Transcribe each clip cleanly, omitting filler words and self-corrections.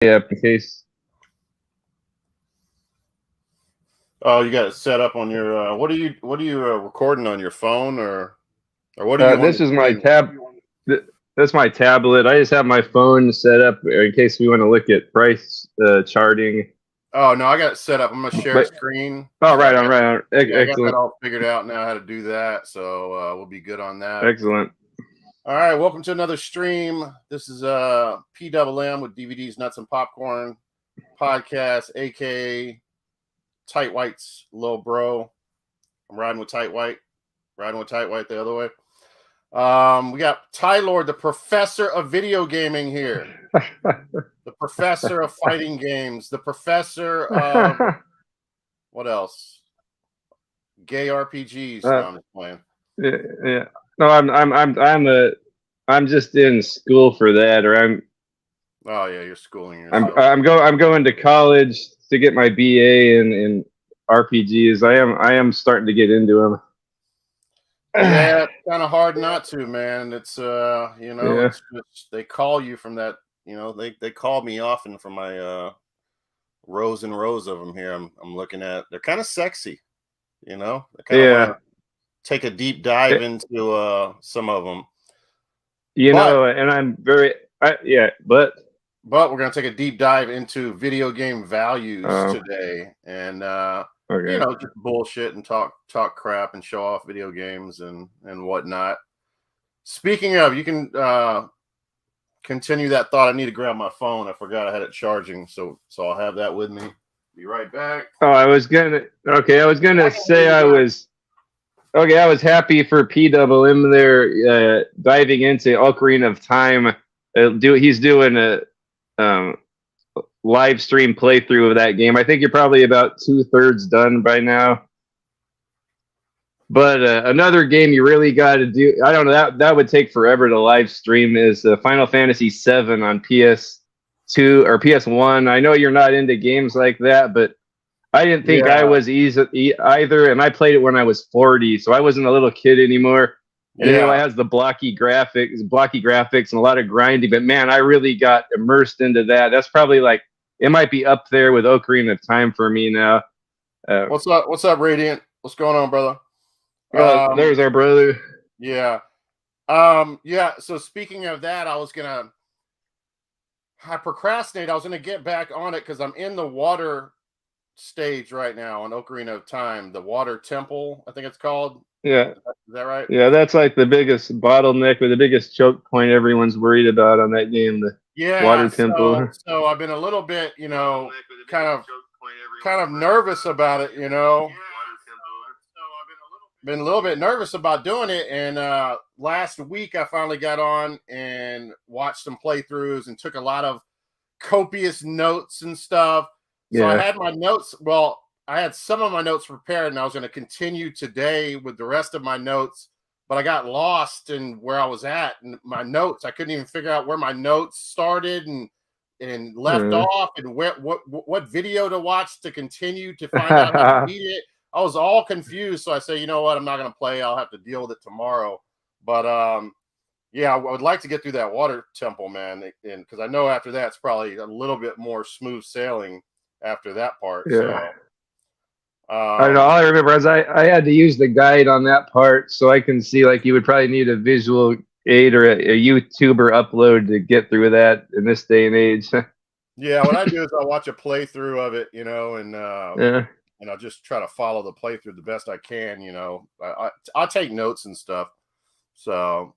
Yeah, in case. Oh, you got it set up on your. What are you recording on your phone or what are you on This the is my screen? tab. That's my tablet. I just have my phone set up in case we want to look at price charting. Oh no, I got it set up. I'm gonna share But screen. oh, So right on, right on. I got that Excellent, all figured out now how to do that. So we'll be good on that. excellent. All right, welcome to another stream. This is PWM with DVDs, Nuts and Popcorn podcast, aka Tight White's little bro. I'm riding with Tight White, the other way. We got Ty Lord, the professor of video gaming here, the professor of fighting games, the professor of what else? Gay RPGs. No, I'm just playing. Yeah, yeah. No, I'm just in school for that, or Oh yeah, you're schooling yourself. I'm going to college to get my BA in RPGs. I am starting to get into them. Yeah, it's kind of hard not to, man. It's Yeah. it's just they call you from that. They call me often from my rows and rows of them here. I'm looking at. They're kind of sexy. I kind of want to take a deep dive into some of them. And I'm very but we're gonna take a deep dive into video game values today, and okay. just bullshit and talk crap and show off video games and whatnot. Speaking of, you can continue that thought. I need to grab my phone. I forgot I had it charging, so I'll have that with me. Be right back. Oh, I was gonna say I was happy for PWM there diving into Ocarina of Time. He's doing a live stream playthrough of that game. I think you're probably about 2/3 done by now. But another game you really got to do, I don't know, that would take forever to live stream, is Final Fantasy VII on PS2 or PS1. I know you're not into games like that, but I didn't think I was easy either, and I played it when I was 40, so I wasn't a little kid anymore. And it has the blocky graphics, and a lot of grinding. But man, I really got immersed into that. That's probably it might be up there with Ocarina of Time for me now. What's up? What's up, Radiant? What's going on, brother? There's our brother. Yeah. So speaking of that, I procrastinate. I was gonna get back on it because I'm in the water stage right now on Ocarina of Time, the water temple, I think it's called. Yeah. Is that right? Yeah, that's like the biggest bottleneck or the biggest choke point everyone's worried about on that game, the water temple. So I've been a little bit, kind of nervous about it, Been a little bit nervous about doing it, and last week I finally got on and watched some playthroughs and took a lot of copious notes and stuff. So I had my notes. Well, I had some of my notes prepared, and I was going to continue today with the rest of my notes, but I got lost in where I was at and my notes. I couldn't even figure out where my notes started and left off, and what video to watch to continue to find out how to beat it. I was all confused, so I say, you know what, I'm not going to play. I'll have to deal with it tomorrow. But I would like to get through that water temple, man, and because I know after that it's probably a little bit more smooth sailing after that part. Yeah. So, I don't know. All I remember is I had to use the guide on that part, so I can see you would probably need a visual aid or a YouTuber upload to get through that in this day and age. Yeah, what I do is I watch a playthrough of it, and I'll just try to follow the playthrough the best I can. I take notes and stuff. So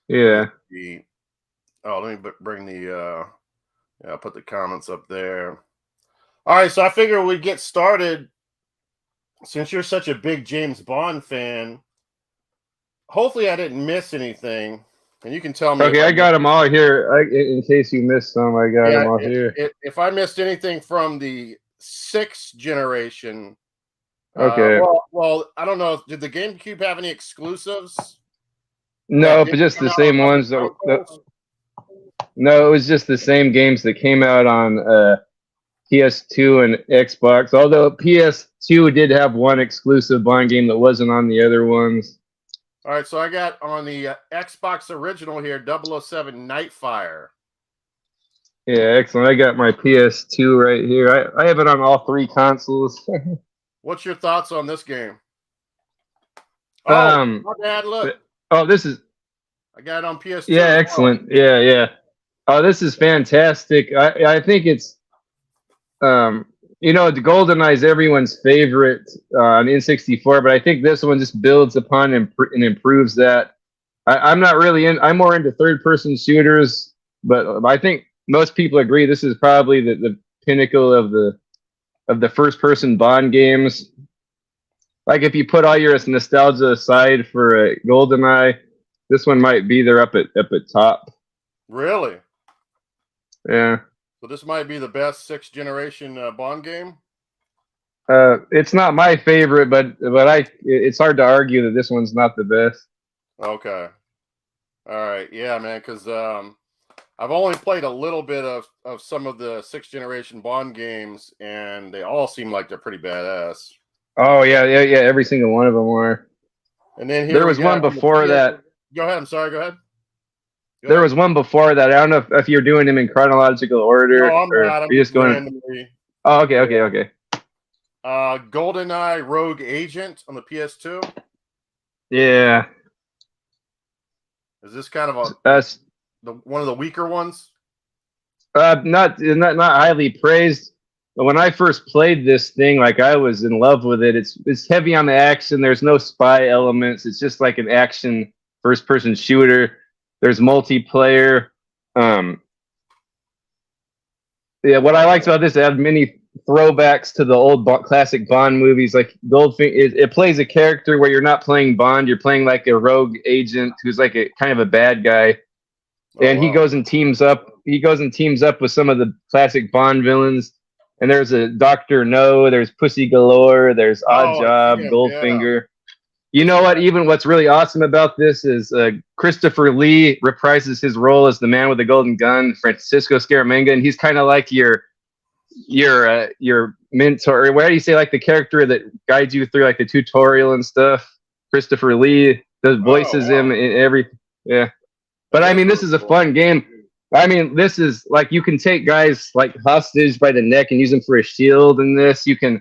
yeah. Let me bring the I'll put the comments up there. All right, so I figure we'd get started. Since you're such a big James Bond fan, hopefully I didn't miss anything, and you can tell me. Okay, I got them all here. In case you missed some, I got them all here. If I missed anything from the 6th generation, okay. Well, I don't know. Did the GameCube have any exclusives? No, but just the same ones. No, it was just the same games that came out on PS2 and Xbox. Although PS2 did have one exclusive Bond game that wasn't on the other ones. All right, so I got on the Xbox original here, 007 Nightfire. Yeah, excellent. I got my PS2 right here. I have it on all 3 consoles. What's your thoughts on this game? Oh, um, my bad. Look, oh, this is I got it on PS2 yeah, as well. excellent. Yeah, yeah. Oh, this is fantastic. I think it's the GoldenEye is everyone's favorite on N64, but I think this one just builds upon and improves that. I'm not really in. I'm more into third-person shooters, but I think most people agree this is probably the pinnacle of the first-person Bond games. Like if you put all your nostalgia aside for GoldenEye, this one might be there up at top. Really? Yeah. So this might be the best 6th generation Bond game. It's not my favorite, but it's hard to argue that this one's not the best. Okay. All right. Yeah, man. Because I've only played a little bit of some of the 6th generation Bond games, and they all seem like they're pretty badass. Oh yeah, yeah, yeah. Every single one of them were. And then there was one before that. Go ahead. I'm sorry. Go ahead. There was one before that. I don't know if you're doing them in chronological order. No, I'm not. I'm just going randomly. Oh, okay. GoldenEye Rogue Agent on the PS2. Yeah. Is this kind of that's one of the weaker ones? Not highly praised. But when I first played this thing, like I was in love with it. It's heavy on the action. There's no spy elements. It's just like an action first-person shooter. There's multiplayer. Yeah, what I liked about this, it had many throwbacks to the old classic Bond movies. Like Goldfinger, it plays a character where you're not playing Bond, you're playing like a rogue agent who's like a kind of a bad guy, and he goes and teams up. He goes and teams up with some of the classic Bond villains. And there's a Dr. No, there's Pussy Galore, there's Oddjob, Goldfinger. Yeah. You know what? Even what's really awesome about this is Christopher Lee reprises his role as the man with the golden gun, Francisco Scaramanga, and he's kind of like your mentor. Or what do you say? Like the character that guides you through like the tutorial and stuff. Christopher Lee does voices him in everything. Yeah, but I mean, this is a fun game. I mean, this is like you can take guys like hostage by the neck and use them for a shield. In this, you can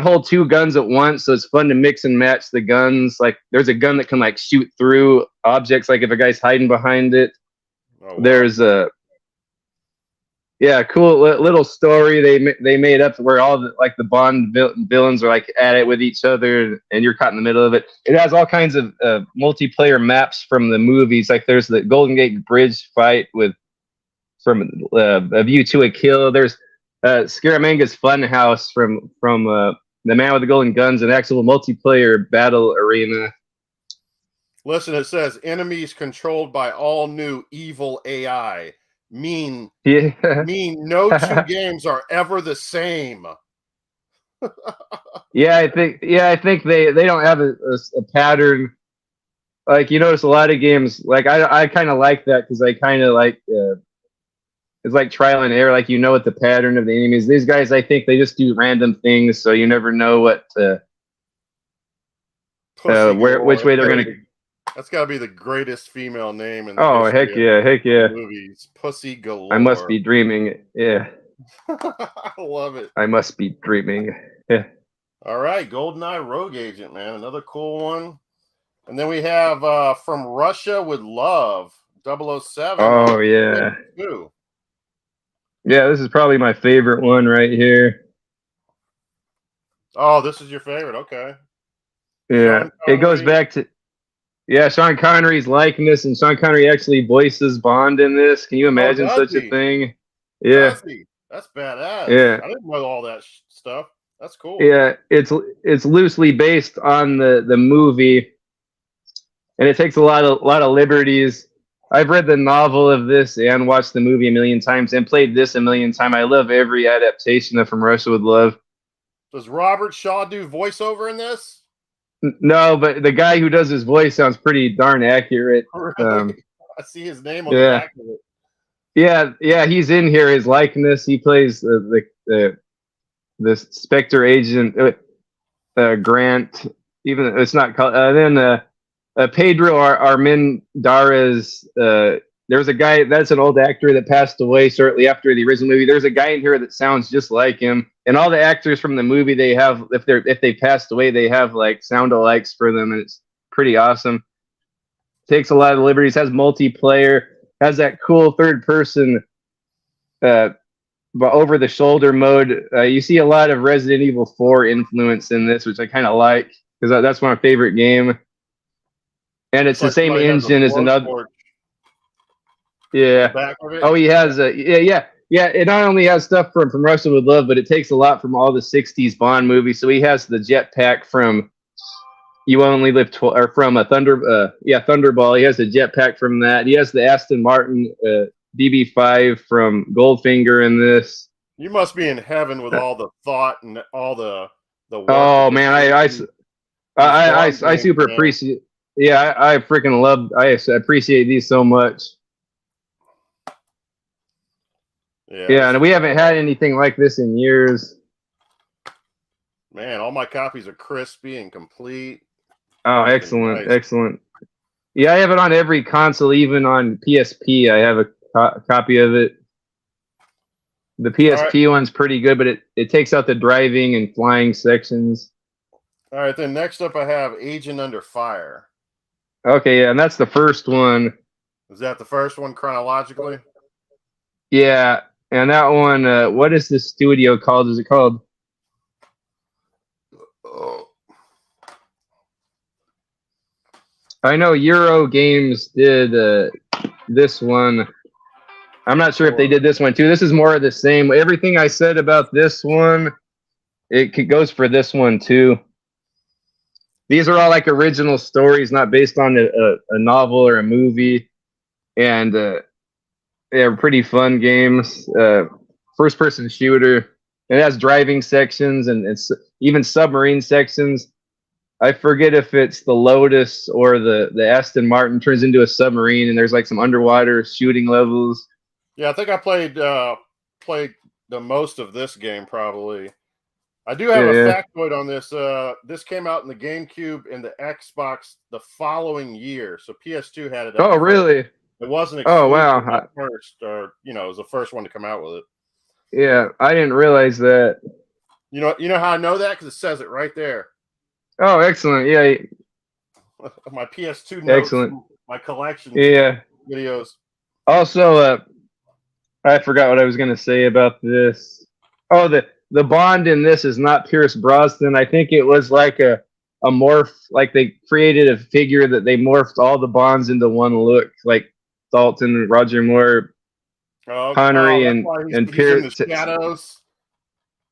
hold 2 guns at once, so it's fun to mix and match the guns. Like there's a gun that can like shoot through objects, like if a guy's hiding behind it. Oh, wow. There's a cool little story they made up where all the Bond villains are like at it with each other, and you're caught in the middle of it. It has all kinds of multiplayer maps from the movies. Like there's the Golden Gate Bridge fight from A View to a Kill. There's Scaramanga's Funhouse from The Man with the Golden Guns, an actual multiplayer battle arena. Listen, it says enemies controlled by all new evil AI. Mean no 2 games are ever the same. I think they don't have a pattern. Like you notice a lot of games. Like I kind of like that because I kind of like. It's like trial and error. Like you know what the pattern of the enemies. These guys, I think they just do random things, so you never know what which way they're gonna. That's got to be the greatest female name in the heck yeah movies. Pussy Galore. I must be dreaming. Yeah. I love it. I must be dreaming. Yeah. All right, GoldenEye Rogue Agent, man, another cool one. And then we have From Russia with Love, 007. Oh yeah. Yeah, this is probably my favorite one right here. Oh, this is your favorite. Okay. Yeah, it goes back to Sean Connery's likeness, and Sean Connery actually voices Bond in this. Can you imagine such a thing? Yeah, that's badass. Yeah, I didn't know all that stuff. That's cool. Yeah, it's loosely based on the movie, and it takes a lot of liberties. I've read the novel of this and watched the movie a million times and played this a million times. I love every adaptation of From Russia with Love. Does Robert Shaw do voiceover in this? No, but the guy who does his voice sounds pretty darn accurate. Really? I see his name on the back of it. Yeah, he's in here. His likeness. He plays the Spectre agent Grant. Even it's not called. Then Pedro Armendariz there's a guy that's an old actor that passed away shortly after the original movie. There's a guy in here that sounds just like him, and all the actors from the movie they have if they passed away they have like sound alikes for them, and it's pretty awesome. Takes a lot of liberties, has multiplayer, has that cool third person but over the shoulder mode. You see a lot of Resident Evil 4 influence in this, which I kind of like because that's my favorite game. And it's the same engine as another. Yeah. Oh, he has a yeah. It not only has stuff from Russia with Love, but it takes a lot from all the '60s Bond movies. So he has the jetpack from You Only Live or from a Thunderball. He has the jetpack from that. He has the Aston Martin DB5 from Goldfinger in this. You must be in heaven with all the thought and all the work. Oh man, I super appreciate. Yeah, I freaking love. I appreciate these so much. Yeah, and we haven't had anything like this in years. Man, all my copies are crispy and complete. Oh, excellent, nice. Excellent. Yeah, I have it on every console, even on PSP. I have a copy of it. The PSP one's pretty good, but it takes out the driving and flying sections. All right, then next up I have Agent Under Fire. Okay, yeah, and that's the first one. Is that the first one chronologically? Yeah, and that one, what is this studio called? Is it called? I know Euro Games did this one. I'm not sure if they did this one too. This is more of the same. Everything I said about this one, it goes for this one too. These are all like original stories, not based on a novel or a movie, and they're pretty fun games. First-person shooter. It has driving sections and even submarine sections. I forget if it's the Lotus or the Aston Martin turns into a submarine, and there's like some underwater shooting levels. Yeah, I think I played the most of this game probably. I do have a factoid on this. This came out in the GameCube and the Xbox the following year, so PS2 had it. Oh, really? It wasn't. Oh, wow! First, or it was the first one to come out with it. Yeah, I didn't realize that. You know how I know that? Because it says it right there. Oh, excellent! Yeah, my PS2 notes, excellent. My collection. Yeah, videos. Also, I forgot what I was going to say about this. Oh, the Bond in this is not Pierce Brosnan. I think it was like a morph. Like they created a figure that they morphed all the Bonds into one look, like Dalton, Roger Moore, Connery, and Pierce. In the shadows.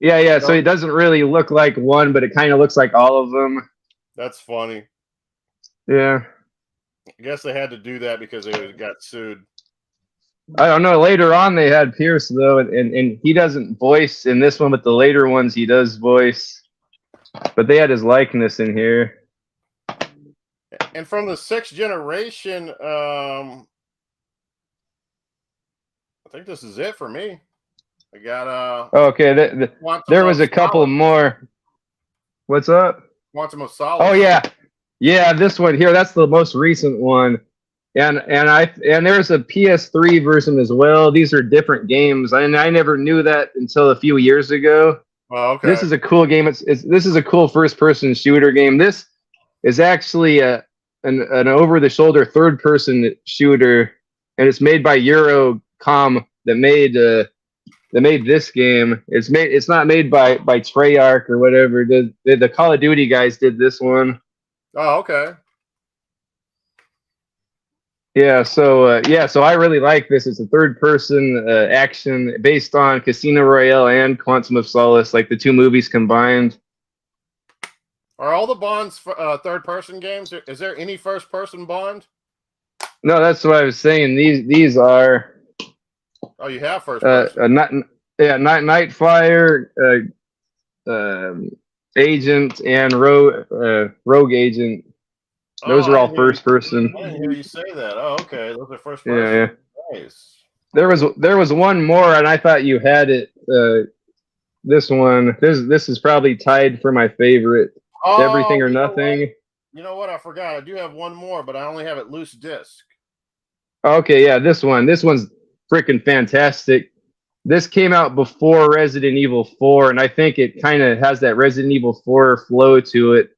Yeah. So it doesn't really look like one, but it kind of looks like all of them. That's funny. Yeah. I guess they had to do that because they got sued. I don't know. Later on, they had Pierce though, and he doesn't voice in this one, but the later ones he does voice. But they had his likeness in here. And from the 6th generation, I think this is it for me. I got okay, there was a couple more. What's up? Quantum of Solace. Oh yeah, this one here. That's the most recent one, and there's a PS3 version as well. These are different games, and I never knew that until a few years ago. Oh, okay. This is a cool game. This is a cool first-person shooter game. This is actually an over-the-shoulder third-person shooter, and it's made by Eurocom that made this game. It's not made by Treyarch or whatever. The Call of Duty guys did this one. Oh, okay. Yeah, so I really like this. It's a third-person action based on Casino Royale and Quantum of Solace, like the two movies combined. Are all the Bonds third-person games? Is there any first-person Bond? No, that's what I was saying. These are. Oh, you have first-person. Nightfire, Agent, and Rogue Agent. Those are all first person. I didn't hear you say that. Oh, okay. Those are first person. Yeah. Nice. There was one more, and I thought you had it. This one. This is probably tied for my favorite. Everything or Nothing. You know what? I forgot. I do have one more, but I only have it loose disc. Okay, yeah, this one's freaking fantastic. This came out before Resident Evil 4, and I think it kind of has that Resident Evil 4 flow to it.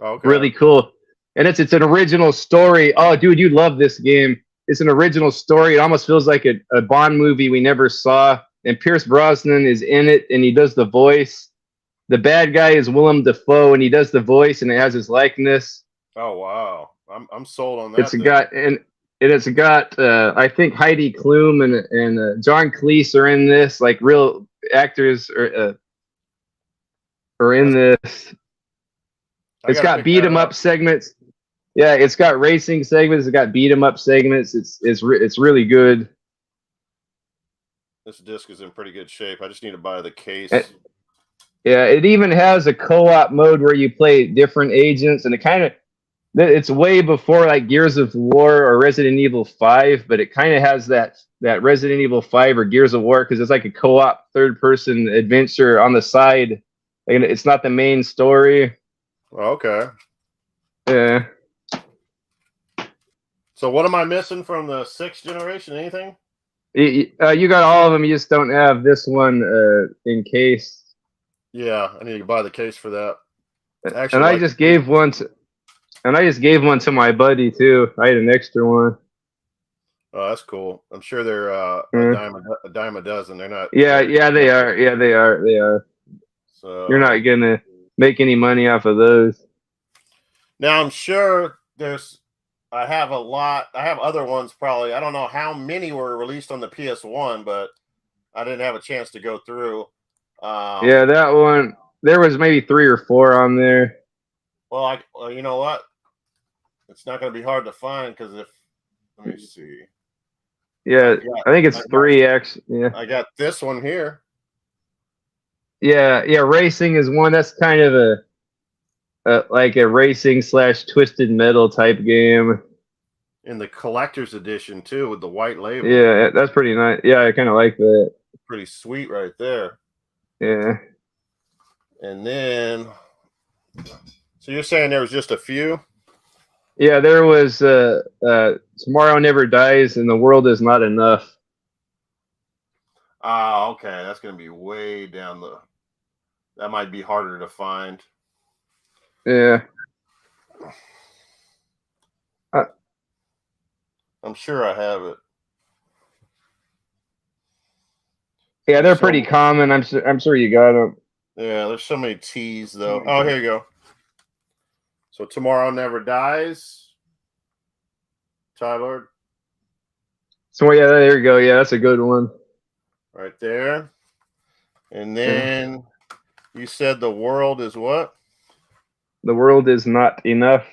Okay. Really cool. And it's an original story. Oh, dude, you love this game. It's an original story. It almost feels like a Bond movie we never saw. And Pierce Brosnan is in it, and he does the voice. The bad guy is Willem Dafoe, and he does the voice, and it has his likeness. Oh wow, I'm sold on that. It's got it's got I think Heidi Klum and John Cleese are in this, like real actors are in this. It's got beat 'em up segments. Yeah, it's got racing segments. It's got beat 'em up segments. It's really good. This disc is in pretty good shape. I just need to buy the case. Yeah, it even has a co-op mode where you play different agents, and it's way before like Gears of War or Resident Evil 5, but it kind of has that Resident Evil 5 or Gears of War because it's like a co-op third-person adventure on the side. Like, it's not the main story. Okay. Yeah. So what am I missing from the 6th generation? Anything? You got all of them. You just don't have this one in case. Yeah, I need to buy the case for that. Actually, and I just gave one to my buddy too. I had an extra one. Oh, that's cool. I'm sure they're a dime a dozen. They're not. Yeah, they are. Yeah, they are. So you're not gonna make any money off of those. Now I'm sure I have a lot. I have other ones probably. I don't know how many were released on the PS1, but I didn't have a chance to go through. Yeah, that one. There was maybe 3 or 4 on there. Well, you know what? It's not going to be hard to find because let me see. Yeah, I think it's 3X. Yeah, I got this one here. Yeah, racing is one. That's kind of like a racing / twisted metal type game. In the collector's edition too, with the white label. Yeah, that's pretty nice. Yeah, I kind of like that. Pretty sweet right there. Yeah. And then, so you're saying there was just a few? Yeah, there was Tomorrow Never Dies and The World Is Not Enough. Ah, okay. That's going to be way down that might be harder to find. Yeah. I'm sure I have it. Yeah, they're pretty common. I'm sure you got them. Yeah, there's so many T's though. Oh, here you go. So Tomorrow Never Dies. Ty-Lord. So yeah, there you go. Yeah, that's a good one. Right there. And then you said The World is what? The World Is Not Enough.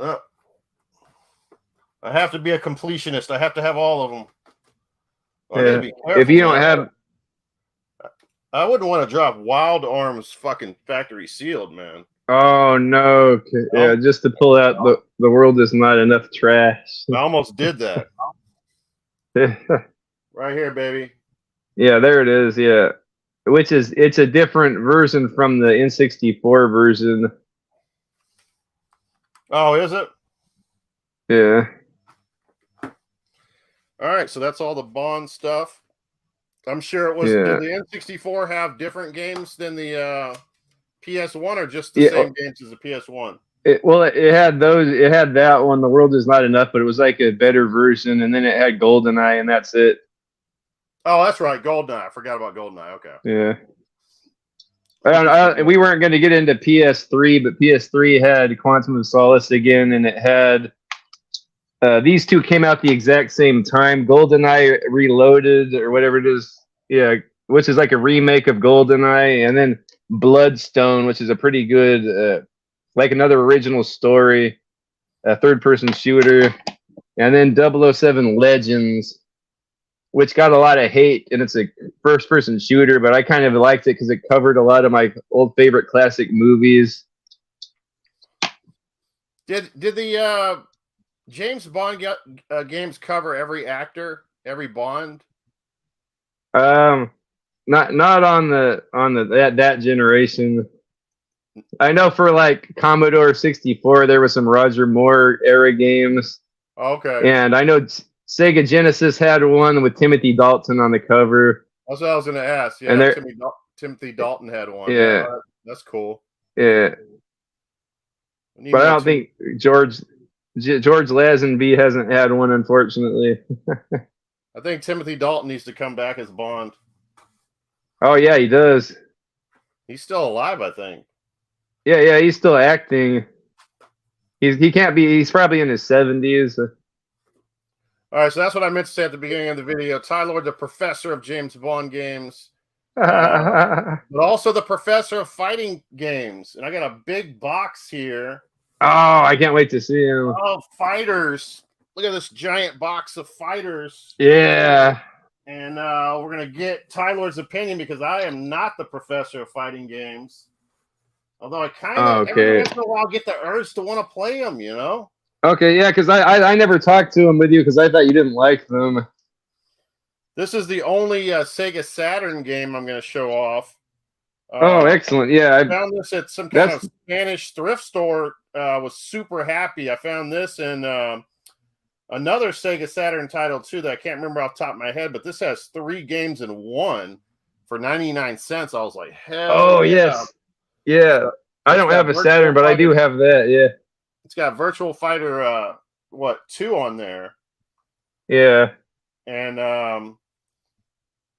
Oh. I have to be a completionist. I have to have all of them. Yeah. If you don't have, I wouldn't want to drop Wild Arms fucking factory sealed, man. Oh no! Yeah, just to pull out the World Is Not Enough trash. I almost did that. Right here, baby. Yeah, there it is. Yeah, it's a different version from the N64 version. Oh, is it? Yeah. All right, so that's all the Bond stuff. I'm sure it was. Yeah. Did the N64 have different games than the PS1, or just the same games as the PS1? It had those. It had that one. The World Is Not Enough, but it was like a better version, and then it had GoldenEye, and that's it. Oh, that's right, GoldenEye. I forgot about GoldenEye. Okay. Yeah. We weren't going to get into PS3, but PS3 had Quantum of Solace again, and it had these two came out the exact same time. GoldenEye Reloaded, or whatever it is, yeah, which is like a remake of GoldenEye, and then Bloodstone, which is a pretty good, like another original story, a third-person shooter, and then 007 Legends, which got a lot of hate, and it's a first-person shooter, but I kind of liked it because it covered a lot of my old favorite classic movies. Did the James Bond games cover every actor, every Bond? Not on the that generation. I know for like Commodore 64, there was some Roger Moore era games, Okay. and I know Sega Genesis had one with Timothy Dalton on the cover. That's what I was going to ask. Yeah, And Timothy Dalton had one. Yeah, that's cool. yeah. But I don't think George Lazenby hasn't had one, unfortunately. I think Timothy Dalton needs to come back as Bond. Oh yeah, he does. He's still alive, I think. Yeah, he's still acting. He can't be. He's probably in his 70s. All right, so that's what I meant to say at the beginning of the video. Ty-Lord, the professor of James Bond games, but also the professor of fighting games. And I got a big box here. Oh, I can't wait to see him. Oh, fighters. Look at this giant box of fighters. Yeah. And we're going to get Ty-Lord's opinion because I am not the professor of fighting games. Although I kind of every once in a while get the urge to want to play them, you know? Okay, yeah, because I never talked to him with you because I thought you didn't like them. This is the only Sega Saturn game I'm going to show off. Oh, excellent. Yeah. I found this at some kind of Spanish thrift store. Was super happy. I found this in another Sega Saturn title, too, that I can't remember off the top of my head, but this has 3 games in one for 99 cents. I was like, hell. Oh, yes. Yeah. I don't have a Saturn, but I do have that. Yeah. It's got Virtual Fighter, 2 on there. Yeah. And,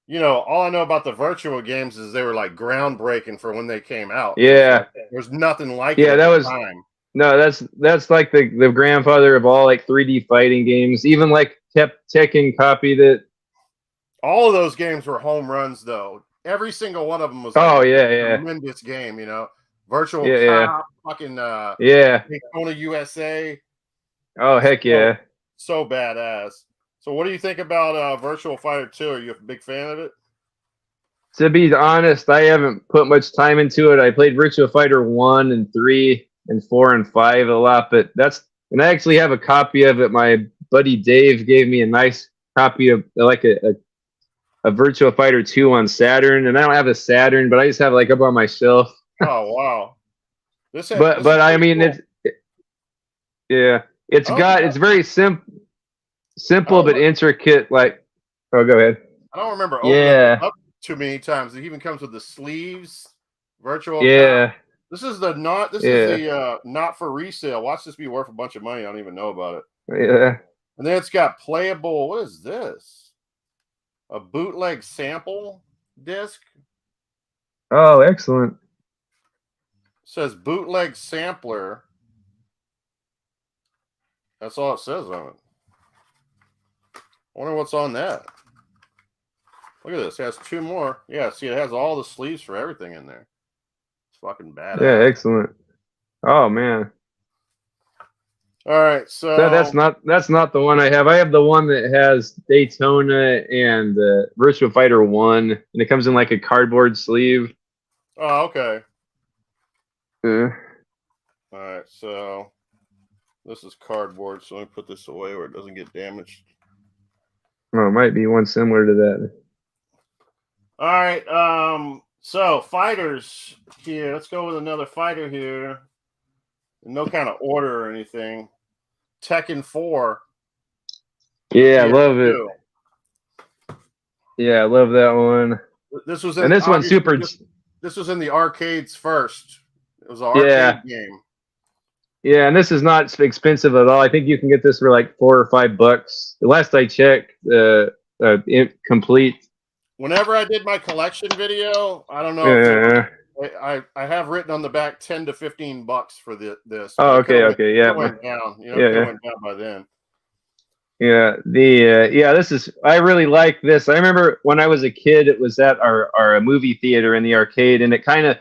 you know, all I know about the virtual games is they were like groundbreaking for when they came out. Yeah. There's nothing like it at that was time. No, that's like the grandfather of all like 3D fighting games. Even like Tekken copied it. All of those games were home runs, though. Every single one of them was a tremendous game, you know. Virtual Cop, fucking Daytona USA. Oh, heck yeah. So badass. So what do you think about Virtual Fighter 2? Are you a big fan of it? To be honest, I haven't put much time into it. I played Virtual Fighter 1 and 3 and 4 and 5 a lot, but and I actually have a copy of it. My buddy Dave gave me a nice copy of like a Virtual Fighter 2 on Saturn, and I don't have a Saturn, but I just have like up on my shelf. Oh wow! But I mean cool. It's very simple but intricate. Like, oh, go ahead. I don't remember opening it up too many times. It even comes with the sleeves. Virtual. Yeah. This is the not for resale. Watch this be worth a bunch of money. I don't even know about it. Yeah. And then it's got playable. What is this? A bootleg sample disc. Oh, excellent. It says bootleg sampler. That's all it says on it. I wonder what's on that. Look at this. It has 2 more. Yeah, see, it has all the sleeves for everything in there. It's fucking badass. Yeah, excellent. Oh man. All right, so that's not the one I have. I have the one that has Daytona and Virtual Fighter 1, and it comes in like a cardboard sleeve. Oh, okay. Yeah. All right, so this is cardboard, so let me put this away where it doesn't get damaged. Oh, it might be one similar to that. All right, so fighters here. Let's go with another fighter here. No kind of order or anything. Tekken 4. Yeah, I love it. Yeah, I love that one. This was this one's super. This was in the arcades first. It was an arcade game. Yeah, and this is not expensive at all. I think you can get this for like $4 or $5. The last I checked, complete. Whenever I did my collection video, I don't know. I have written on the back $10 to $15 for this. Oh, okay, yeah. It went down. It went down by then. Yeah, this is. I really like this. I remember when I was a kid, it was at our movie theater in the arcade, and it kind of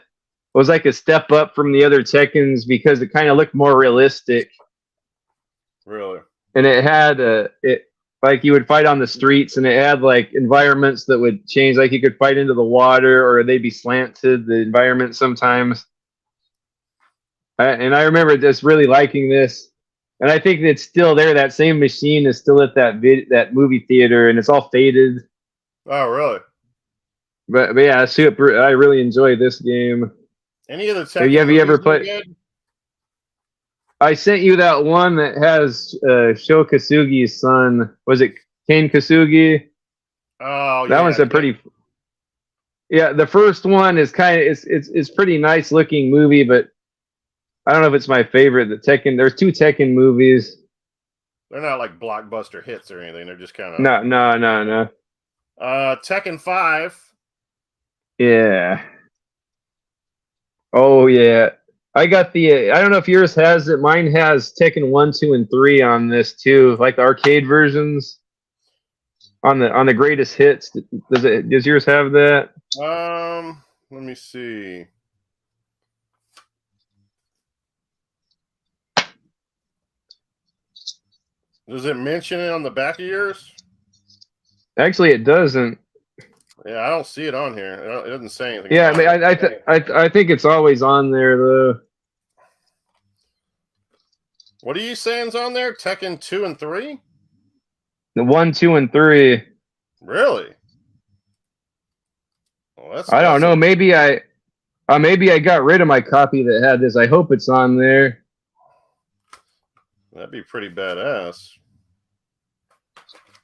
was like a step up from the other Tekkens because it kind of looked more realistic. Really. And it had like you would fight on the streets, and it had like environments that would change. Like you could fight into the water, or they'd be slanted. The environment sometimes. And I remember just really liking this. And I think it's still there. That same machine is still at that movie theater, and it's all faded. Oh, really? but yeah, super. I really enjoy this game. Any of the Have you ever movies been played? good? I sent you that one that has Sho Kasugi's son. Was it Kane Kasugi? Oh That yeah, one's a pretty. Yeah, the first one is kind of it's pretty nice looking movie, but I don't know if it's my favorite. The Tekken. There's two Tekken movies. they're not like blockbuster hits or anything. They're just kind of No. Tekken 5. Yeah. Oh yeah. I got the. I don't know if yours has it. Mine has Tekken 1, 2, and 3 on this too, like the arcade versions on the greatest hits. Does yours have that? Let me see. Does it mention it on the back of yours? Actually, it doesn't. Yeah, I don't see it on here. It doesn't say anything. Yeah, I think it's always on there though. What are you saying's on there? Tekken 2 and 3? The 1, 2, and 3. Really? Well, I don't know. Maybe I got rid of my copy that had this. I hope it's on there. That'd be pretty badass.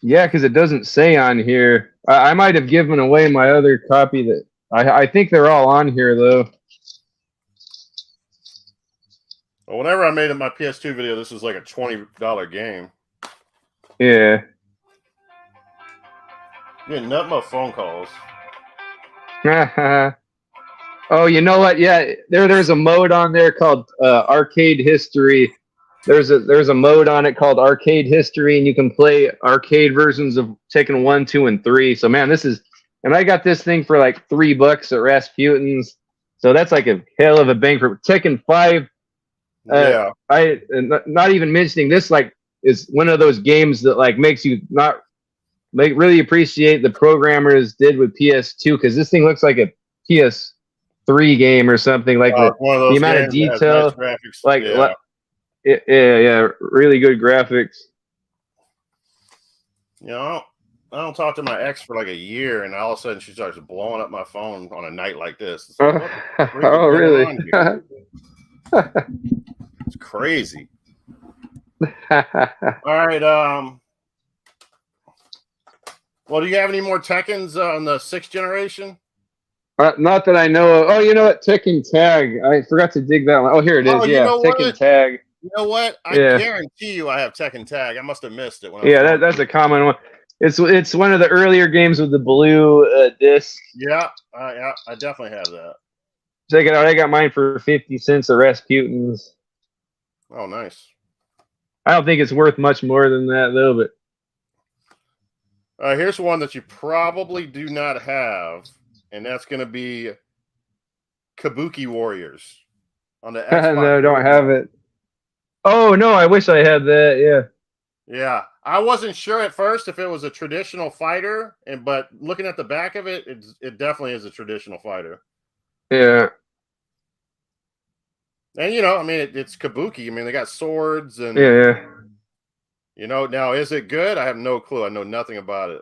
Yeah, because it doesn't say on here. I might have given away my other copy that I think they're all on here though. Well, whenever I made my PS2 video, this was like a $20 game. Yeah. Getting nothing but phone calls. Oh, you know what? Yeah, there's a mode on there called Arcade History. There's a mode on it called Arcade History, and you can play arcade versions of Tekken 1, 2, and 3. So man, and I got this thing for like $3 at Rasputin's. So that's like a hell of a bang for Tekken 5. Yeah. I not even mentioning this, like, is one of those games that like makes you not really appreciate the programmers did with PS2, because this thing looks like a PS3 game or something. Like the amount of detail, nice graphics. Yeah, really good graphics. You know, I don't talk to my ex for like a year, and all of a sudden she starts blowing up my phone on a night like this. It's like, oh, really? It's crazy. All right. Well, do you have any more Tekkens on the 6th generation? Not that I know of. Oh, you know what? Tekken Tag. I forgot to dig that one. Oh, here it is. Yeah, Tekken Tag. You know what? I guarantee you I have Tekken Tag. I must have missed it. That's a common one. It's one of the earlier games with the blue disc. Yeah, I definitely have that. Check it out. I got mine for 50 cents at Rasputin's. Oh, nice. I don't think it's worth much more than that, though. But here's one that you probably do not have, and that's going to be Kabuki Warriors on the Xbox. No, don't have it. Oh, no, I wish I had that. Yeah. Yeah. I wasn't sure at first if it was a traditional fighter, but looking at the back of it, it definitely is a traditional fighter. Yeah. And, you know, I mean, it's Kabuki. I mean, they got swords and... Yeah. You know, now, is it good? I have no clue. I know nothing about it.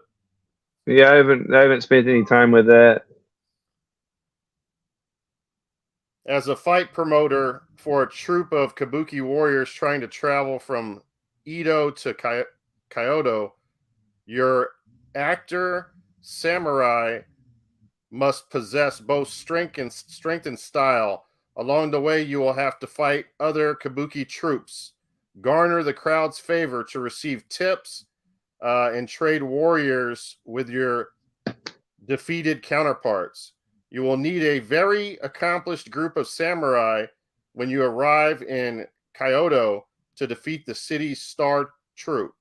Yeah, I haven't spent any time with that. As a fight promoter for a troop of Kabuki warriors trying to travel from Edo to Kyoto, your actor samurai must possess both strength and style. Along the way, you will have to fight other Kabuki troops, garner the crowd's favor to receive tips, and trade warriors with your defeated counterparts. You will need a very accomplished group of samurai when you arrive in Kyoto to defeat the city's star troop.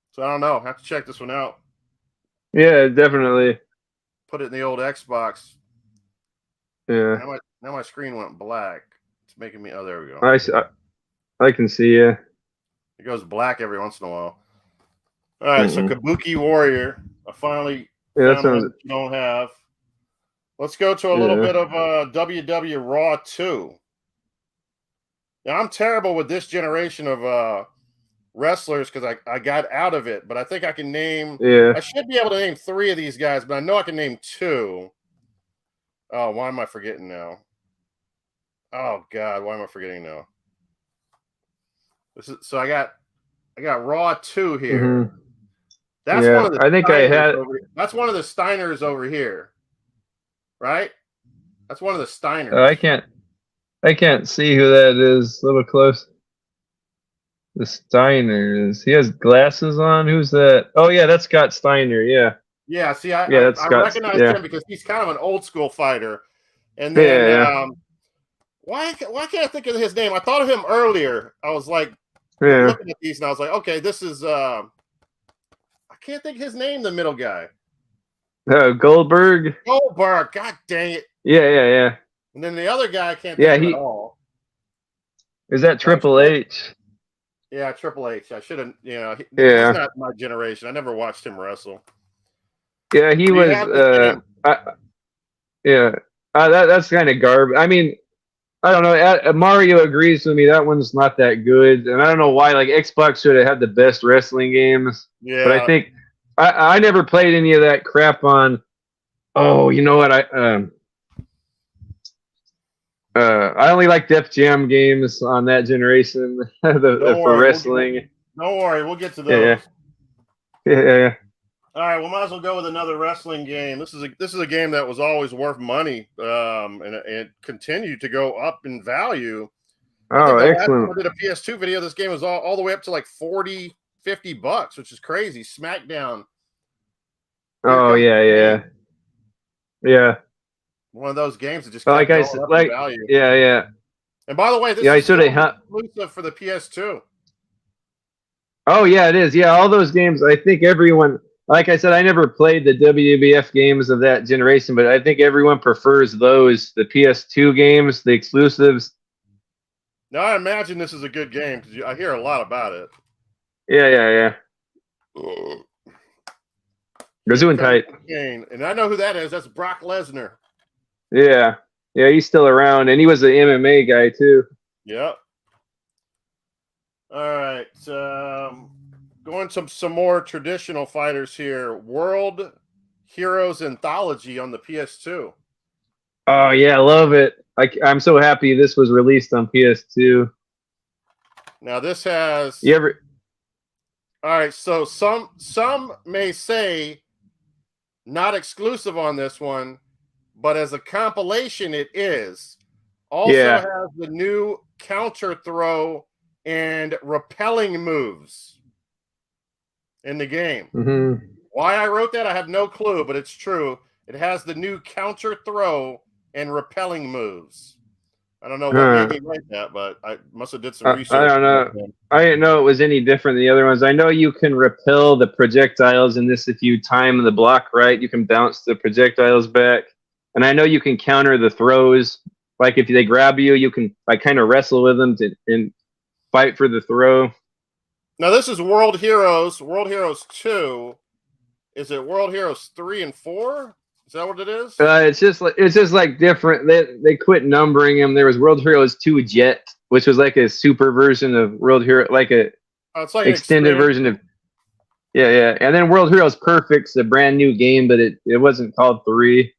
So I don't know. I have to check this one out. Yeah, definitely. Put it in the old Xbox. Yeah. Now my screen went black. It's making me... Oh, there we go. I can see you. It goes black every once in a while. All right, so Kabuki Warrior. I finally found one that you don't have. Let's go to a little bit of WW Raw 2. Now, I'm terrible with this generation of wrestlers because I got out of it, but I think I can name. Yeah. I should be able to name 3 of these guys, but I know I can name 2. Oh, why am I forgetting now? Oh God, why am I forgetting now? So I got Raw 2 here. Mm-hmm. That's Yeah, one of the. I think I had. That's one of the Steiners over here, right? That's one of the Steiners. I can't see who that is. A little close. The Steiners. He has glasses on. Who's that? Oh yeah, that's Scott Steiner. Yeah. Yeah. See, Yeah, that's I Scott. recognize Yeah. him because he's kind of an old school fighter. And then why can't I think of his name? I thought of him earlier. I was like looking at these and I was like, okay, this is I can't think of his name, the middle guy. Goldberg. Goldberg. God dang it. Yeah. And then the other guy I can't think of at all. Is that Triple H? Yeah, Triple H. I should have, he's not my generation. I never watched him wrestle. Yeah, he was. That's kind of garbage. I mean, I don't know. Mario agrees with me. That one's not that good, and I don't know why. Like Xbox should have had the best wrestling games. Yeah, but I think I never played any of that crap on. Oh, you know what? I only like Def Jam games on that generation for wrestling. Don't worry, we'll get to those. Yeah. All right, we might as well go with another wrestling game. This is a game that was always worth money, and it continued to go up in value. Oh, excellent! I did a PS2 video. This game was all the way up to like $40-$50, which is crazy. SmackDown. Oh yeah. One of those games that just like I said, like value. Yeah. And by the way, this is exclusive for the PS2. Oh yeah, it is. Yeah, all those games. I think everyone. Like I said, I never played the WWF games of that generation, but I think everyone prefers those, the PS2 games, the exclusives. Now, I imagine this is a good game because I hear a lot about it. Yeah. Gesundheit. And I know who that is. That's Brock Lesnar. Yeah, he's still around, and he was an MMA guy, too. Yep. All right. Going to some more traditional fighters here. World Heroes Anthology on the PS2. Oh yeah, I love it. I'm so happy this was released on PS2. Now this has. All right, so some may say not exclusive on this one, but as a compilation, it is. Also has the new counter throw and repelling moves in the game. Mm-hmm. Why I wrote that, I have no clue, but it's true. It has the new counter throw and repelling moves. I don't know what made me write that, but I must have did some research. I don't know. I didn't know it was any different than the other ones. I know you can repel the projectiles in this if you time the block right. You can bounce the projectiles back. And I know you can counter the throws. Like if they grab you, you can kind of wrestle with them and fight for the throw. Now this is World Heroes 2. Is it World Heroes 3 and 4? Is that what it is? It's just like different. They quit numbering them. There was World Heroes 2 Jet, which was like a super version of World Hero, like it's like extended version of. Yeah. And then World Heroes Perfect's a brand new game, but it wasn't called 3.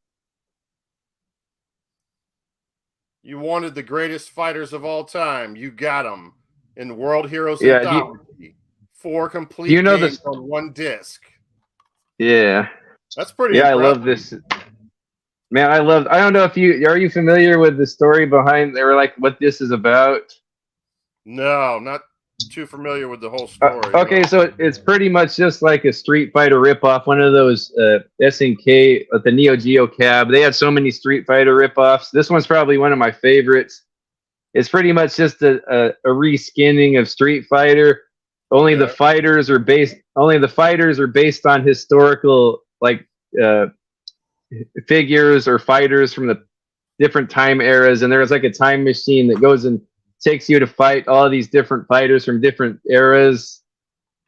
You wanted the greatest fighters of all time. You got them in World Heroes Anthology. 4 complete games on 1 disc. Yeah. That's pretty impressive. I love this. Man, I don't know if are you familiar with the story behind what this is about? No, not too familiar with the whole story. Okay, so it's pretty much just like a Street Fighter ripoff, one of those SNK, the Neo Geo cab. They had so many Street Fighter ripoffs. This one's probably one of my favorites. It's pretty much just a reskinning of Street Fighter. Only the fighters are based on historical figures or fighters from the different time eras, and there's like a time machine that goes and takes you to fight all these different fighters from different eras.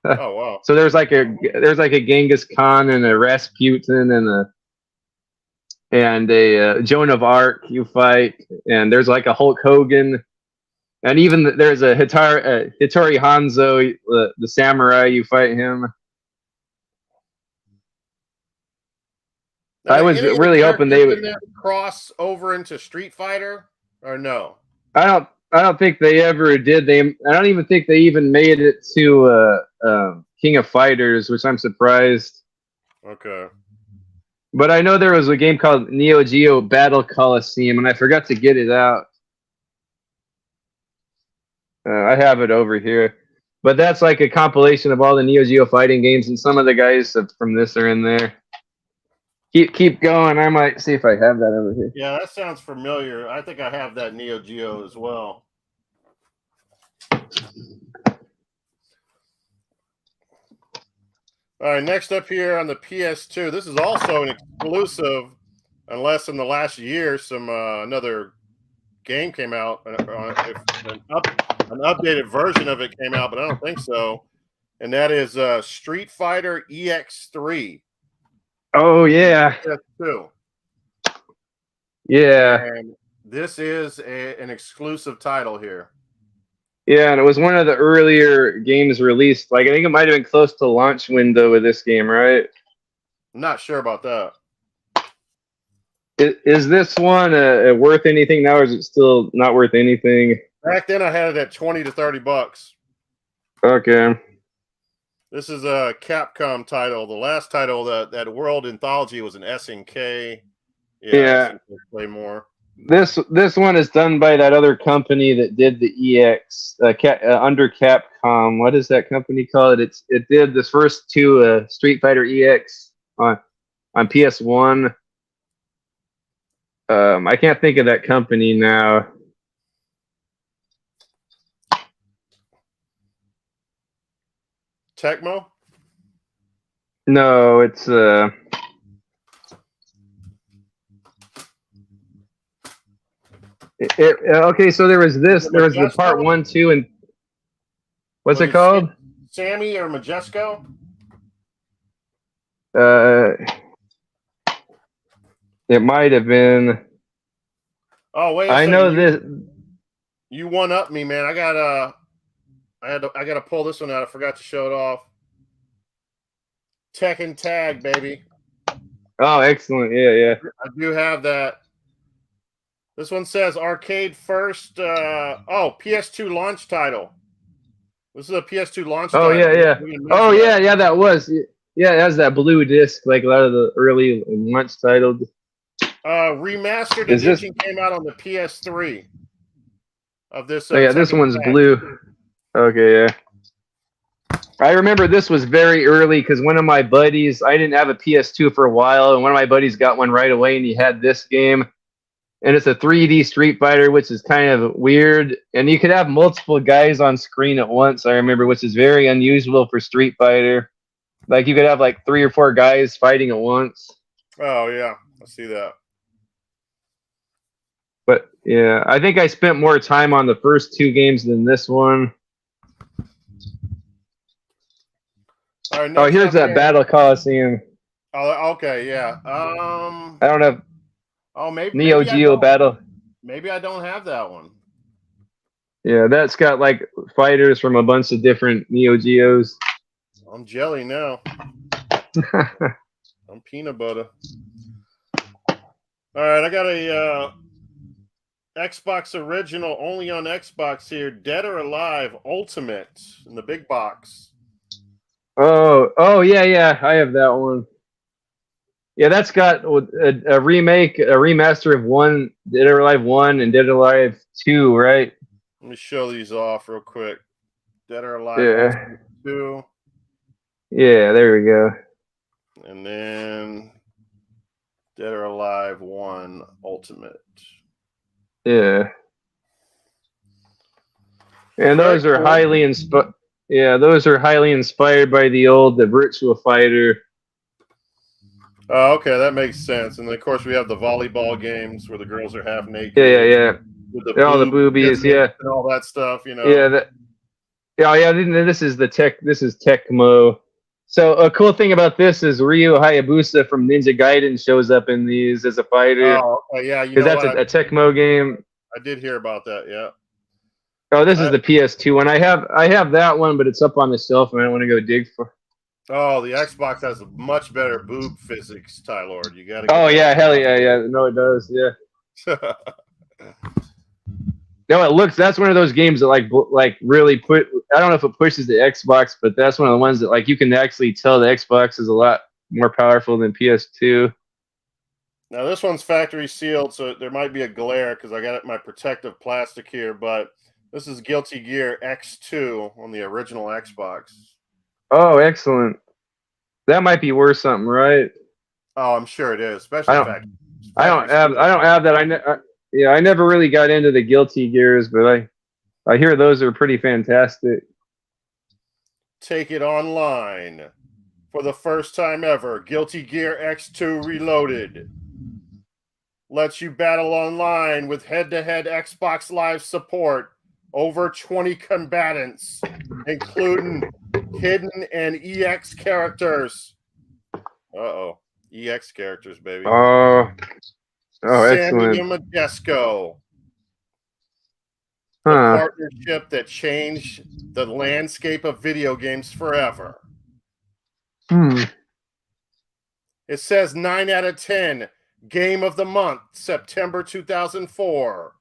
Oh wow! So there's like a Genghis Khan and a Rasputin and a Joan of Arc you fight, and there's like a Hulk Hogan, And even there's a Hitori Hanzo, the samurai. You fight him. I was really hoping they would cross over into Street Fighter, or no? I don't think they ever did. I don't even think they even made it to King of Fighters, which I'm surprised. Okay. But I know there was a game called Neo Geo Battle Coliseum, and I forgot to get it out. I have it over here. But that's like a compilation of all the Neo Geo fighting games, and some of the guys from this are in there. Keep going. I might see if I have that over here. Yeah, that sounds familiar. I think I have that Neo Geo as well. All right, next up here on the PS2. This is also an exclusive, unless in the last year some another game came out, an updated version of it came out, but I don't think so. And that is Street Fighter EX3. Oh yeah. PS2. Yeah. And this is an exclusive title here. Yeah, and it was one of the earlier games released. Like I think it might have been close to launch window with this game, right? I'm not sure about that. Is this one worth anything now, or is it still not worth anything? Back then, I had it at $20 to $30. Okay. This is a Capcom title. The last title, that World Anthology, was an SNK. Yeah. SNK Play More. This one is done by that other company that did the EX under Capcom. What is that company called? It did this first two Street Fighter EX on PS1. I can't think of that company now. Tecmo? No, it's okay, so there was this. There was the part 1, 2, and what's it called? Sammy or Majesco? It might have been. Oh wait! I know this. You one up me, man. I gotta pull this one out. I forgot to show it off. Tekken Tag, baby. Oh, excellent! Yeah. I do have that. This one says arcade first. PS2 launch title. This is a PS2 launch title. Yeah. Oh, yeah, that was. Yeah, it has that blue disc, like a lot of the early launch titles. Remastered edition came out on the PS3 of this. Oh, yeah, this one's blue. Okay, yeah. I remember this was very early because one of my buddies, I didn't have a PS2 for a while, and one of my buddies got one right away, and he had this game. And it's a 3D Street Fighter, which is kind of weird. And you could have multiple guys on screen at once, I remember, which is very unusual for Street Fighter. Like, you could have, like, 3 or 4 guys fighting at once. Oh, yeah. I see that. But, yeah, I think I spent more time on the first 2 games than this one. All right, here's that Battle Coliseum. Oh, okay, yeah. I don't have... Oh, maybe Neo Geo Battle. Maybe I don't have that one. Yeah, that's got like fighters from a bunch of different Neo Geos. I'm jelly now. I'm peanut butter. All right, I got a Xbox original, only on Xbox here. Dead or Alive Ultimate in the big box. Oh yeah, I have that one. Yeah, that's got a remake, a remaster of Dead or Alive 1 and Dead or Alive 2, right? Let me show these off real quick. Dead or Alive 2. Yeah, there we go. And then Dead or Alive 1 Ultimate. Yeah. And those are highly inspired. Yeah, those are highly inspired by the Virtua Fighter. Oh, okay, that makes sense. And then, of course, we have the volleyball games where the girls are half naked. Yeah. With all the boobies, yeah, and all that stuff, you know. Yeah, This is Tecmo. So a cool thing about this is Ryu Hayabusa from Ninja Gaiden shows up in these as a fighter. Oh, yeah, because that's a Tecmo game. I did hear about that. Yeah. Oh, this is the PS2 one. I have that one, but it's up on the shelf, and I don't want to go dig for. Oh, the Xbox has much better boob physics, Tylord. You got to. Oh yeah, hell yeah, yeah. No, it does. Yeah. No, it looks. That's one of those games that like really put. I don't know if it pushes the Xbox, but that's one of the ones that like you can actually tell the Xbox is a lot more powerful than PS2. Now this one's factory sealed, so there might be a glare because I got my protective plastic here. But this is Guilty Gear X2 on the original Xbox. Oh, excellent. That might be worth something, right? Oh, I'm sure it is. Especially I don't have that. I never really got into the Guilty Gears, but I hear those are pretty fantastic. Take it online for the first time ever. Guilty Gear X2 Reloaded lets you battle online with head-to-head Xbox Live support. Over 20 combatants, including hidden and EX characters. Uh-oh. EX characters, baby. Oh, Sandy excellent. and Modesto. Huh. The partnership that changed the landscape of video games forever. It says 9 out of 10. Game of the month, September 2004.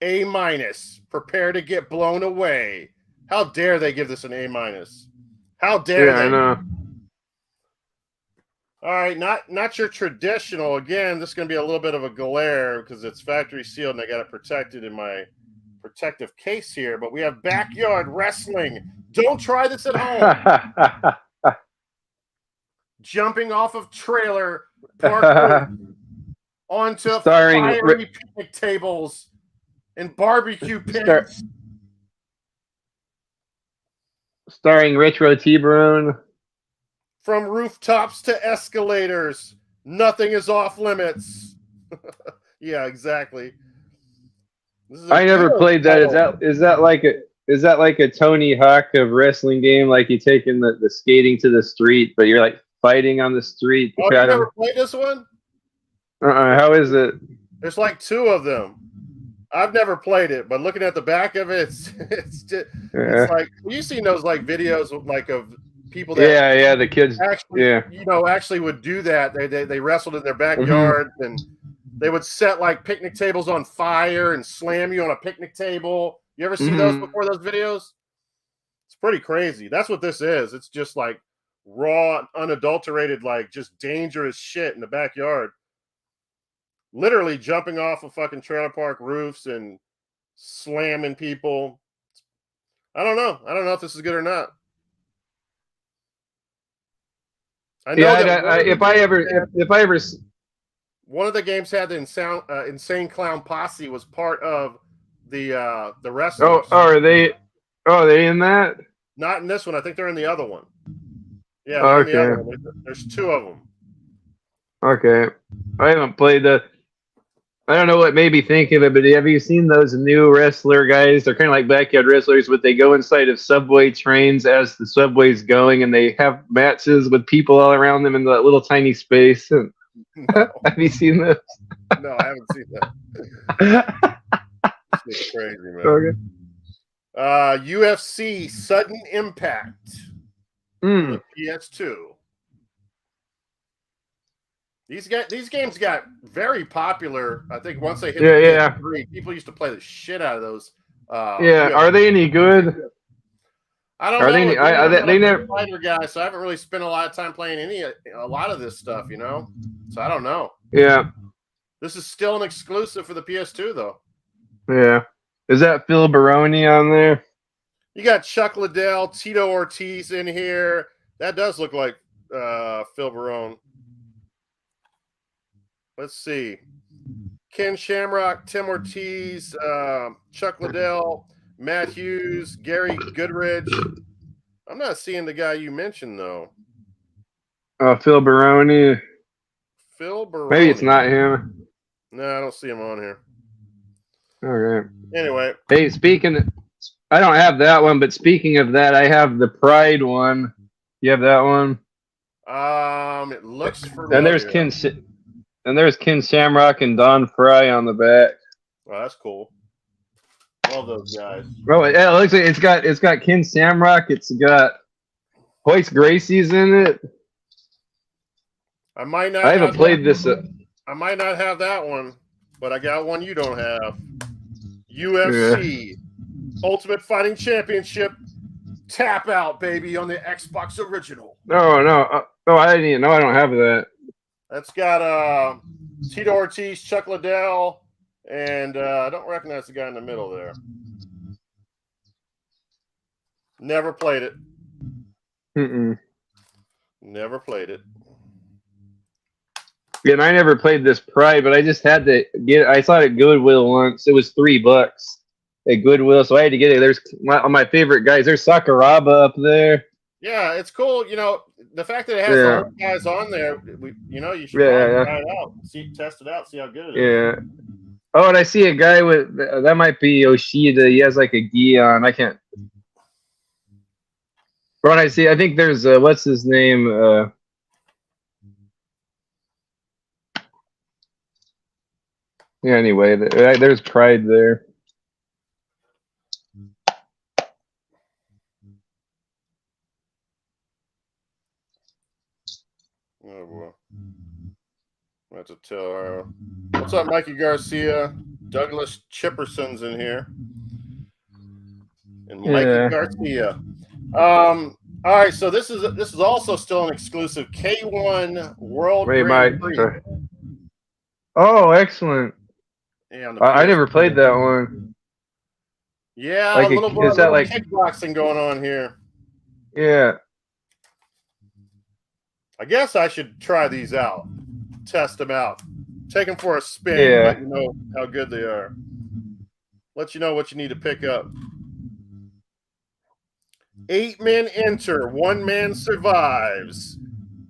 A-. Prepare to get blown away. How dare they give this an A-? How dare they? I know. All right, not your traditional. Again, this is going to be a little bit of a glare because it's factory sealed and I got it protected in my protective case here. But we have Backyard Wrestling. Don't try this at home. Jumping off of trailer park onto fiery picnic tables and barbecue pits. Starring Retro T-Bone. From rooftops to escalators, nothing is off limits. Yeah, exactly. I never played that. Is that like a Tony Hawk of wrestling game? Like you taking the skating to the street, but you're like fighting on the street. Oh, you never played this one? How is it? There's like 2 of them. I've never played it, but looking at the back of it, it's like you've seen those like videos of people that the kids actually would do that. They wrestled in their backyard and they would set like picnic tables on fire and slam you on a picnic table. You ever see those before, those videos? It's pretty crazy. That's what this is. It's just like raw, unadulterated, like just dangerous shit in the backyard. Literally jumping off of fucking trailer park roofs and slamming people. I don't know. I don't know if this is good or not. I know if I ever one of the games had the Insane Clown Posse was part of the wrestlers. Are they in that? Not in this one. I think they're in the other one. Yeah, okay. In the other one. There's 2 of them. Okay, I haven't played the. I don't know what made me think of it, but have you seen those new wrestler guys? They're kind of like backyard wrestlers, but they go inside of subway trains as the subway's going, and they have matches with people all around them in that little tiny space. And no. Have you seen this? No, I haven't seen that. It's crazy, man. Okay. UFC Sudden Impact. The PS2. These games got very popular. I think once they hit the PS3, people used to play the shit out of those. Are they any good? I don't know. They never fighter guy, so I haven't really spent a lot of time playing a lot of this stuff, you know. So I don't know. Yeah. This is still an exclusive for the PS2, though. Yeah. Is that Phil Baroni on there? You got Chuck Liddell, Tito Ortiz in here. That does look like Phil Barone. Let's see. Ken Shamrock, Tim Ortiz, Chuck Liddell, Matt Hughes, Gary Goodridge. I'm not seeing the guy you mentioned, though. Phil Baroni. Phil Baroni. Maybe it's not him. No, I don't see him on here. Okay. Anyway. Hey, I don't have that one, but speaking of that, I have the Pride one. You have that one? It looks familiar. And there's Ken Shamrock and Don Fry on the back. Oh, that's cool. Love those guys. Oh yeah, it looks like it's got Ken Shamrock. It's got Hoist Gracie's in it. I might not. I haven't played this. I might not have that one, but I got one you don't have. UFC Ultimate Fighting Championship Tap Out, baby, on the Xbox Original. No, I didn't. No, I don't have that. That's got Tito Ortiz, Chuck Liddell, and I don't recognize the guy in the middle there. Never played it. Never played it. Yeah, and I never played this Pride, but I just had to get. I saw it at Goodwill once. It was $3 at Goodwill, so I had to get it. There's my favorite guys. There's Sakuraba up there. Yeah, it's cool. You know, the fact that it has the old guys on there, you should try it out, test it out, see how good it is. Yeah. Oh, and I see a guy with that might be Yoshida. He has like a gi on. I can't. Ron, I think there's what's his name? Yeah. Anyway, there's Pride there. Oh boy. I have to tell her. What's up, Mikey Garcia? Douglas Chipperson's in here. And Mikey Garcia. All right, so this is also still an exclusive K1 World Grand Prix. Oh, excellent. Yeah, I never played that one. Yeah, like a little bit of kickboxing going on here. Yeah. I guess I should try these out, test them out, take them for a spin, let you know how good they are. Let you know what you need to pick up. 8 men enter, 1 man survives.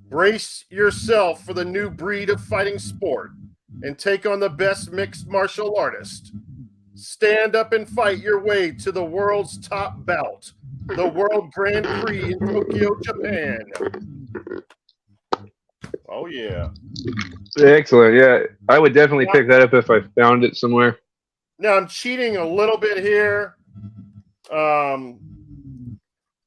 Brace yourself for the new breed of fighting sport and take on the best mixed martial artist. Stand up and fight your way to the world's top bout, the World Grand Prix in Tokyo, Japan. Oh, yeah. Excellent. Yeah, I would definitely pick that up if I found it somewhere. Now, I'm cheating a little bit here.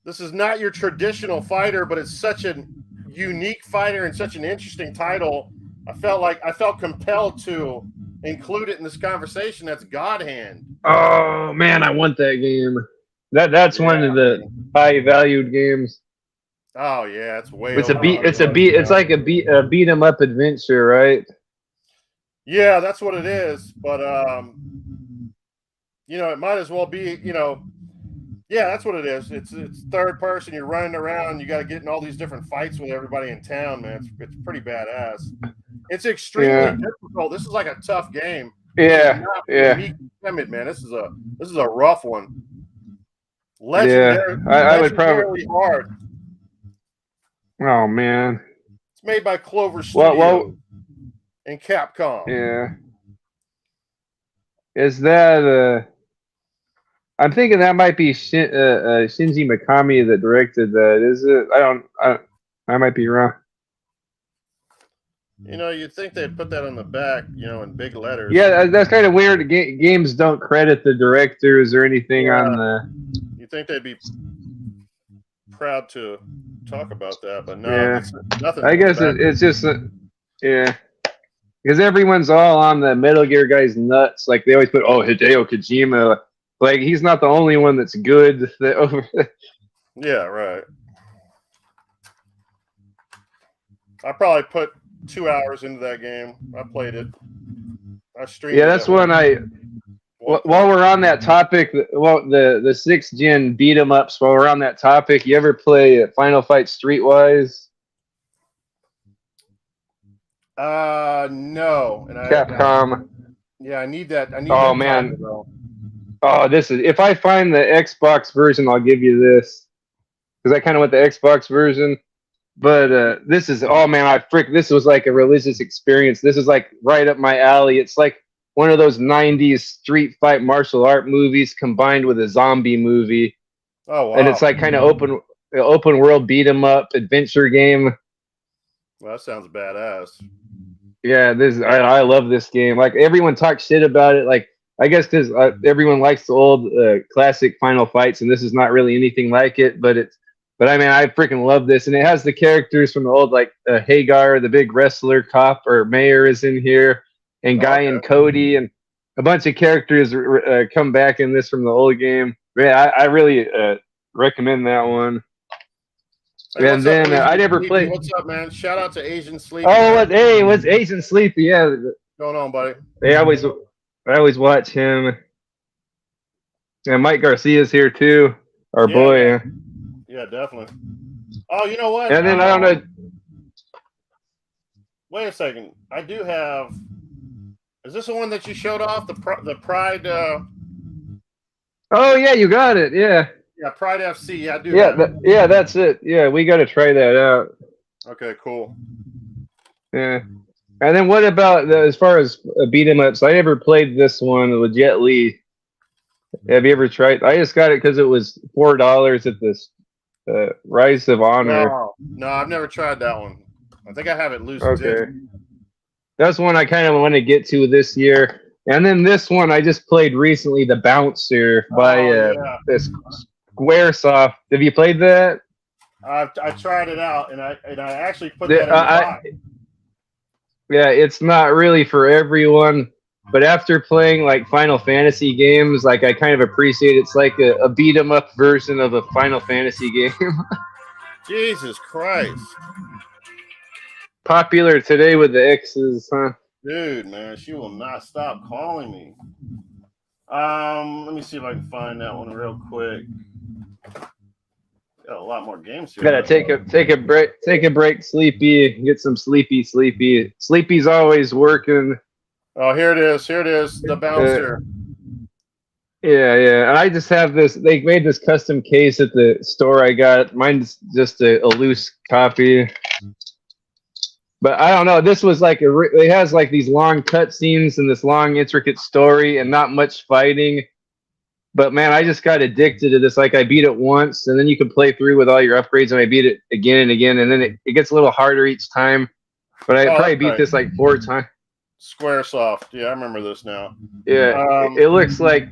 This is not your traditional fighter, but it's such a unique fighter and such an interesting title. I felt compelled to include it in this conversation. That's God Hand. Oh man, I want that game. That's one of the high valued games. Oh yeah, it's way. It's it's like a beat 'em up adventure, right? Yeah, that's what it is. But it might as well be, yeah, that's what it is. It's third person. You're running around. You got to get in all these different fights with everybody in town, man. It's pretty badass. It's extremely difficult. This is like a tough game. Yeah, Timid, man. This is a rough one. Legendary. Yeah, I would probably hard. Oh man. It's made by Clover Studio and Capcom. Yeah. Is that I'm thinking that might be Shinji Mikami that directed that. Is it? I might be wrong. You'd think they'd put that on the back, in big letters. Yeah, that's kind of weird. Games don't credit the directors or anything on the. You think they'd be proud to talk about that, but no, nothing. I guess it's just because everyone's all on the Metal Gear guy's nuts. Like they always put, Hideo Kojima. Like he's not the only one that's good. Yeah, right. I probably put 2 hours into that game. I played it. I streamed. Yeah, that's one While we're on that topic, the 6th gen beat 'em ups. While we're on that topic, you ever play Final Fight Streetwise? No. And Capcom. I need that. Oh man. Oh, this is if I find the Xbox version, I'll give you this because I kind of want the Xbox version. But this is this was like a religious experience. This is like right up my alley. It's like one of those 90s street fight martial art movies combined with a zombie movie. Oh, wow. And it's like kind of open world beat 'em up adventure game. Well, that sounds badass. Yeah, I love this game. Like everyone talks shit about it. Like I guess because everyone likes the old classic Final Fights, and this is not really anything like it. But I mean, I freaking love this, and it has the characters from the old, like Hagar, the big wrestler cop or mayor, is in here, and Guy and Cody, and a bunch of characters come back in this from the old game. Yeah, I really recommend that one. Hey, and then I never Sleepy? played. What's up, man? Shout out to Asian Sleepy. Oh, what's Asian Sleepy? Yeah, what's going on, buddy? I always watch him. And Mike Garcia's here too, our boy. Yeah, definitely. Oh, you know what? And then I don't know. Wait a second. I do have. Is this the one that you showed off? The Pride. Oh yeah, you got it. Yeah. Yeah, Pride FC. Yeah, I do. Yeah, that's it. Yeah, we got to try that out. Okay, cool. Yeah. And then what about as far as beat 'em ups? I never played this one with Jet Li. Have you ever tried? I just got it because it was $4 at this Rise of Honor. No, I've never tried that one. I think I have it loose. Okay. That's one I kind of want to get to this year. And then this one I just played recently, The Bouncer by this Squaresoft. Have you played that? I tried it out, and I actually put that in the box. Yeah, it's not really for everyone, but after playing like Final Fantasy games, like I kind of appreciate it. It's like a beat 'em up version of a Final Fantasy game. Jesus Christ. Popular today with the X's, huh? Dude, man, she will not stop calling me. Let me see if I can find that one real quick. Got a lot more games here. Gotta take a break, Sleepy. Get some sleepy. Sleepy's always working. Oh, here it is. The Bouncer. Yeah. And I just have this. They made this custom case at the store I got. Mine's just a loose copy. But I don't know. This was like it has like these long cutscenes and this long intricate story and not much fighting. But man, I just got addicted to this. Like I beat it once, and then you can play through with all your upgrades, and I beat it again and again, and then it gets a little harder each time. But I probably beat this like 4 times. Squaresoft, yeah, I remember this now. Yeah, it looks like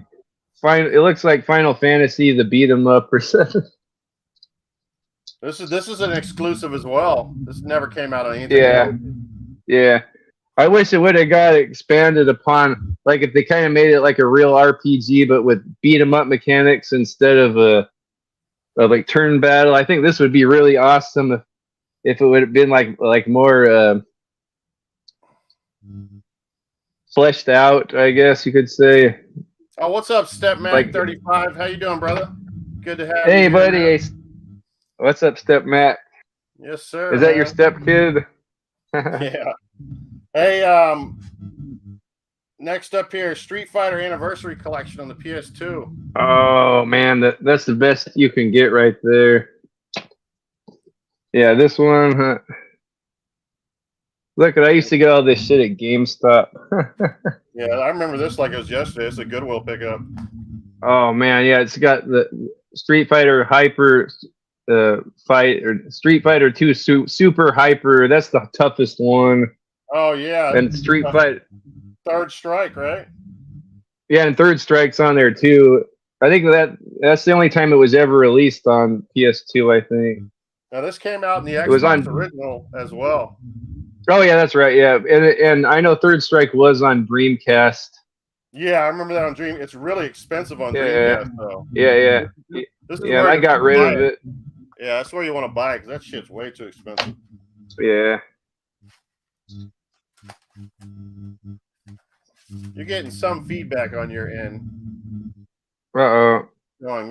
Final Fantasy, the beat 'em up or something. This is an exclusive as well. This never came out on anything. Yeah. I wish it would have got expanded upon, like if they kind of made it like a real RPG, but with beat 'em up mechanics instead of like turn battle. I think this would be really awesome if it would have been like more fleshed out, I guess you could say. Oh, what's up, Stepman 35? How you doing, brother? Good to have you. Hey, buddy. Hey, what's up, Step Matt? Yes, sir. Is that your step kid? Yeah. Hey, next up here, Street Fighter Anniversary Collection on the PS2. Oh man, that's the best you can get right there. Yeah, this one. Huh? Look, I used to get all this shit at GameStop. Yeah, I remember this like it was yesterday. It's a Goodwill pickup. Oh man, yeah, it's got the Street Fighter Hyper fight or Street Fighter 2 Super Hyper. That's the toughest one. Oh yeah, and Street Fighter Third Strike, right? Yeah, and Third Strike's on there too. I think that's the only time it was ever released on PS2. I think. Now this came out in the Xbox original as well. Oh yeah, that's right. Yeah, and I know Third Strike was on Dreamcast. Yeah, I remember that on Dream. It's really expensive on Dreamcast, though. Yeah. Yeah, I got rid of it. Yeah, that's where you want to buy it because that shit's way too expensive. Yeah. You're getting some feedback on your end. Uh-oh. Going.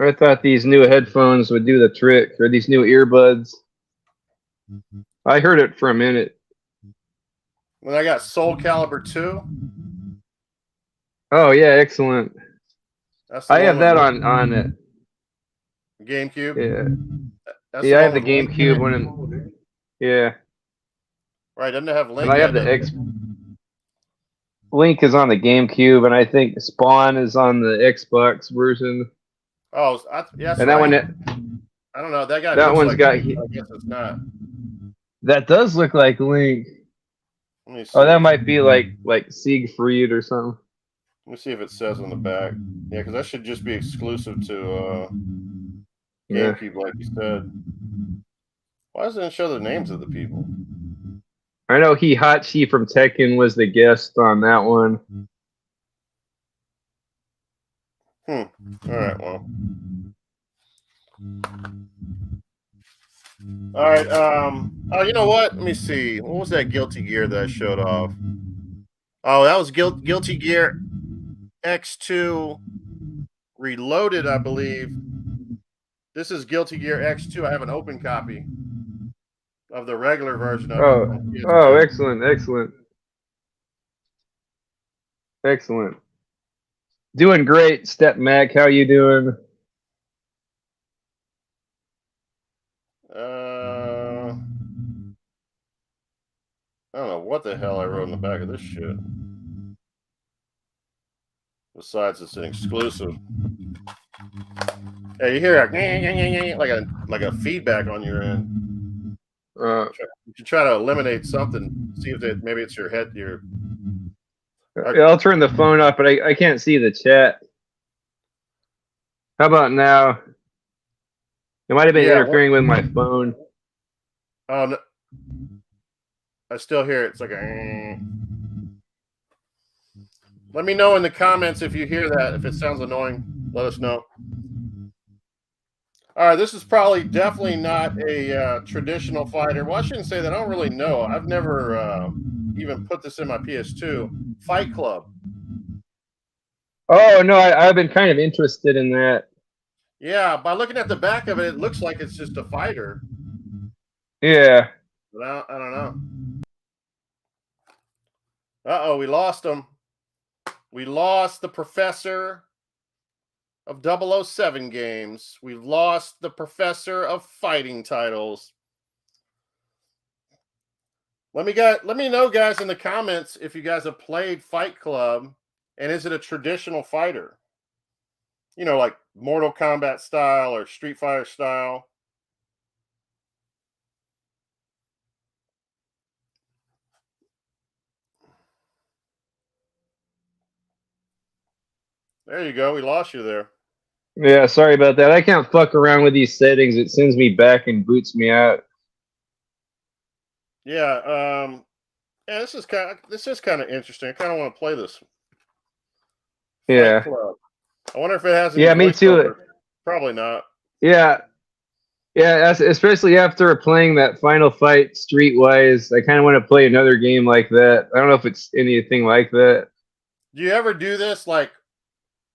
I thought these new headphones would do the trick, or these new earbuds. I heard it for a minute. When I got Soul Calibur 2. Oh yeah, excellent. I have that on it. GameCube. Yeah. I have the GameCube one. Yeah. Right, doesn't it have Link? And I have the X. Link is on the GameCube, and I think Spawn is on the Xbox version. Oh, yes. And that one. I don't know. That one's got. I guess it's not. That does look like Link. Let me see. Oh, that might be like Siegfried or something. Let me see if it says on the back. Yeah, because that should just be exclusive to GameCube, like you said. Why doesn't it show the names of the people? I know Hihachi from Tekken was the guest on that one. All right, well. All right. Oh, you know what? Let me see. What was that Guilty Gear that I showed off? Oh, that was Guilty Gear X2 Reloaded, I believe. This is Guilty Gear X2. I have an open copy of the regular version of it. Oh, excellent, excellent. Excellent. Doing great, Step Mac. How you doing? I don't know what the hell I wrote in the back of this shit. Besides, it's an exclusive. Yeah, you hear like a feedback on your end. You should try to eliminate something. See if maybe it's your head. Yeah, I'll turn the phone off, but I can't see the chat. How about now? It might have been interfering with my phone. Oh, no. I still hear it. It's like a. Let me know in the comments if you hear that. If it sounds annoying, let us know. All right, this is definitely not a traditional fighter. Well, I shouldn't say that. I don't really know. I've never even put this in my PS2. Fight Club. Oh, no, I've been kind of interested in that. Yeah, by looking at the back of it, it looks like it's just a fighter. Yeah. But I don't know. Uh-oh, we lost him. We lost the professor of 007 games. We've lost the professor of fighting titles. Let me know, guys, in the comments if you guys have played Fight Club, and is it a traditional fighter? You know, like Mortal Kombat style or Street Fighter style. There you go. We lost you there. Yeah, sorry about that. I can't fuck around with these settings. It sends me back and boots me out. Yeah, yeah, this is kind of interesting. I kind of want to play this. Yeah. Fight Club. I wonder if it has any. Yeah, me too. Over. Probably not. Yeah. Yeah, especially after playing that Final Fight Streetwise, I kind of want to play another game like that. I don't know if it's anything like that. Do you ever do this? Like,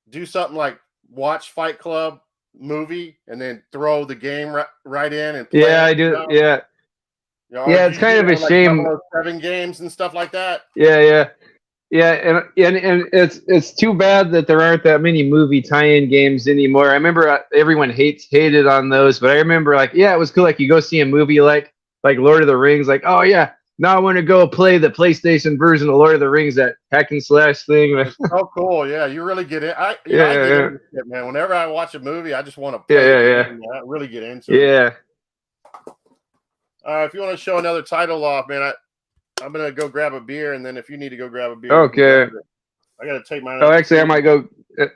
do something like watch Fight Club movie and then throw the game right in and play? Yeah, I do. Yeah. Yeah, it's kind of a shame. 007 games and stuff like that. Yeah. Yeah, and it's too bad that there aren't that many movie tie-in games anymore. I remember everyone hated on those, but I remember it was cool. Like you go see a movie like Lord of the Rings, like, oh yeah, now I want to go play the PlayStation version of Lord of the Rings, that hack and slash thing. Oh, cool! Yeah, you really get in. I get into it, man. Whenever I watch a movie, I just want to play. I really get into it. Yeah. If you want to show another title off, man, I'm gonna go grab a beer, and then if you need to go grab a beer, okay. I gotta take mine. Oh, actually, I might go.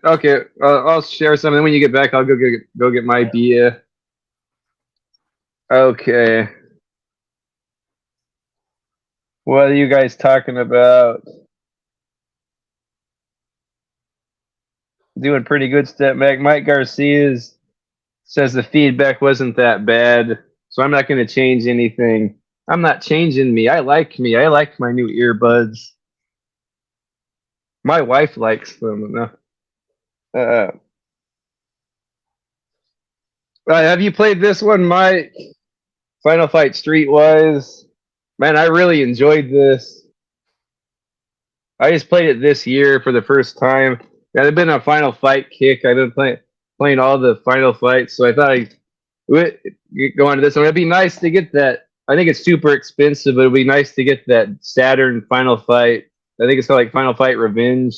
Okay, I'll share something. When you get back, I'll go get my beer. Okay. What are you guys talking about? Doing pretty good, Step Back. Mike Garcia says the feedback wasn't that bad, so I'm not going to change anything. I'm not changing me. I like me. I like my new earbuds. My wife likes them. Have you played this one, Mike? Final Fight Streetwise? Man, I really enjoyed this. I just played it this year for the first time. Yeah, I've been on Final Fight kick. I've been playing all the Final Fights, so I thought I'd go on to this one. It'd be nice to get that. I think it's super expensive, but it'd be nice to get that Saturn Final Fight. I think it's called Final Fight Revenge.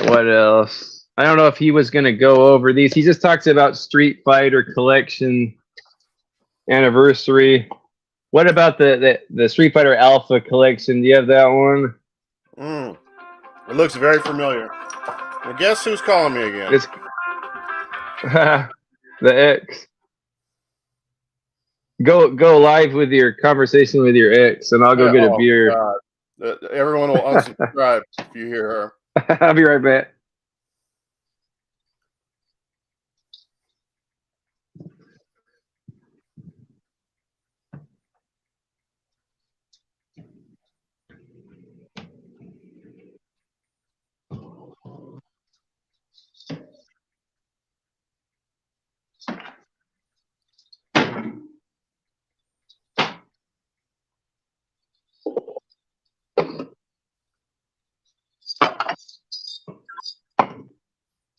What else? I don't know if he was going to go over these. He just talks about Street Fighter Collection Anniversary. What about the Street Fighter Alpha collection? Do you have that one? It looks very familiar. Well, guess who's calling me again? It's the X. Go live with your conversation with your ex, and I'll go get a beer. God. Everyone will unsubscribe if you hear her. I'll be right back.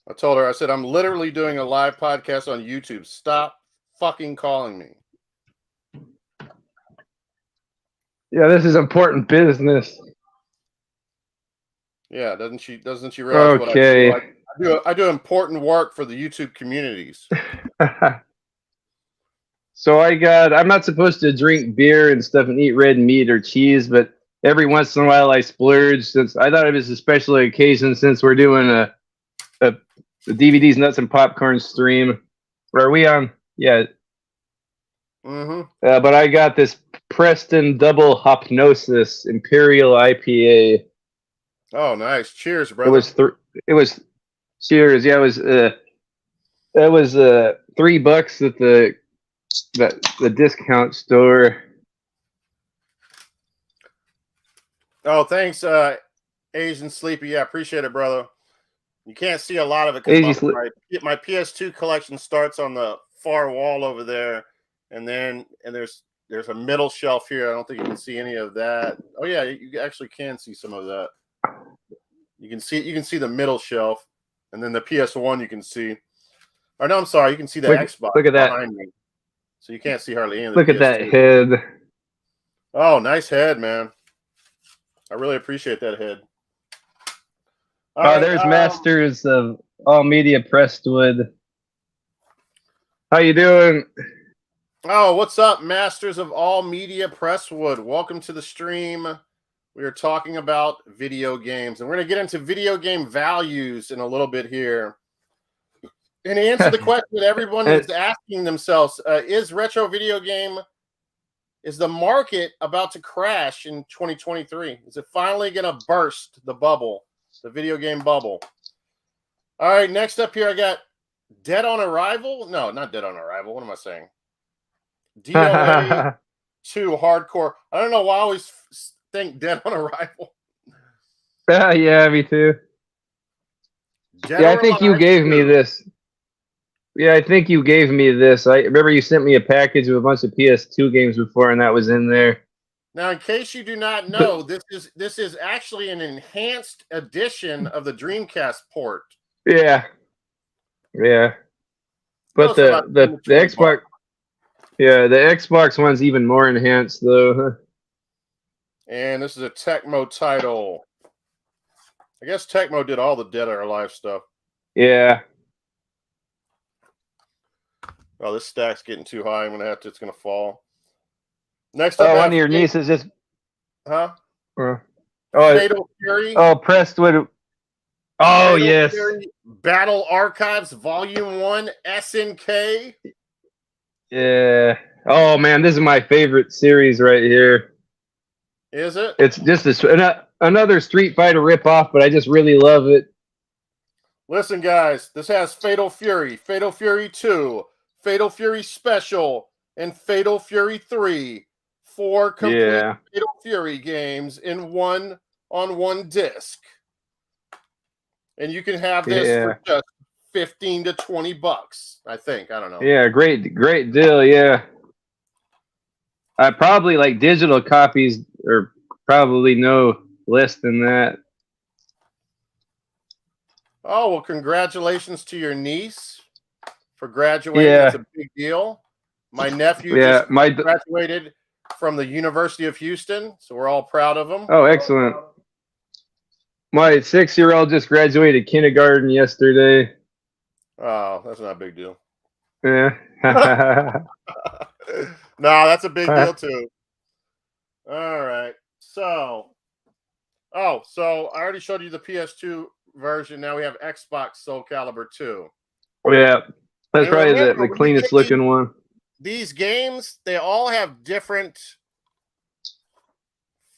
I told her, I said, I'm literally doing a live podcast on YouTube. Stop fucking calling me. Yeah, this is important business. Yeah, doesn't she realize what I do? I do important work for the YouTube communities. So I'm not supposed to drink beer and stuff and eat red meat or cheese, but every once in a while I splurge, since I thought it was a special occasion, since we're doing the DVDs, Nuts, and Popcorn stream. Are we on? Yeah. Mm-hmm. But I got this Preston Double Hopnosis Imperial IPA. Oh, nice! Cheers, brother. It was cheers. Yeah, it was $3 at the discount store. Oh, thanks, Asian Sleepy. Yeah, appreciate it, brother. You can't see a lot of it because my PS2 collection starts on the far wall over there, and there's a middle shelf here. I don't think you can see any of that. Oh yeah, you actually can see some of that. You can see the middle shelf, and then the PS1 you can see. Or no, I'm sorry, you can see the Xbox look at that behind me. So you can't see hardly any of the Look PS2. at that head. Oh, nice head, man. I really appreciate that head. There's Masters of All Media Prestwood. How you doing? Oh, what's up, Masters of All Media Presswood? Welcome to the stream. We are talking about video games, and we're going to get into video game values in a little bit here. And to answer the question that everyone is asking themselves, is the market about to crash in 2023? Is it finally going to burst the bubble, the video game bubble? All right, next up here, I got Dead on Arrival. No, not Dead on Arrival. What am I saying? DOA 2 Hardcore. I don't know why I always think Dead on Arrival. Yeah, me too. I think you gave me this. Yeah, I think you gave me this. I remember you sent me a package with a bunch of PS2 games before, and that was in there. Now, in case you do not know, this is actually an enhanced edition of the Dreamcast port. Yeah. But the Xbox, yeah, the Xbox one's even more enhanced though. And this is a Tecmo title. I guess Tecmo did all the Dead or Alive stuff. Yeah. Oh, this stack's getting too high. It's gonna fall. Next up, one of your nieces just. Huh? Fatal Fury. Oh, Prestwood. Oh, Fatal yes. Fury, Battle Archives Volume 1 SNK. Yeah. Oh man, this is my favorite series right here. Is it? It's just another Street Fighter ripoff, but I just really love it. Listen, guys, this has Fatal Fury, Fatal Fury 2, Fatal Fury Special, and Fatal Fury 3. 4 complete Fatal Fury games in one disc. And you can have this for just $15 to $20, I think. I don't know. Yeah, great deal, yeah. I probably like digital copies are probably no less than that. Oh, well, congratulations to your niece for graduating. Yeah. That's a big deal. My nephew just graduated from the University of Houston, so we're all proud of him. Oh, excellent. My 6-year-old just graduated kindergarten yesterday. Oh, that's not a big deal. Yeah. No, that's a big deal too. All right. So I already showed you the PS2 version. Now we have Xbox Soul Calibur 2. Yeah, that's And probably remember, the when you cleanest get looking one. these games, they all have different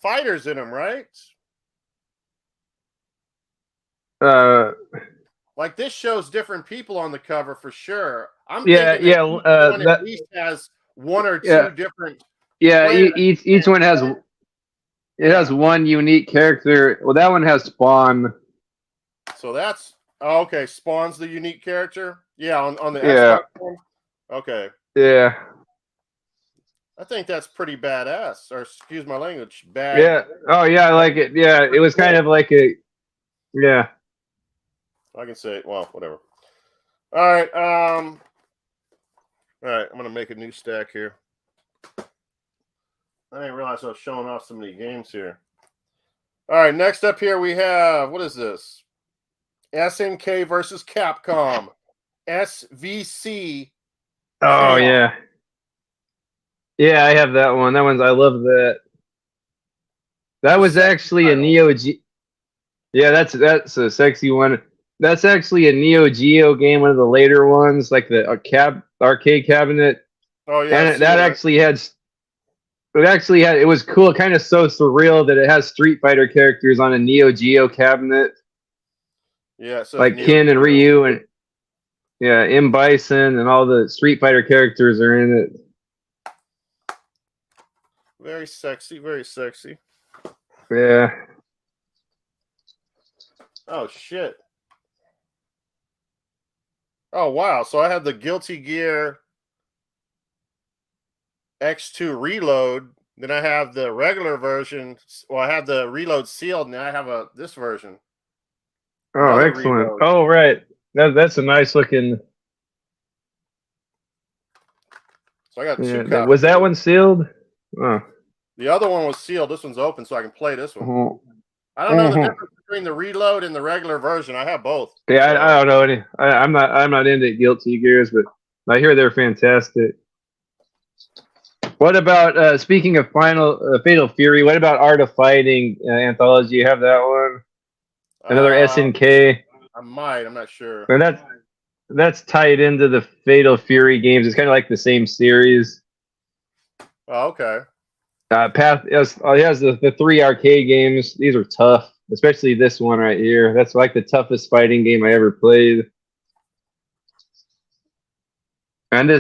fighters in them, right? Like this shows different people on the cover for sure. I'm Yeah, thinking that yeah, each one at that, least has one or yeah, two different yeah. players. Each one has one unique character. Well, that one has Spawn. So that's okay. Spawn's the unique character. Yeah, on the Yeah, Xbox one. Okay. yeah, I think that's pretty badass. Or excuse my language. Bad. yeah. Oh yeah, I like it. Yeah, it was kind of like a yeah. I can say well, whatever. All right. All right. I'm gonna make a new stack here. I didn't realize I was showing off so many games here. All right. Next up here we have what is this? SNK versus Capcom. SVC. Oh Chaos. yeah, yeah. I have that one. That one's I love that. That was actually a Neo G. Yeah, that's a sexy one. That's actually a Neo Geo game, one of the later ones, like the arcade cabinet. Oh yeah, And that actually had it was cool, kind of so surreal that it has Street Fighter characters on a Neo Geo cabinet. Yeah, so like Ken and Ryu and yeah, M Bison and all the Street Fighter characters are in it. Very sexy, very sexy. Yeah. Oh shit. Oh wow, so I have the Guilty Gear X2 Reload, then I have the regular version. Well, I have the Reload sealed, and I have this version. Oh, Another excellent. Reload. Oh, right. That's a nice looking. So I got two copies. Was that one sealed? Oh. The other one was sealed. This one's open, so I can play this one. Oh. I don't know the difference between the Reload and the regular version. I have both. Yeah, I don't know any. I'm not into Guilty Gears, but I hear they're fantastic. What about speaking of Fatal Fury? What about Art of Fighting anthology? You have that one? Another SNK. I might. I'm not sure. And that's tied into the Fatal Fury games. It's kind of like the same series. Oh, okay. It has the 3 arcade games. These are tough, especially this one right here. That's like the toughest fighting game I ever played. And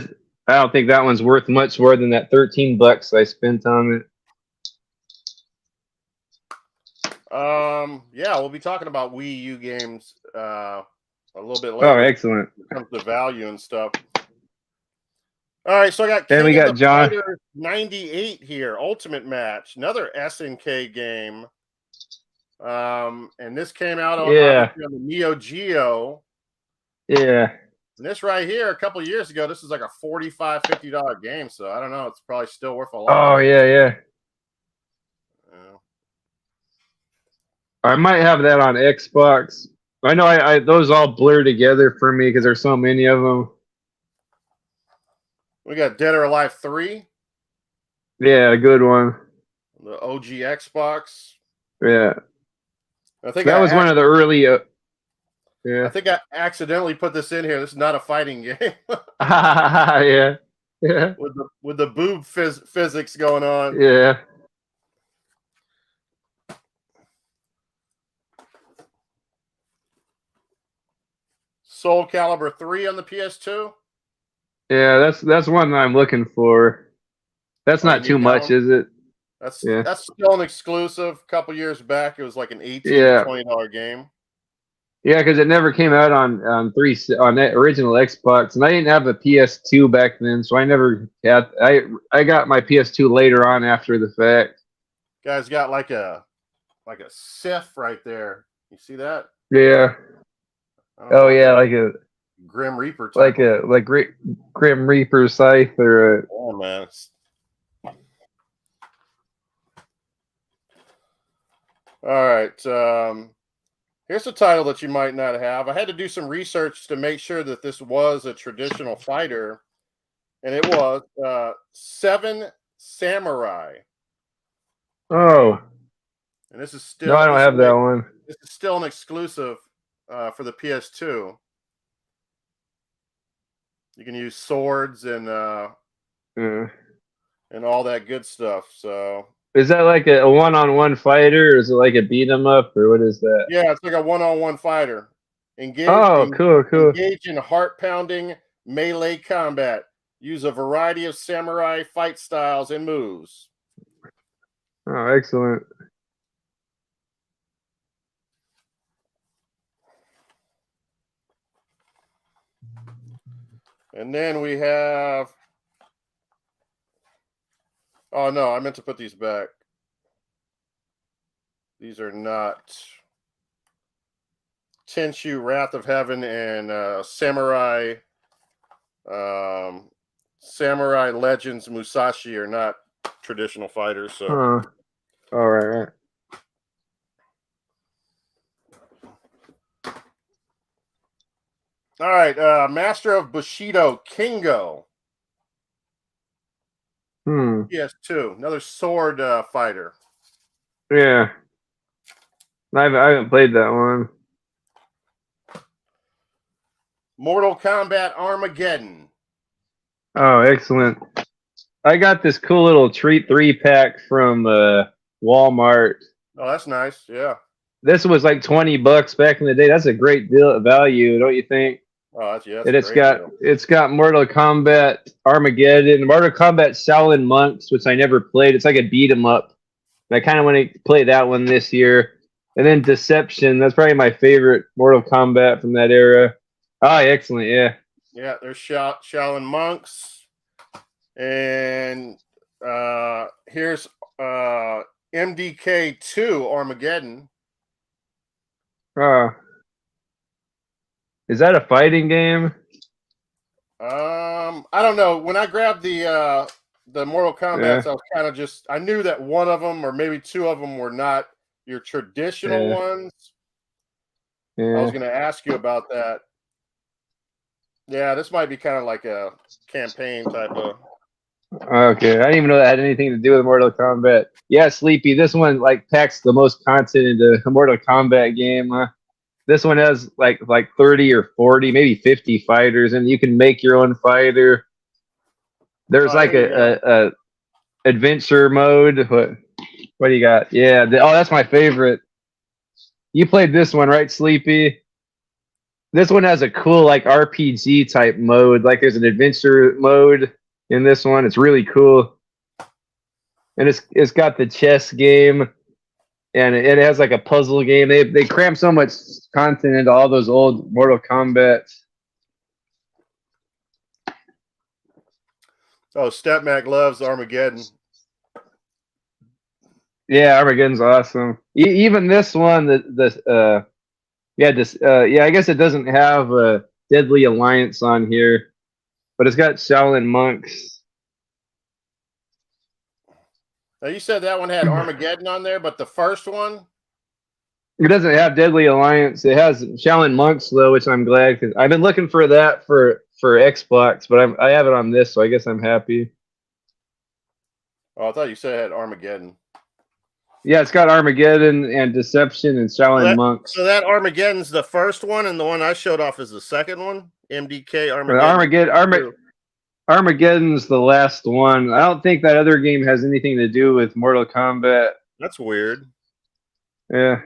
I don't think that one's worth much more than that $13 I spent on it. Yeah, we'll be talking about Wii U games a little bit later. Oh, excellent. When it comes to value and stuff. All right, so I got and we got John 98 here, Ultimate Match, another SNK game. And this came out on the Neo Geo. Yeah. And this right here, a couple of years ago, this is like a $45, $50 game. So I don't know, it's probably still worth a lot. Oh yeah. I might have that on Xbox. I know I those all blur together for me because there's so many of them. We got Dead or Alive 3. Yeah, a good one. The OG Xbox. Yeah. I think that was one of the early. Yeah. I think I accidentally put this in here. This is not a fighting game. Yeah. Yeah. With the boob physics going on. Yeah. Soul Calibur 3 on the PS2. Yeah, that's one that I'm looking for. That's not too much, is it? That's still an exclusive. A couple years back, it was like an $18 to $20 game. Yeah, because it never came out on that original Xbox, and I didn't have a PS2 back then, so I never had. I got my PS2 later on after the fact. Guys got like a Sith right there. You see that? Yeah. Oh yeah, like a Grim Reaper type. Like Grim Reaper scythe or a. Oh man. All right. Here's a title that you might not have. I had to do some research to make sure that this was a traditional fighter, and it was Seven Samurai. Oh, And this is no, I don't have that one. This is still an exclusive for the PS2. You can use swords and all that good stuff. So is that like a one-on-one fighter, or is it like a beat 'em up, or what is that? yeah, it's like a one-on-one fighter. Oh, cool. Engage in heart-pounding melee combat. Use a variety of samurai fight styles and moves. Oh, excellent. And then we have. Oh no, I meant to put these back. These are not. Tenshu, Wrath of Heaven, and Samurai. Samurai Legends Musashi are not traditional fighters. So. All right. All right, Master of Bushido, Kingo. PS2, another sword fighter. Yeah. I haven't played that one. Mortal Kombat Armageddon. Oh, excellent. I got this cool little treat 3-pack from Walmart. Oh, that's nice. Yeah. This was like $20 back in the day. That's a great deal of value, don't you think? Oh, that's and it's got Mortal Kombat Armageddon, Mortal Kombat Shaolin Monks, which I never played. It's like a beat 'em up. And I kind of want to play that one this year. And then Deception. That's probably my favorite Mortal Kombat from that era. Oh, excellent. Yeah. Yeah, there's Shaolin Monks. And here's MDK2 Armageddon. Is that a fighting game? I don't know. When I grabbed the Mortal Kombat, I knew that one of them or maybe two of them were not your traditional ones. Yeah. I was going to ask you about that. Yeah, this might be kind of like a campaign type of. Okay, I didn't even know that had anything to do with Mortal Kombat. Yeah, Sleepy. This one like packs the most content into a Mortal Kombat game. This one has like 30 or 40, maybe 50 fighters, and you can make your own fighter. There's a adventure mode. What do you got? Yeah. That's my favorite. You played this one, right, Sleepy? This one has a cool like RPG type mode. Like there's an adventure mode in this one. It's really cool, and it's got the chess game. And it has like a puzzle game. They cram so much content into all those old Mortal Kombat. Oh, Stepmac loves Armageddon. Yeah, Armageddon's awesome. Even this one, I guess it doesn't have a Deadly Alliance on here, but it's got Shaolin Monks. Now you said that one had Armageddon on there, but the first one? It doesn't have Deadly Alliance. It has Shaolin Monks though, which I'm glad because I've been looking for that for Xbox, but I have it on this, so I guess I'm happy. Oh, I thought you said it had Armageddon. Yeah, it's got Armageddon and Deception and Shaolin Monks. So that Armageddon's the first one, and the one I showed off is the second one. MDK Armageddon. Armageddon's the last one. I don't think that other game has anything to do with Mortal Kombat. That's weird. Yeah.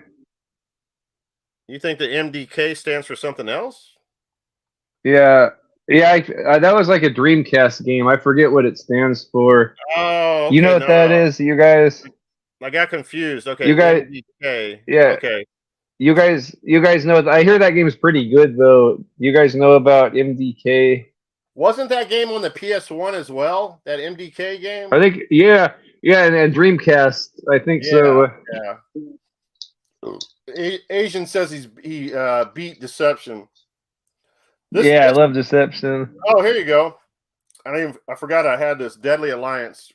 You think the MDK stands for something else? Yeah. Yeah, that was like a Dreamcast game. I forget what it stands for. Oh, okay, you know what that is, you guys? I got confused. Okay, you guys. MDK. Yeah. Okay. You guys know. I hear that game is pretty good though. You guys know about MDK? Wasn't that game on the PS1 as well? That MDK game? I think, yeah, and Dreamcast. I think so. Yeah. Asian says he beat Deception. I love Deception. Oh, here you go. I forgot I had this Deadly Alliance.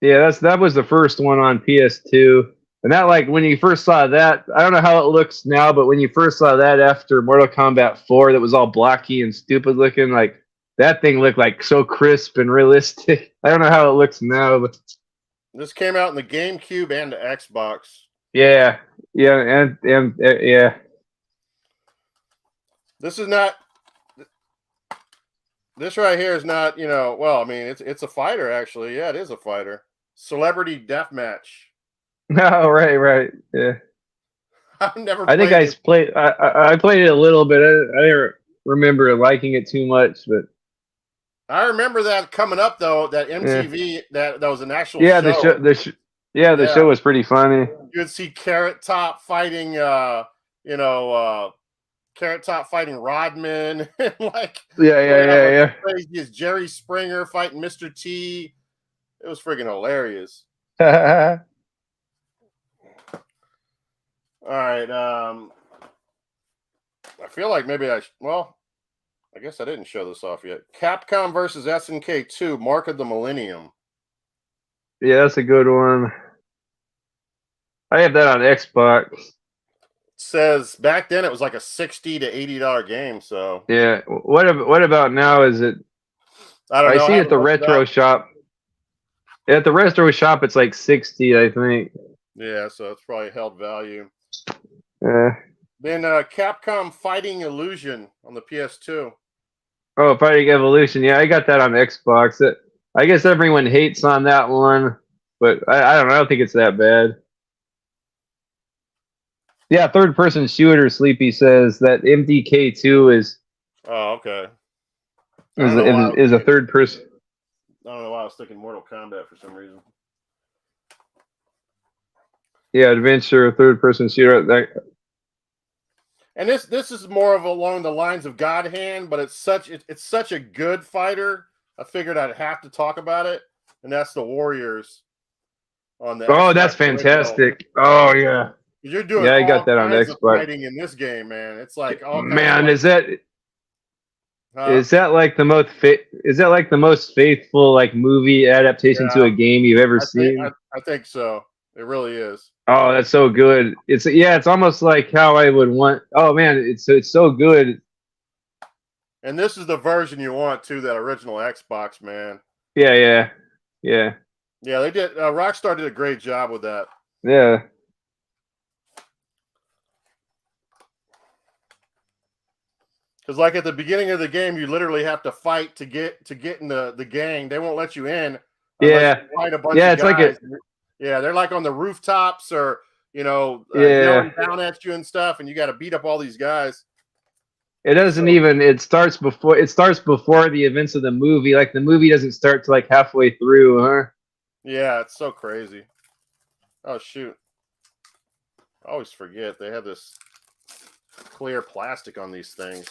Yeah, that was the first one on PS2. And that, like, when you first saw that, I don't know how it looks now, but when you first saw that after Mortal Kombat 4, that was all blocky and stupid looking, like, that thing looked like so crisp and realistic. I don't know how it looks now, but This came out in the GameCube and the Xbox. Yeah, yeah. This is not. This right here is not. Well, I mean, it's a fighter actually. Yeah, it is a fighter. Celebrity Deathmatch. No, right. Yeah. I've never. I think played this. I played it a little bit. I didn't remember liking it too much, but I remember that coming up though. That yeah, MTV that was an actual yeah. show. The show was pretty funny. You would see Carrot Top fighting. Carrot Top fighting Rodman, and like Yeah. crazy as Jerry Springer fighting Mr. T. It was friggin' hilarious. Yeah. All right. I feel like maybe I guess I didn't show this off yet. Capcom versus SNK 2, Mark of the Millennium. Yeah, that's a good one. I have that on Xbox. Says back then it was like a $60 to $80 game. So Yeah. What about now? Is it? I don't know. I see at the retro shop. At the retro shop, it's like 60, I think. Yeah, so it's probably held value. Yeah. Then Capcom Fighting Illusion on the PS2. Oh, Fighting Evolution. Yeah, I got that on Xbox. I guess everyone hates on that one, but I don't know. I don't think it's that bad. Yeah, third-person shooter. Sleepy says that MDK2 is Oh, okay. is a third person. I don't know why I was thinking Mortal Kombat for some reason. Yeah, adventure, third-person shooter. And this is more of along the lines of God Hand, but it's such a good fighter. I figured I'd have to talk about it, and that's the Warriors on the. Oh, that's fantastic! Oh yeah. You're doing I got that on Xbox. fighting in this game, man. It's like man, is that like the most faithful like movie adaptation to a game you've ever seen? I think so. It really is. Oh, that's so good. It's almost like how I would want. Oh man, it's so good. And this is the version you want too, that original Xbox, man. Yeah. Yeah, they did. Rockstar did a great job with that. Yeah. Because like at the beginning of the game, you literally have to fight to get in the gang. They won't let you in. Yeah. You fight a bunch of guys. They're like on the rooftops or yelling down at you and stuff, and you got to beat up all these guys. It doesn't even. It starts before the events of the movie. Like the movie doesn't start to like halfway through, huh? Yeah, it's so crazy. Oh shoot! I always forget they have this clear plastic on these things.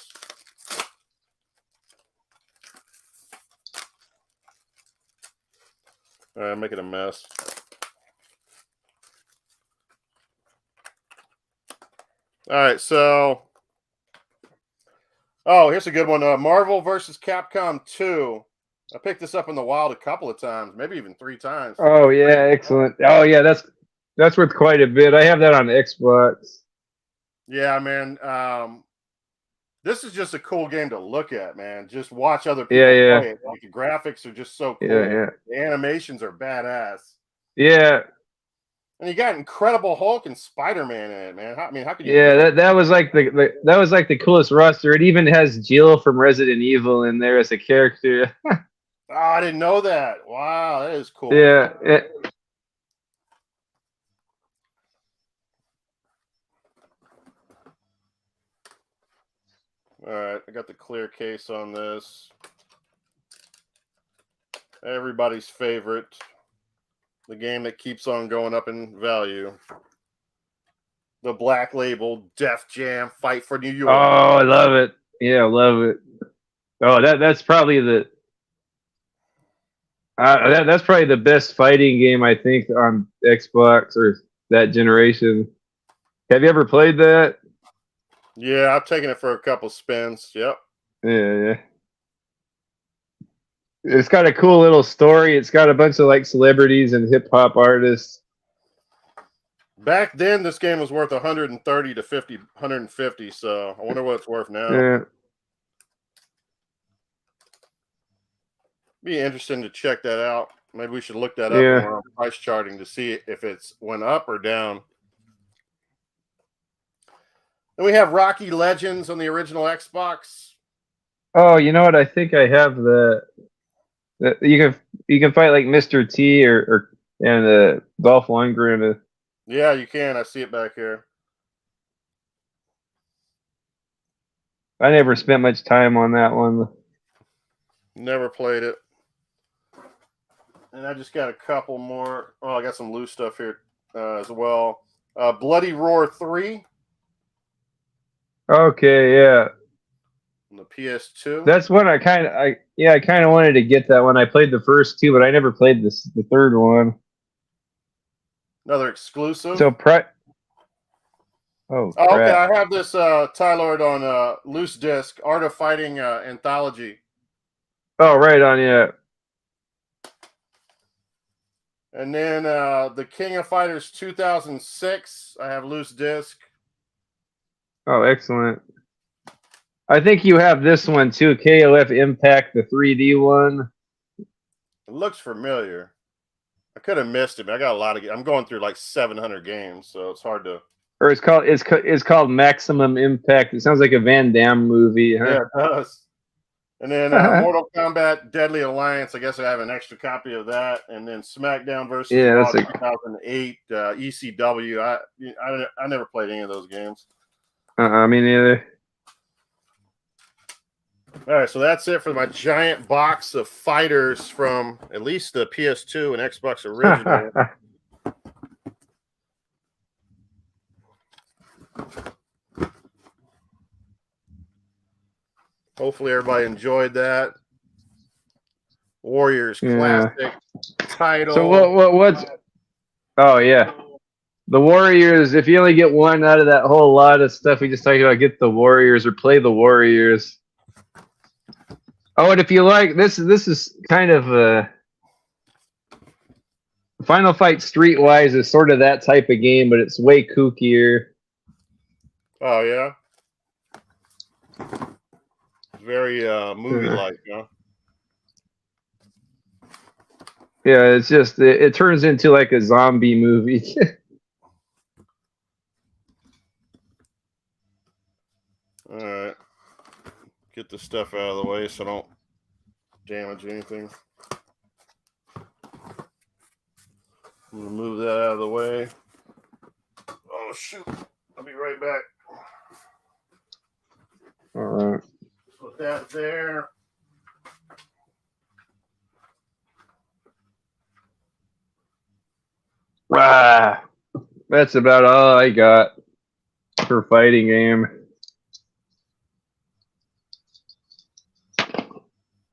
All right, I'm making a mess. All right, so here's a good one. Marvel versus Capcom 2. I picked this up in the wild a couple of times, maybe even 3 times. Oh yeah, excellent. Oh yeah, that's worth quite a bit. I have that on Xbox. Yeah, man. This is just a cool game to look at, man. Just watch other people play it. Like the graphics are just so cool. Yeah. The animations are badass. Yeah. And you got Incredible Hulk and Spider-Man in it, man. How could you? Yeah, that was like the coolest roster. It even has Jill from Resident Evil in there as a character. Oh, I didn't know that. Wow, that is cool. Yeah. All right, I got the clear case on this. Everybody's favorite. The game that keeps on going up in value. The Black Label Def Jam Fight for New York. Oh, I love it. Yeah, I love it. Oh, that's probably that's probably the best fighting game I think on Xbox or that generation. Have you ever played that? Yeah, I've taken it for a couple spins. Yep. Yeah. It's got a cool little story. It's got a bunch of like celebrities and hip hop artists. Back then, this game was worth 130 to 150. So I wonder what it's worth now. Yeah. Be interesting to check that out. Maybe we should look that up when we're on price charting to see if it's went up or down. Then we have Rocky Legends on the original Xbox. Oh, you know what? I think I have you can fight like Mr. T and Dolph Lundgren. Yeah, you can. I see it back here. I never spent much time on that one. Never played it. And I just got a couple more. Oh, I got some loose stuff here as well. Bloody Roar 3. Okay, yeah. On the PS2. That's one I kind of wanted to get that one. I played the first two, but I never played the third one. Another exclusive. So Oh, okay. I have this Tylord on loose disc, Art of Fighting anthology. Oh, right on, yeah. And then the King of Fighters 2006, I have loose disc. Oh, excellent. I think you have this one too, KOF Impact, the 3D one. It looks familiar. I could have missed it, but I got a lot of. I'm going through like 700 games, so it's hard to. Or it's called Maximum Impact. It sounds like a Van Damme movie, huh? Yeah, it does. And then Mortal Kombat Deadly Alliance. I guess I have an extra copy of that. And then SmackDown versus Raw 2008 ECW. I never played any of those games. Me neither. All right, so that's it for my giant box of fighters from at least the PS2 and Xbox original. Hopefully everybody enjoyed that. Warriors classic title. So what's oh yeah. The Warriors, if you only get one out of that whole lot of stuff we just talked about, get the Warriors or play the Warriors. Oh, and if you like this is kind of a Final Fight Streetwise is sort of that type of game, but it's way kookier. Oh yeah. Very movie-like, huh? Yeah, it's just it turns into like a zombie movie. All right, get the stuff out of the way so I don't damage anything. I'm gonna move that out of the way. Oh shoot! I'll be right back. All right. Put that there. That's about all I got for fighting game.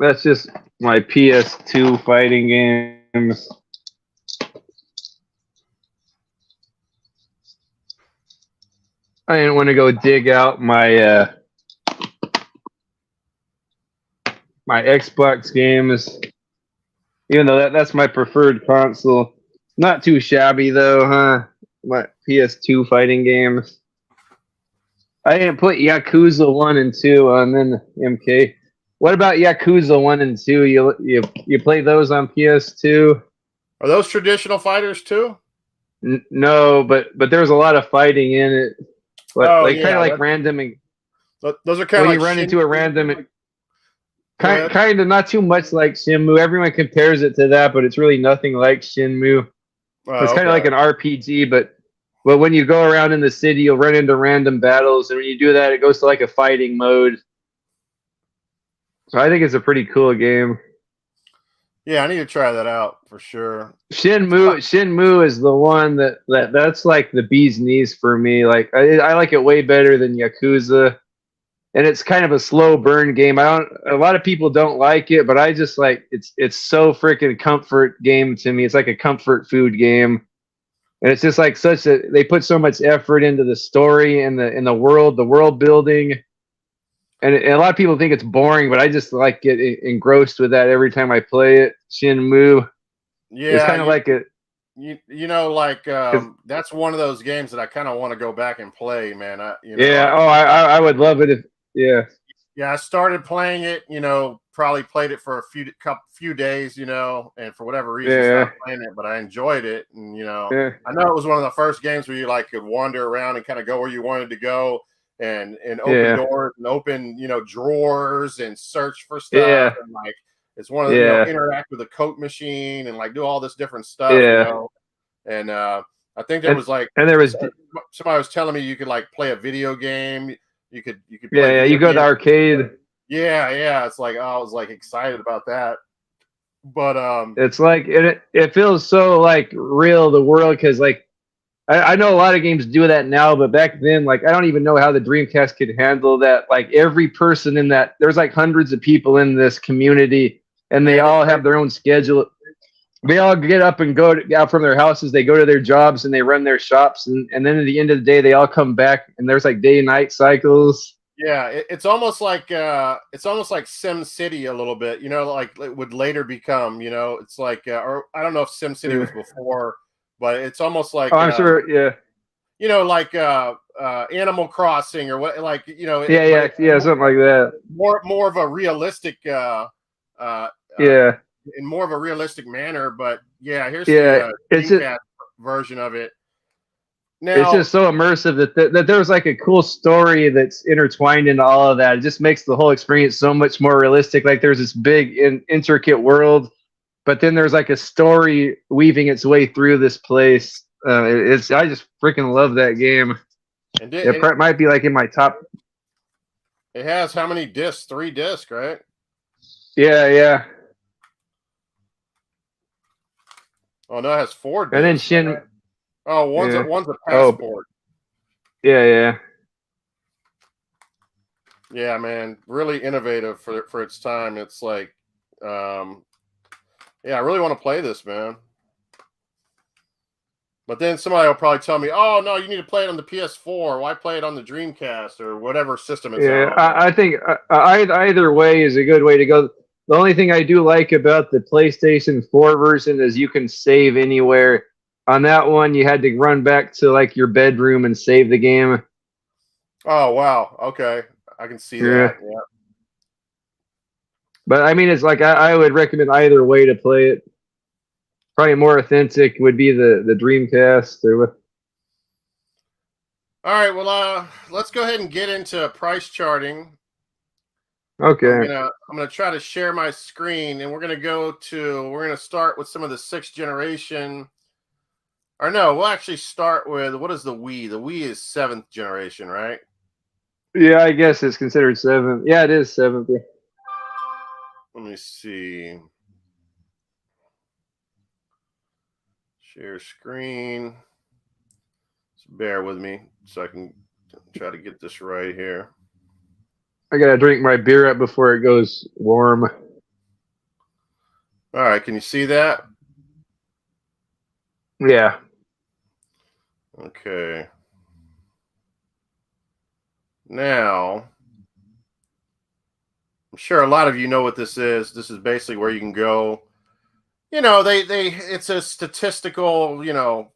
That's just my PS2 fighting games. I didn't want to go dig out my my Xbox games, even though that's my preferred console. Not too shabby though, huh? My PS2 fighting games. I didn't put Yakuza 1 and 2 on then MK. What about Yakuza 1 and 2? You play those on PS2? Are those traditional fighters too? No, but there's a lot of fighting in it. But kind of like random. Those are kind of like you run into a random. Kind of not too much like Shenmue. Everyone compares it to that, but it's really nothing like Shenmue. It's kind of like an RPG, but when you go around in the city, you'll run into random battles, and when you do that, it goes to like a fighting mode. So I think it's a pretty cool game. Yeah, I need to try that out for sure. Shenmue is the one that's like the bee's knees for me. Like I like it way better than Yakuza. And it's kind of a slow burn game. A lot of people don't like it, but I just like it's so freaking comfort game to me. It's like a comfort food game. And it's just like they put so much effort into the story and the world building. And a lot of people think it's boring, but I just like get engrossed with that every time I play it. Shenmue. Yeah. It's kind of like it. That's one of those games that I kind of want to go back and play, man. I would love it if. Yeah. Yeah, I started playing it, probably played it for a few days, and for whatever reason stopped playing it, but I enjoyed it. And I know it was one of the first games where you like could wander around and kind of go where you wanted to go and open doors and open drawers and search for stuff and like it's one of the interact with the coat machine and like do all this different stuff, and I think there was like, and there was somebody was telling me you could like play a video game. You could play you go to the arcade. Yeah. It's like, I was like excited about that. But it's like it feels so like real, the world, because like I know a lot of games do that now, but back then, like I don't even know how the Dreamcast could handle that. Like every person in that, there's like hundreds of people in this community, and they all have their own schedule. They all get up and go out from their houses. They go to their jobs and they run their shops, and then at the end of the day, they all come back, and there's like day and night cycles. Yeah, it's almost like Sim City a little bit, like it would later become, it's like, or I don't know if Sim City was before, but it's almost like, I'm sure, like Animal Crossing or what, like, something like that. More of a realistic, in more of a realistic manner, but here's the Dreamcast version of it. Now, it's just so immersive that there's like a cool story that's intertwined into all of that. It just makes the whole experience so much more realistic. Like there's this big intricate world, but then there's like a story weaving its way through this place. I just freaking love that game. And it might be like in my top. It has how many discs? 3 discs, right? Yeah. Oh no, it has 4 discs. And then Shin. Oh, one's a passport. Yeah. Yeah, man, really innovative for its time. It's like, I really want to play this, man. But then somebody will probably tell me, "Oh no, you need to play it on the PS4. Why play it on the Dreamcast or whatever system it's on?" I think either way is a good way to go. The only thing I do like about the PlayStation 4 version is you can save anywhere. On that one, you had to run back to like your bedroom and save the game. Oh wow! Okay, I can see that. Yeah. But I mean, it's like I would recommend either way to play it. Probably more authentic would be the Dreamcast or. All right, well, let's go ahead and get into price charting. Okay. I'm gonna try to share my screen, and we're gonna start with some of the 6th generation. Or no, we'll actually start with, what is the Wii? The Wii is 7th generation, right? Yeah, I guess it's considered 7th. Yeah, it is 7th. Let me see. Share screen. Just bear with me so I can try to get this right here. I gotta drink my beer up before it goes warm. All right, can you see that? Yeah. Okay. Now, I'm sure a lot of you know what this is. This is basically where you can go. It's a statistical,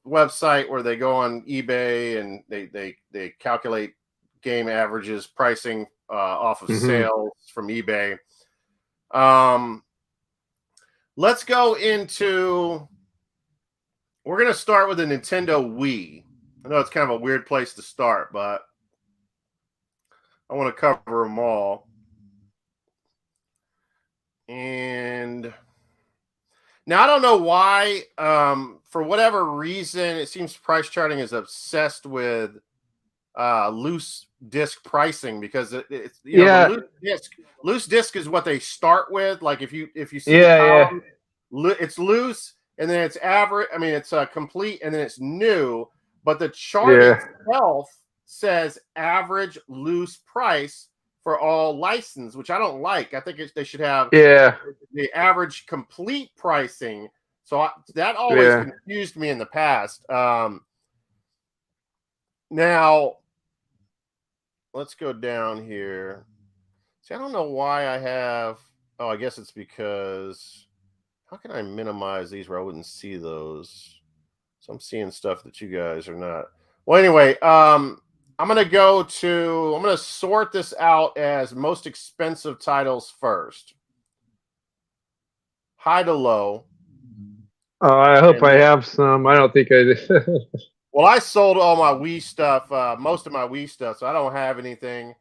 website where they go on eBay and they calculate game averages, pricing off of sales from eBay. Let's go into. We're going to start with the Nintendo Wii. I know it's kind of a weird place to start, but I want to cover them all. And now I don't know why, for whatever reason, it seems price charting is obsessed with loose disc pricing, because it's loose disc is what they start with. Like if you see the column, it's loose. And then it's average. I mean, it's complete, and then it's new. But the chart itself says average loose price for all license, which I don't like. I think they should have the average complete pricing. So that always confused me in the past. Now, let's go down here. See, I don't know why I have. Oh, I guess it's because. How can I minimize these where I wouldn't see those? So I'm seeing stuff that you guys are not. Well, anyway, I'm going to sort this out as most expensive titles first. high to low. Oh, I hope I have some. I don't think I did. Well, I sold all my Wii stuff, most of my Wii stuff, so I don't have anything.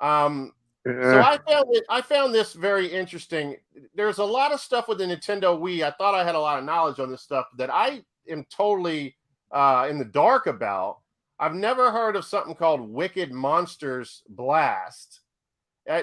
So I found this very interesting. There's a lot of stuff with the Nintendo Wii. I thought I had a lot of knowledge on this stuff that I am totally in the dark about. I've never heard of something called Wicked Monsters Blast.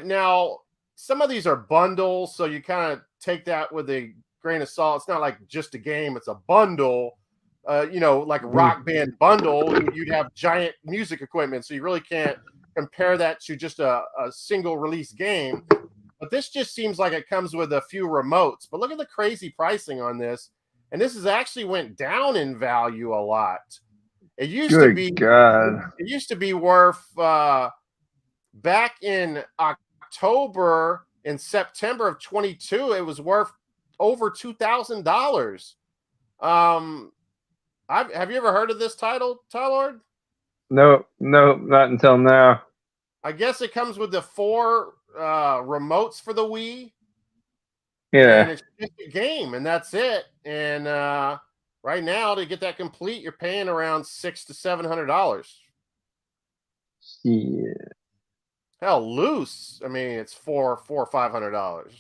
Now, some of these are bundles, so you kind of take that with a grain of salt. It's not like just a game; it's a bundle. Like a Rock Band bundle, you'd have giant music equipment, so you really can't compare that to just a single release game. But this just seems like it comes with a few remotes. But look at the crazy pricing on this, and this has actually went down in value a lot. It used to be worth back in October and September of 22. It was worth over $2,000. Have you ever heard of this title, Ty-Lord? No, not until now. I guess it comes with the 4 remotes for the Wii. Yeah. And it's just a game, and that's it. And right now, to get that complete, you're paying around $600 to $700. Yeah. Hell, loose. I mean, it's $400 or $500.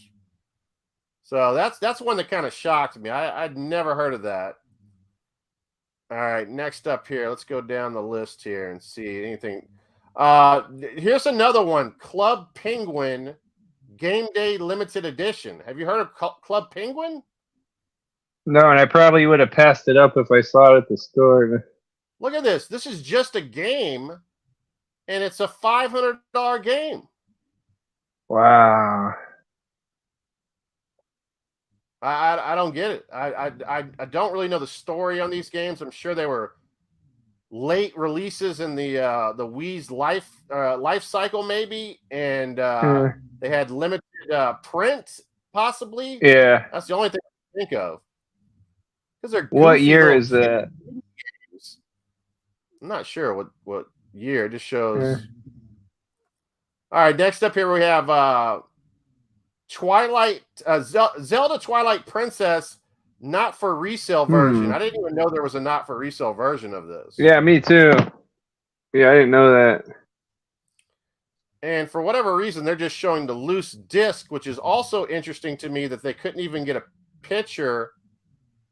So that's one that kind of shocked me. I'd never heard of that. All right, next up here, let's go down the list here and see anything. Here's another one, Club Penguin Game Day Limited Edition. Have you heard of Club Penguin? No, and I probably would have passed it up if I saw it at the store. Look at this. This is just a game, and it's a $500 game. Wow. I don't get it. I don't really know the story on these games. I'm sure they were late releases in the Wii's life cycle, maybe, and they had limited print, possibly. Yeah, that's the only thing I think of. Because they're what year is that? Games. I'm not sure what year. It just shows. Yeah. All right, next up here we have Twilight Zelda Twilight Princess not for resale version. I didn't even know there was a not for resale version of this. Yeah, me too. Yeah, I didn't know that. And for whatever reason, they're just showing the loose disc, which is also interesting to me that they couldn't even get a picture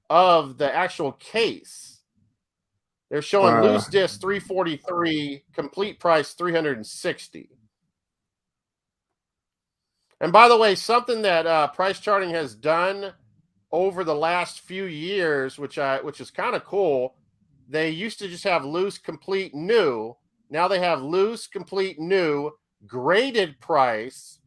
of the actual case. They're showing loose disc $343, complete price $360. And by the way, something that Price Charting has done over the last few years, which is kind of cool. They used to just have loose, complete, new. Now they have loose, complete, new, graded price.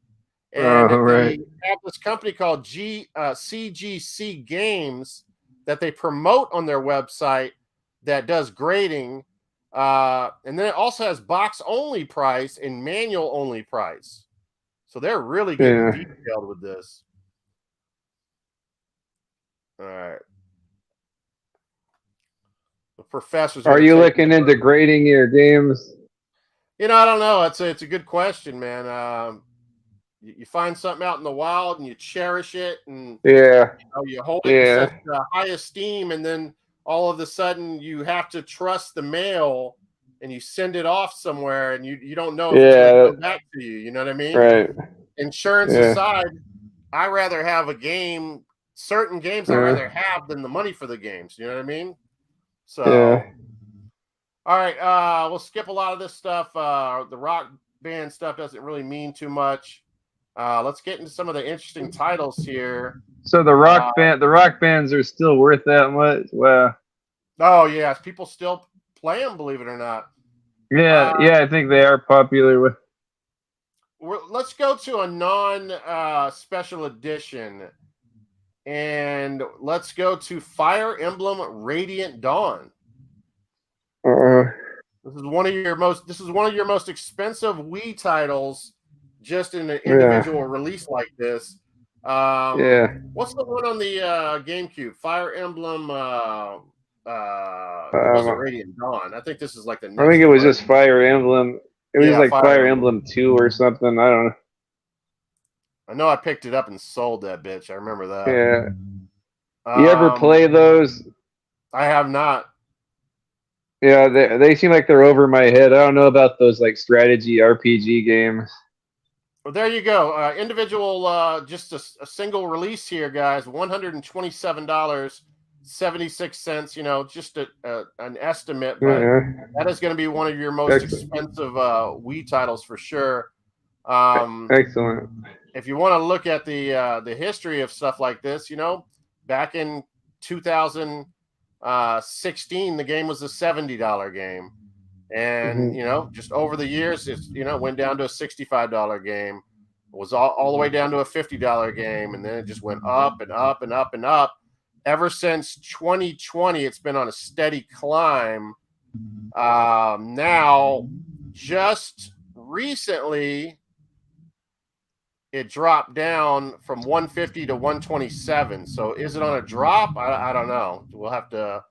And they have this company called CGC Games that they promote on their website that does grading. And then it also has box only price and manual only price. So they're really getting detailed with this. All right. The professors. Are you looking into grading your games? I don't know. It's a good question, man. You find something out in the wild and you cherish it, and you hold it in such high esteem, and then all of a sudden you have to trust the mail, and you send it off somewhere, and you don't know if it's going to come back to you. You know what I mean? Right. Insurance aside, I rather have a game. Certain games I'd rather have than the money for the games. You know what I mean? So, all right, we'll skip a lot of this stuff. The Rock Band stuff doesn't really mean too much. Let's get into some of the interesting titles here. So the Rock bands are still worth that much? Wow. Oh yes, people still play them, believe it or not. Yeah, I think they are popular. Let's go to a non-special edition, and let's go to Fire Emblem Radiant Dawn. This is one of your most expensive Wii titles, just in an individual release like this. What's the one on the GameCube? Fire Emblem. It wasn't Radiant Dawn. I think this is like the next I think it was just Fire Emblem. It was like Fire Emblem 2 or something. I don't know. I know I picked it up and sold that bitch. I remember that. Yeah. You ever play those? I have not. Yeah, they seem like they're over my head. I don't know about those like strategy RPG games. Well, there you go. Individual, just a single release here, guys. $127.76. You know, just an estimate, but that is going to be one of your most expensive Wii titles for sure. Excellent. If you want to look at the history of stuff like this, you know, back in 2016, the game was a $70 game. And, you know, just over the years, it's, you know, went down to a $65 game. It was all the way down to a $50 game. And then it just went up and up and up and up. Ever since 2020, it's been on a steady climb. Now, just recently, it dropped down from 150 to 127. So is it on a drop? I don't know. We'll have to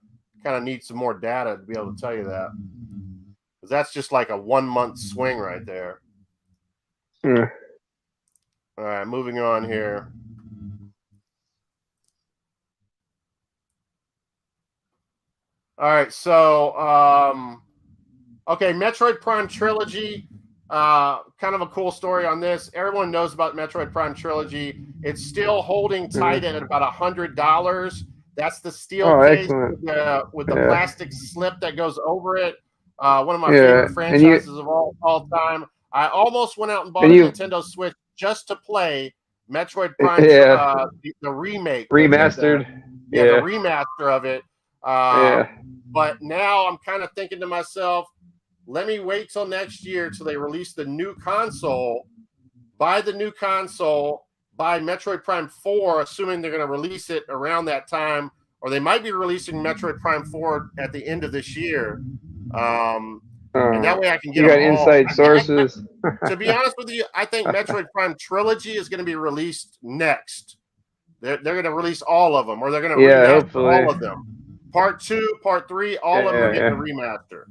kind of need some more data to be able to tell you that. Because that's just like a 1 month swing right there. Yeah. All right, moving on here. All right, so okay, Metroid Prime Trilogy. Kind of a cool story on this. Everyone knows about Metroid Prime Trilogy. It's still holding tight at about $100. That's the steel case with the plastic slip that goes over it. One of my favorite franchises of all time. I almost went out and bought a Nintendo Switch just to play Metroid Prime, the remake. Remastered. The remaster of it. But now I'm kind of thinking to myself, let me wait till next year till they release the new console. Buy the new console. Buy Metroid Prime 4, assuming they're going to release it around that time, or they might be releasing Metroid Prime 4 at the end of this year. And that way I can get them all. Inside sources. To be honest with you, I think Metroid Prime Trilogy is going to be released next. They're going to release all of them, or they're going to remaster all of them. Part 2, Part 3, all of them are getting a remaster.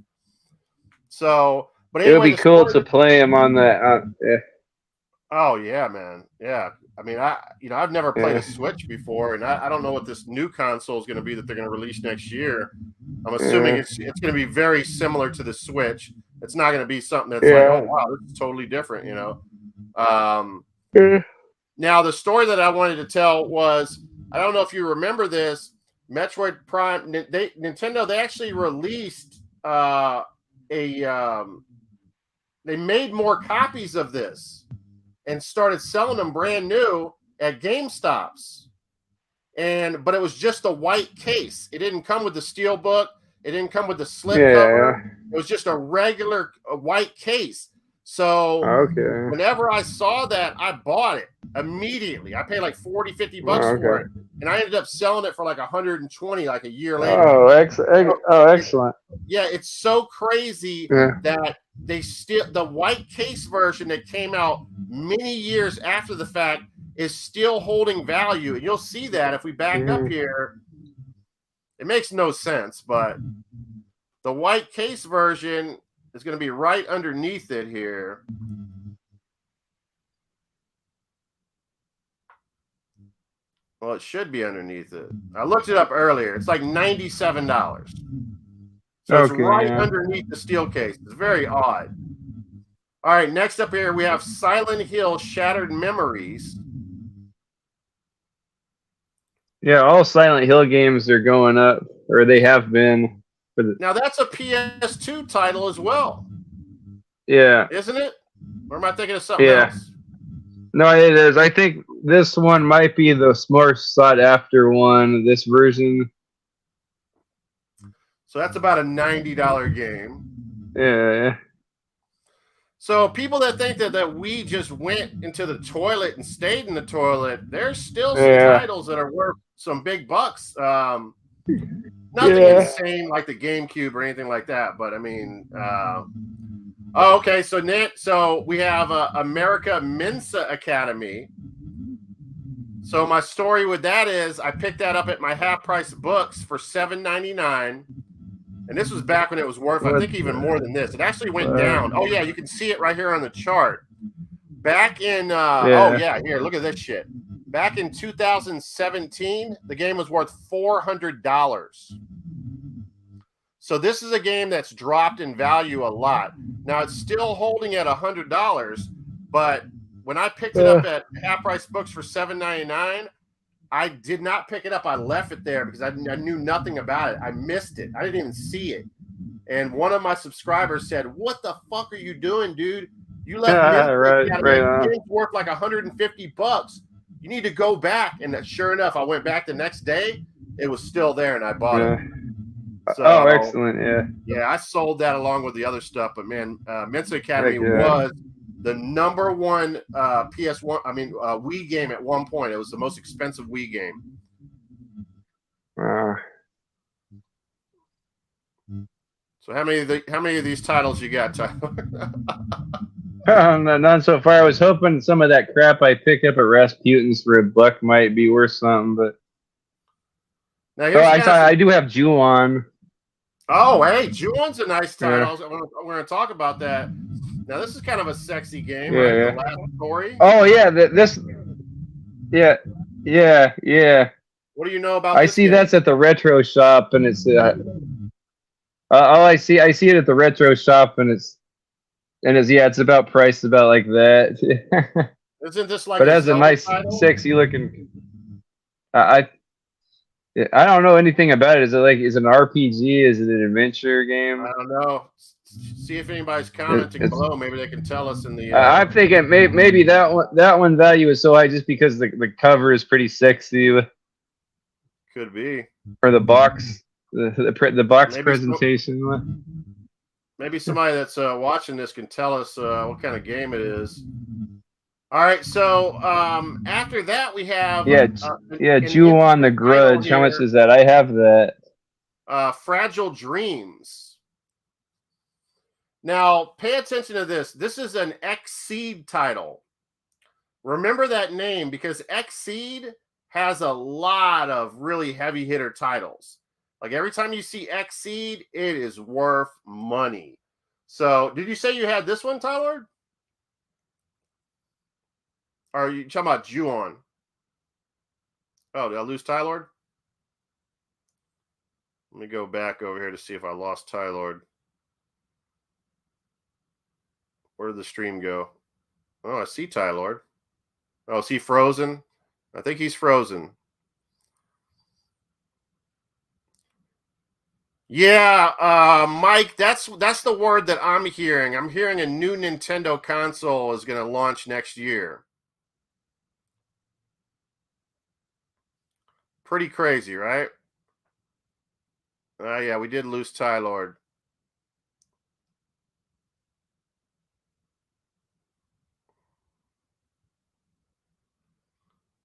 So, but anyway, it would be cool to play them on that. Oh yeah, man. Yeah. I mean, I've never played a Switch before, and I don't know what this new console is going to be that they're going to release next year. I'm assuming it's going to be very similar to the Switch. It's not going to be something that's like, oh wow, this is totally different, you know. Now the story that I wanted to tell was, I don't know if you remember this, Metroid Prime. Nintendo, they actually released they made more copies of this and started selling them brand new at GameStops. But it was just a white case. It didn't come with the steel book. It didn't come with the slip cover. It was just a regular white case. So whenever I saw that, I bought it immediately. I paid like $40, $50 for it. And I ended up selling it for like $120 like a year later. Excellent. Yeah, it's so crazy that they still, the white case version that came out many years after the fact is still holding value. And you'll see that if we back up here. It makes no sense, but the white case version is going to be right underneath it here. Well, it should be underneath it. I looked it up earlier. It's like $97. So it's right underneath the steel case. It's very odd. All right, next up here we have Silent Hill Shattered Memories. Yeah, all Silent Hill games are going up, or they have been. Now that's a PS2 title as well. Yeah. Isn't it? Or am I thinking of something else? No, it is. I think this one might be the more sought after one, this version. So that's about a $90 game. Yeah. So people that think that we just went into the toilet and stayed in the toilet, there's still some titles that are worth some big bucks. Nothing insane like the GameCube or anything like that, but I mean, okay. So we have America Mensa Academy. So my story with that is I picked that up at my half price books for $7.99. And this was back when it was worth, I think, even more than this. It actually went down. Oh, yeah, you can see it right here on the chart. Back in oh yeah, here, look at this shit. Back in 2017, the game was worth $400. So this is a game that's dropped in value a lot. Now it's still holding at $100, but when I picked it up at Half Price Books for $7.99, I did not pick it up. I left it there because I knew nothing about it. I missed it. I didn't even see it. And one of my subscribers said, "What the fuck are you doing, dude? You left it's worth like $150. You need to go back." And sure enough, I went back the next day. It was still there, and I bought it. So, oh, excellent! Yeah, I sold that along with the other stuff. But man, Mensa Academy was the number one PS1. I mean, Wii game at one point. It was the most expensive Wii game. So how many of these titles you got, Tyler? None so far. I was hoping some of that crap I picked up at Rasputin's for $1 might be worth something, but now I do have Ju-On. Oh, hey, Ju-On's a nice title. We're going to talk about that. Now, this is kind of a sexy game, right? The last story. Oh yeah, yeah. What do you know about? I see game? That's at the retro shop, and it's all I see it at the retro shop, and it's it's about priced about like that. Isn't this like? But it has a nice, sexy looking. I don't know anything about it. Is it an RPG? Is it an adventure game? I don't know. See if anybody's commenting below. Maybe they can tell us in the. I'm thinking maybe that one value is so high just because the cover is pretty sexy. Could be. Or the box, the box presentation. Maybe somebody that's watching this can tell us what kind of game it is. All right, so after that we have Ju-On the Grudge. How much is that? I have that. Fragile Dreams. Now, pay attention to this. This is an Xseed title. Remember that name because Xseed has a lot of really heavy hitter titles. Like every time you see Xseed, it is worth money. So, did you say you had this one, Tyler? Or are you talking about Ju-On? Oh, did I lose Tylord? Let me go back over here to see if I lost Tylord. Where did the stream go? Oh, I see Tylord. Oh, is he frozen? I think he's frozen. Yeah, Mike, that's the word that I'm hearing. I'm hearing a new Nintendo console is going to launch next year. Pretty crazy, right? Yeah, we did lose Tylord.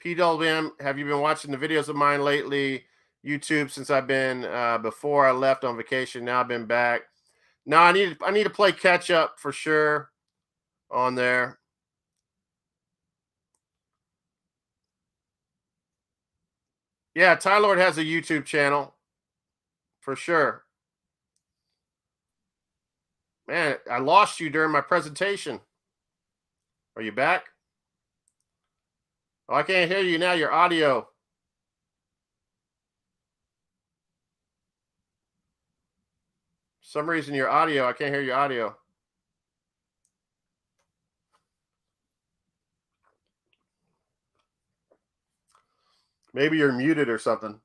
PWM, have you been watching the videos of mine lately? YouTube since I've been before I left on vacation. Now I've been back. Now I need to play catch up for sure on there. Yeah, Tylord has a YouTube channel for sure. Man, I lost you during my presentation. Are you back? Oh, I can't hear you now. Your audio. For some reason, your audio. I can't hear your audio. Maybe you're muted or something.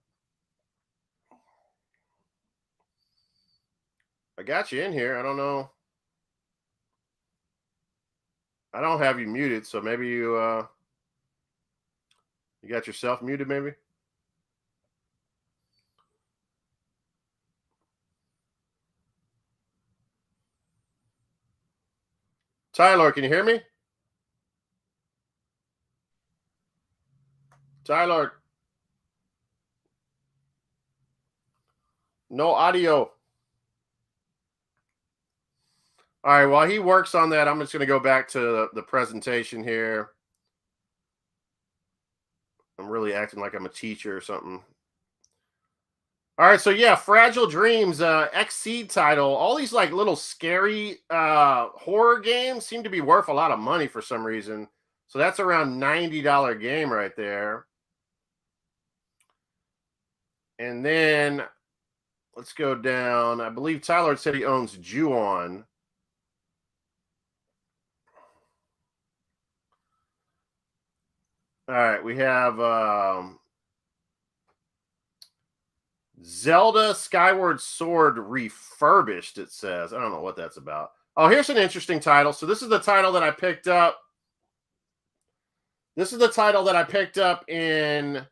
I got you in here. I don't know. I don't have you muted, so maybe you got yourself muted, maybe. Tyler, can you hear me? Tyler. No audio. All right, while he works on that, I'm just going to go back to the presentation here. I'm really acting like I'm a teacher or something. All right, so yeah, Fragile Dreams, XSeed title. All these like little scary horror games seem to be worth a lot of money for some reason. So that's around $90 game right there. And then let's go down. I believe Tyler said he owns Ju-On. All right, we have Zelda Skyward Sword Refurbished, it says. I don't know what that's about. Oh, here's an interesting title. So this is the title that I picked up. This is the title that I picked up in,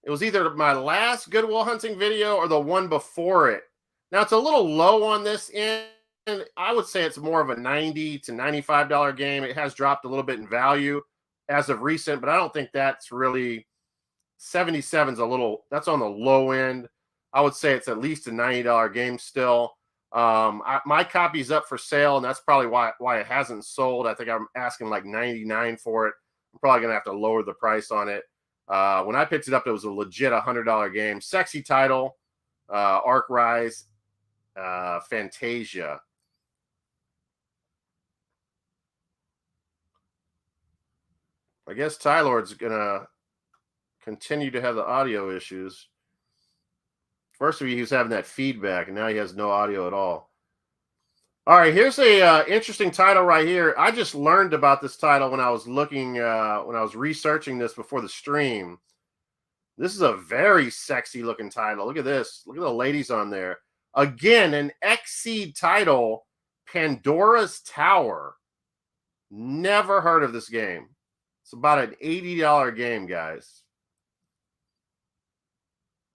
it was either my last Good Will Hunting video or the one before it. Now, it's a little low on this end. I would say it's more of a $90 to $95 game. It has dropped a little bit in value as of recent, but I don't think that's really, 77's a little, that's on the low end. I would say it's at least a $90 game still. My copy's up for sale, and that's probably why it hasn't sold. I think I'm asking like $99 for it. I'm probably going to have to lower the price on it. When I picked it up, it was a legit $100 game. Sexy title, Arc Rise, Fantasia. I guess Tylord's going to continue to have the audio issues. First he was having that feedback, and now he has no audio at all. All right, here's a interesting title right here. I just learned about this title when I was looking, when I was researching this before the stream. This is a very sexy looking title. Look at this. Look at the ladies on there. Again, an XSeed title, Pandora's Tower. Never heard of this game. It's about an $80 game, guys.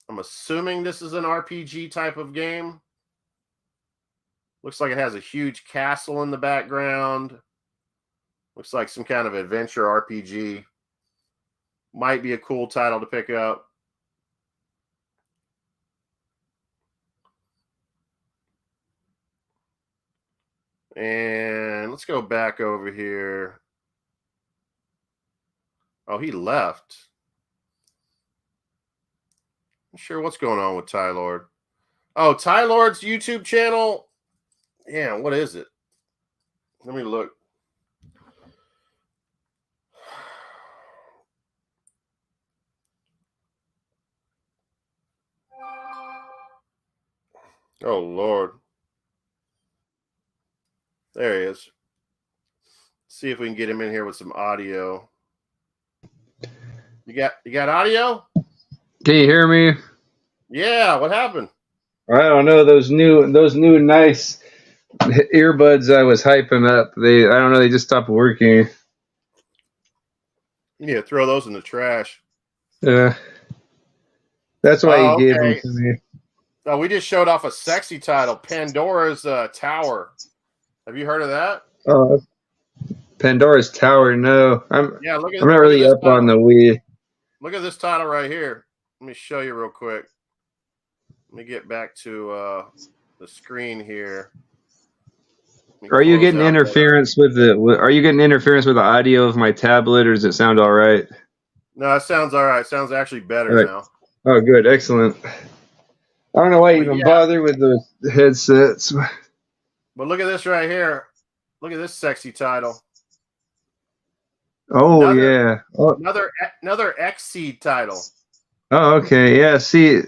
I'm assuming this is an RPG type of game. Looks like it has a huge castle in the background. Looks like some kind of adventure RPG. Might be a cool title to pick up. And let's go back over here. Oh, he left. I'm sure what's going on with Tylord. Oh, Tylord's YouTube channel. Yeah, what is it? Let me look. Oh, Lord. There he is. See if we can get him in here with some audio. You got audio? Can you hear me? Yeah, what happened? I don't know, those new nice earbuds I was hyping up. I don't know, they just stopped working. You need to throw those in the trash. Yeah. That's why he gave them to me. Oh, we just showed off a sexy title, Pandora's Tower. Have you heard of that? Pandora's Tower, no. I'm not really up title. on the Wii. Look at this title right here. Let me show you real quick. Let me get back to the screen here. Are you getting interference with the? Are you getting interference with the audio of my tablet, or does it sound all right? No, it sounds all right. It sounds actually better now. Oh, good, excellent. I don't know why you even bother with the headsets. But look at this right here. Look at this sexy title. Oh, yeah. Oh. Another XSeed title. Oh, okay. Yeah, see,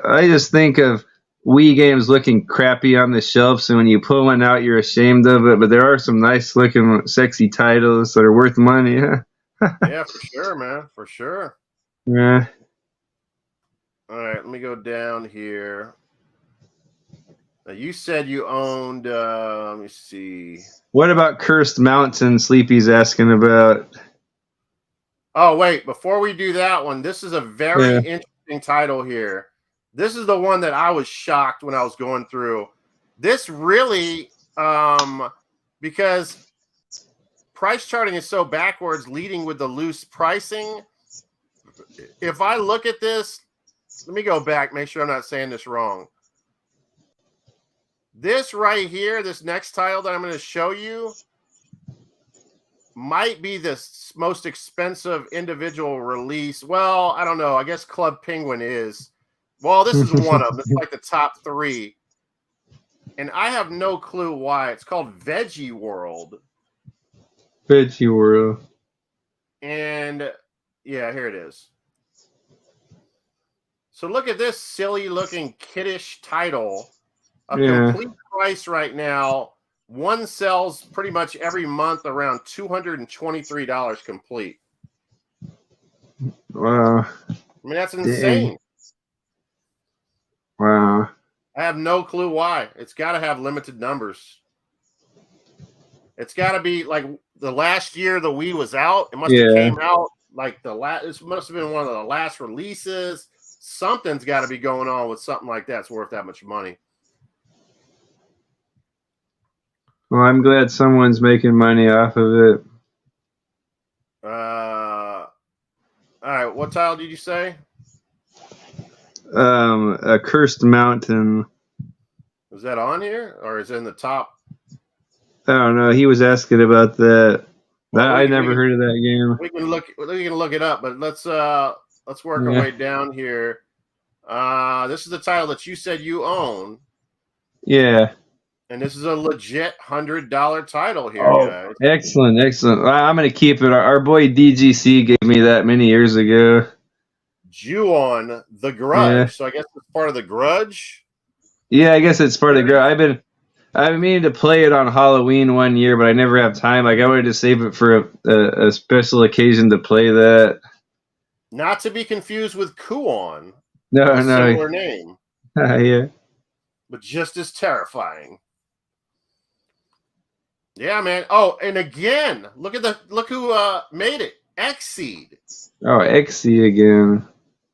I just think of Wii games looking crappy on the shelf, so when you pull one out, you're ashamed of it. But there are some nice-looking, sexy titles that are worth money. Yeah, for sure, man. For sure. Yeah. All right, let me go down here. Now, you said you owned, let me see. What about Cursed Mountain? Sleepy's asking about. Oh, wait. Before we do that one, this is a very interesting title here. This is the one that I was shocked when I was going through. This really, because price charting is so backwards, leading with the loose pricing. If I look at this, let me go back, make sure I'm not saying this wrong. This right here, this next title that I'm going to show you, might be the most expensive individual release. Well, I don't know. I guess Club Penguin is. Well, this is one of them. It's like the top 3. And I have no clue why. It's called Veggie World. Veggie World. And yeah, here it is. So look at this silly looking kiddish title. A complete price right now. One sells pretty much every month around $223 complete. Wow. I mean, that's insane. Dang. Wow. I have no clue why. It's got to have limited numbers. It's got to be like the last year the Wii was out. It must have came out like this must have been one of the last releases. Something's got to be going on with something like that's worth that much money. Well, I'm glad someone's making money off of it. All right, what title did you say? A Cursed Mountain. Is that on here or is it in the top? I don't know. He was asking about that. Well, I never heard of that game. We can look it up, but let's work our way down here. This is the title that you said you own. Yeah. And this is a legit $100 title here, guys. Excellent. I'm going to keep it. Our boy DGC gave me that many years ago. Ju-On The Grudge. Yeah. So I guess it's part of The Grudge? Yeah, I guess it's part of The Grudge. I've been meaning to play it on Halloween one year, but I never have time. Like, I wanted to save it for a special occasion to play that. Not to be confused with Kuon. No. Similar name. Yeah. But just as terrifying. Yeah, man. Oh, and again, look who made it. Xseed. Oh, Xseed again.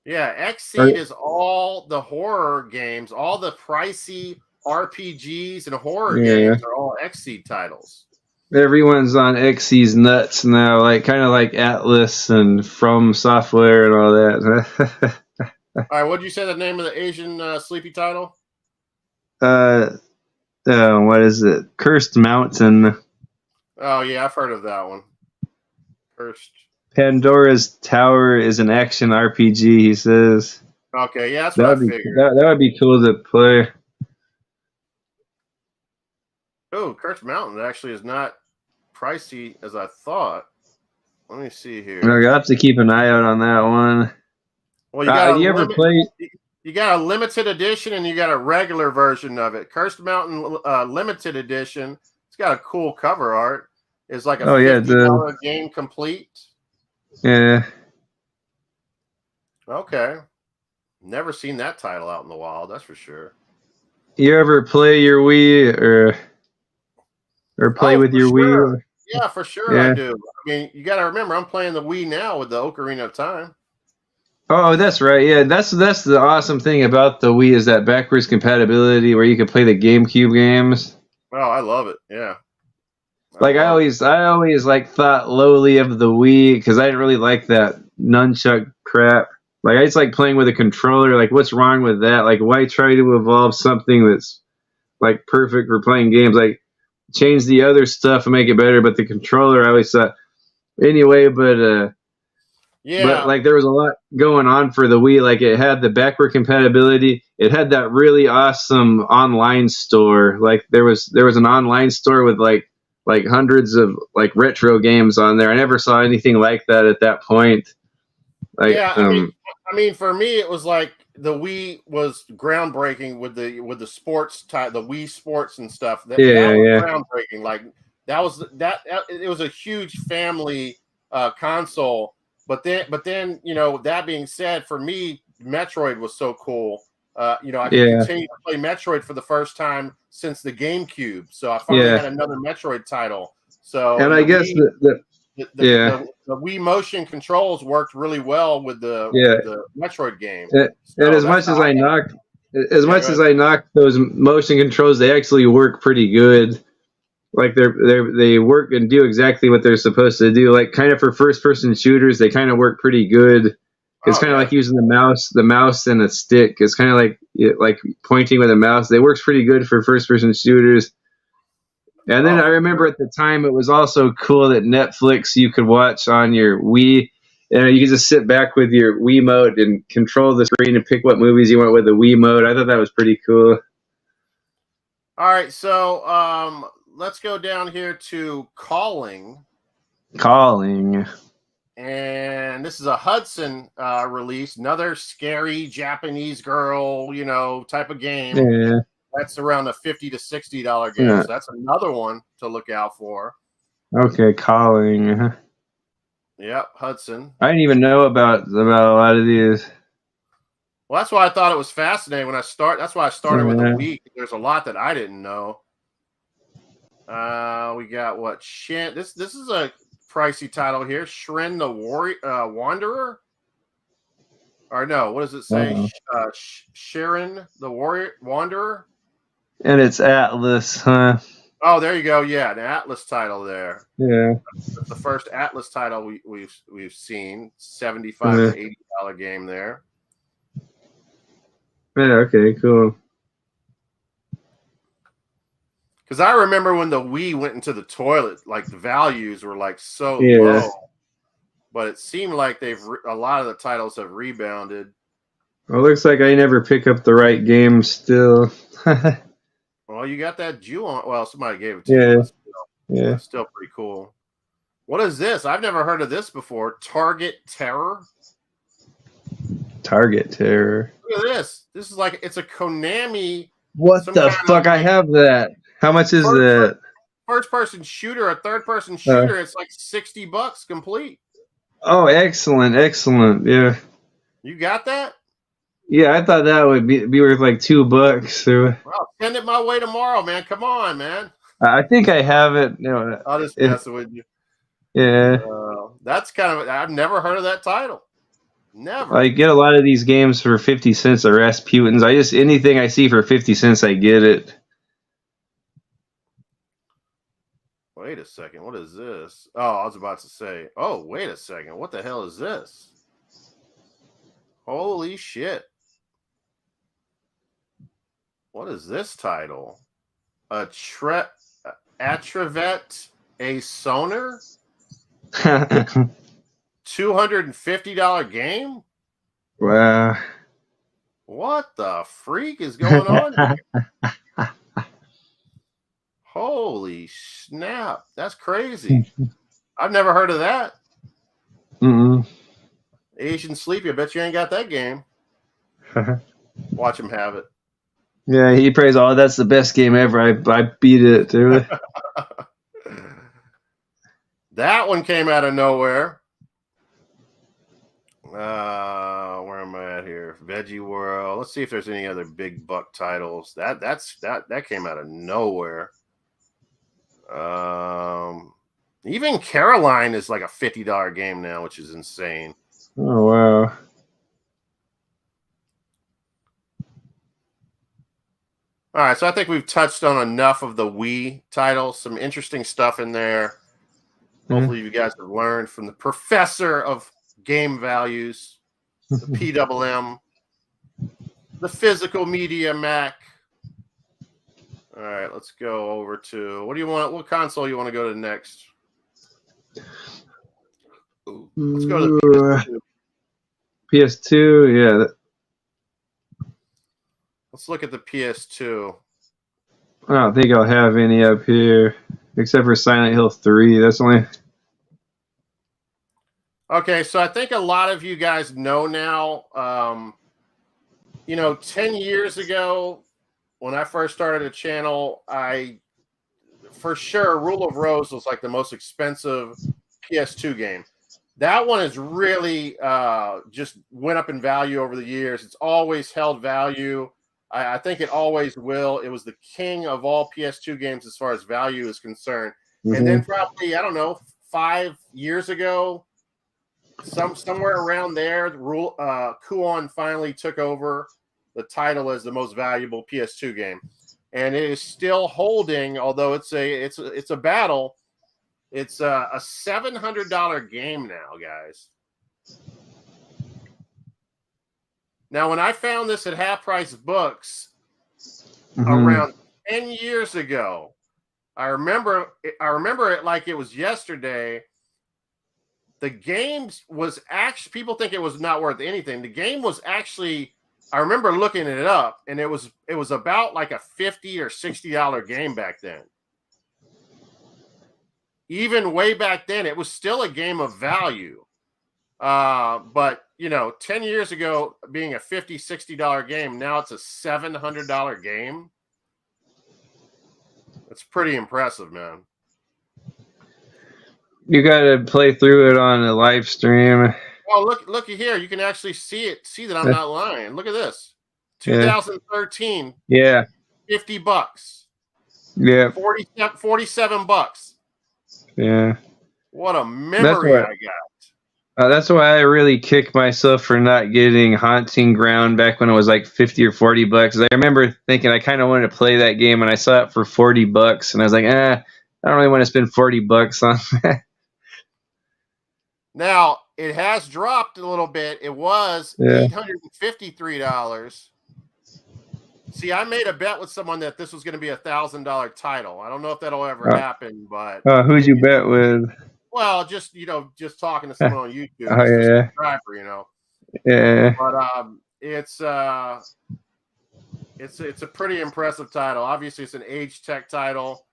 Yeah, Xseed is all the horror games, all the pricey RPGs and horror games are all Xseed titles. Everyone's on Xseed's nuts now, like kind of like Atlas and From Software and all that. All right, what did you say the name of the Asian sleepy title? What is it? Cursed Mountain. Oh yeah, I've heard of that one. Cursed. Pandora's Tower is an action RPG, he says. Okay, yeah, that's what I figured. That would be cool to play. Oh, Cursed Mountain actually is not pricey as I thought. Let me see here. I'll have to keep an eye out on that one. Well, you ever play? You got a limited edition and you got a regular version of it. Cursed Mountain limited edition. It's got a cool cover art. It's like a $50 game complete. Yeah. Okay. Never seen that title out in the wild, that's for sure. You ever play your Wii or play with your Wii? Yeah, for sure I do. I mean, you got to remember, I'm playing the Wii now with the Ocarina of Time. Oh, that's right. Yeah, that's the awesome thing about the Wii is that backwards compatibility where you can play the GameCube games. Oh, I love it. Yeah. I always like thought lowly of the Wii because I didn't really like that nunchuck crap. Like I just like playing with a controller. Like what's wrong with that? Like why try to evolve something that's like perfect for playing games? Like change the other stuff and make it better, but the controller I always thought anyway. But like there was a lot going on for the Wii. Like it had the backward compatibility. It had that really awesome online store. Like there was an online store with like hundreds of like retro games on there. I never saw anything like that at that point. Like, I mean, for me, it was like the Wii was groundbreaking with the sports type, the Wii Sports and stuff. That was groundbreaking. Like that was it was a huge family console. But then, you know, that being said, for me, Metroid was so cool. You know, I could continue to play Metroid for the first time since the GameCube. So I finally had another Metroid title. So and I guess the Wii motion controls worked really well with the Metroid game. And as much as I knocked those motion controls, they actually work pretty good. Like they work and do exactly what they're supposed to do. Like kind of for first person shooters, they kind of work pretty good. It's kind of like using the mouse and a stick. It's kind of like pointing with a mouse. It works pretty good for first person shooters. And then I remember at the time it was also cool that Netflix you could watch on your Wii. you can just sit back with your Wiimote and control the screen and pick what movies you want with the Wiimote. I thought that was pretty cool. All right, so let's go down here to Calling. And this is a Hudson release, another scary Japanese girl, type of game. Yeah. That's around a $50 to $60 game. Yeah. So that's another one to look out for. Okay, Calling. Yep, Hudson. I didn't even know about a lot of these. Well, that's why I thought it was fascinating when I start. That's why I started with the Wii. There's a lot that I didn't know. We got what? Shin. This is a pricey title here. Shren the Wanderer. Or no, what does it say? Sharon the Wanderer. And it's Atlas, huh? Oh, there you go. Yeah, an Atlas title there. Yeah, that's the first Atlas title we've seen. $75 to $80 game there. Yeah. Okay. Cool. Because I remember when the Wii went into the toilet, like the values were like so low. But it seemed like a lot of the titles have rebounded. Well, it looks like I never pick up the right game still. Well, you got that Ju-On. Well, somebody gave it to you. Yeah. That's still pretty cool. What is this? I've never heard of this before. Target Terror. Target Terror. Look at this. This is like, it's a Konami. What the fuck? I have that. How much is that? First-person shooter, a third-person shooter. It's like $60 complete. Oh, excellent. Yeah. You got that? Yeah, I thought that would be worth like $2. Well, send it my way tomorrow, man. Come on, man. I think I have it. I'll just mess with you. Yeah. That's kind of, I've never heard of that title. Never. I get a lot of these games for 50 cents. The Rasputins. Anything I see for 50 cents, I get it. Wait a second. What is this? Oh, I was about to say. Oh, wait a second. What the hell is this? Holy shit. What is this title? Atravet a Sonar? $250 game? Wow. What the freak is going on here? Holy snap. That's crazy. I've never heard of that. Asian Sleepy. I bet you ain't got that game. Watch him have it. Yeah, he prays, oh, that's the best game ever. I beat it, too. That one came out of nowhere. Where am I at here? Veggie World. Let's see if there's any other big buck titles. That came out of nowhere. Even Caroline is like a $50 game now, which is insane. Oh wow. All right, so I think we've touched on enough of the Wii titles. Some interesting stuff in there. Hopefully you guys have learned from the professor of game values, the PWM, the Physical Media Mac. All right, let's go over to, what do you want? What console you want to go to next? Let's go to the PS2. Yeah. Let's look at the PS2. I don't think I'll have any up here, except for Silent Hill 3. That's only... Okay, so I think a lot of you guys know now, 10 years ago, when I first started a channel, for sure, Rule of Rose was like the most expensive PS2 game. That one has really just went up in value over the years. It's always held value. I think it always will. It was the king of all PS2 games as far as value is concerned. And then probably, I don't know, 5 years ago, somewhere around there, Kuon finally took over the title as the most valuable PS2 game, and it is still holding. Although it's a battle. It's a $700 game now, guys. Now, when I found this at Half Price Books around 10 years ago, I remember it like it was yesterday. the game was actually, people think it was not worth anything. The game was actually, I remember looking it up, and it was about like a $50 or $60 game back then. Even way back then, it was still a game of value. But 10 years ago, being a $50, $60 game, now it's a $700 game. It's pretty impressive, man. You got to play through it on a live stream. Oh, looky here. You can actually see it. See that I'm not lying. Look at this. 2013. Yeah. $50. Yeah. 47 bucks. Yeah. What a memory I got. That's why I really kick myself for not getting Haunting Ground back when it was like 50 or 40 bucks. I remember thinking I kind of wanted to play that game, and I saw it for 40 bucks, and I was like, I don't really want to spend 40 bucks on that. Now, it has dropped a little bit. It was $853. See, I made a bet with someone that this was going to be $1,000 title. I don't know if that'll ever happen, but who'd you bet with? Well, just talking to someone on YouTube, a subscriber, Yeah. But it's a pretty impressive title. Obviously, it's an Age Tech title.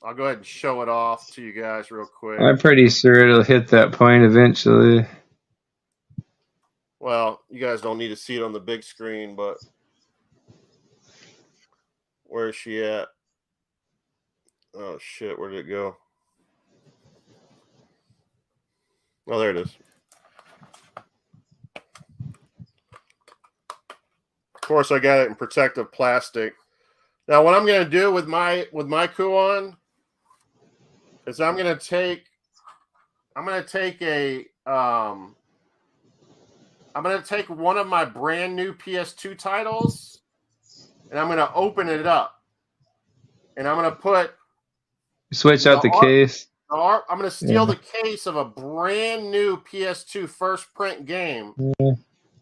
I'll go ahead and show it off to you guys real quick. I'm pretty sure it'll hit that point eventually. Well, you guys don't need to see it on the big screen, but where is she at? Oh, shit. Where did it go? Oh, there it is. Of course, I got it in protective plastic. Now, what I'm going to do with my Kuon is I'm going to take one of my brand new PS2 titles, and I'm going to open it up, and I'm going to put switch out the case. I'm going to steal the case of a brand new PS2 first print game, and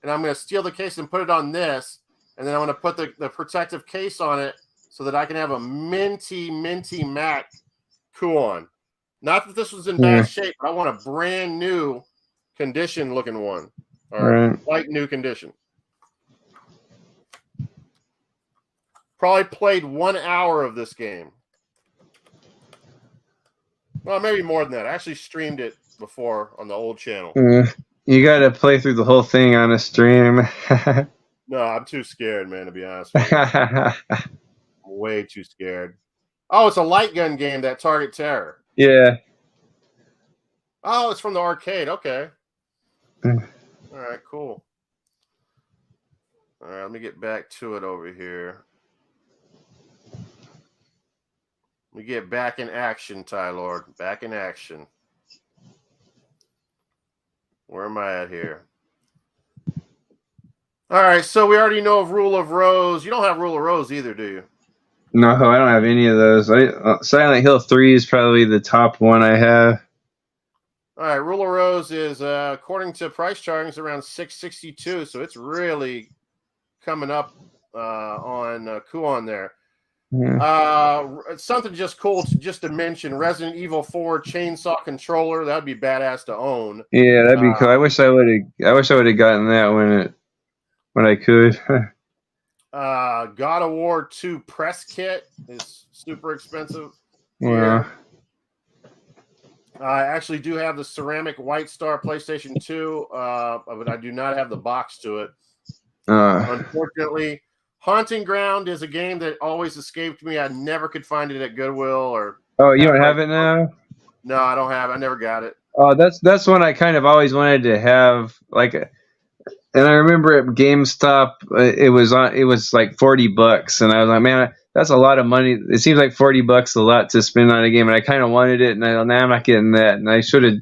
I'm going to steal the case and put it on this, and then I'm going to put the protective case on it so that I can have a minty Mac Kuon. Not that this was in bad shape, but I want a brand new condition looking one. All right, like new condition. Probably played 1 hour of this game. Well, maybe more than that. I actually streamed it before on the old channel. You got to play through the whole thing on a stream. No, I'm too scared, man, to be honest with you. I'm way too scared. Oh, it's a light gun game, that Target Terror. Yeah. Oh, it's from the arcade. Okay. All right, cool. All right, let me get back to it over here. We get back in action, Ty Lord. Back in action. Where am I at here? All right, so we already know of Rule of Rose. You don't have Rule of Rose either, do you? No, I don't have any of those. Silent Hill 3 is probably the top one I have. All right, Rule of Rose is, according to price charting, around $662, so it's really coming up on Kuon there. Something just cool just to mention: Resident Evil 4 chainsaw controller. That'd be badass to own. Yeah, that'd be cool. I wish I would have gotten that when I could. God of War 2 press kit is super expensive. Yeah. I actually do have the ceramic White Star PlayStation 2, but I do not have the box to it. Unfortunately. Haunting Ground is a game that always escaped me. I never could find it at Goodwill or. Oh, you don't have it now? No, I don't have it. I never got it. Oh, that's one I kind of always wanted to have. And I remember at GameStop, it was like $40, and I was like, man, that's a lot of money. It seems like $40 a lot to spend on a game, and I kind of wanted it, and I'm not getting that, and I should have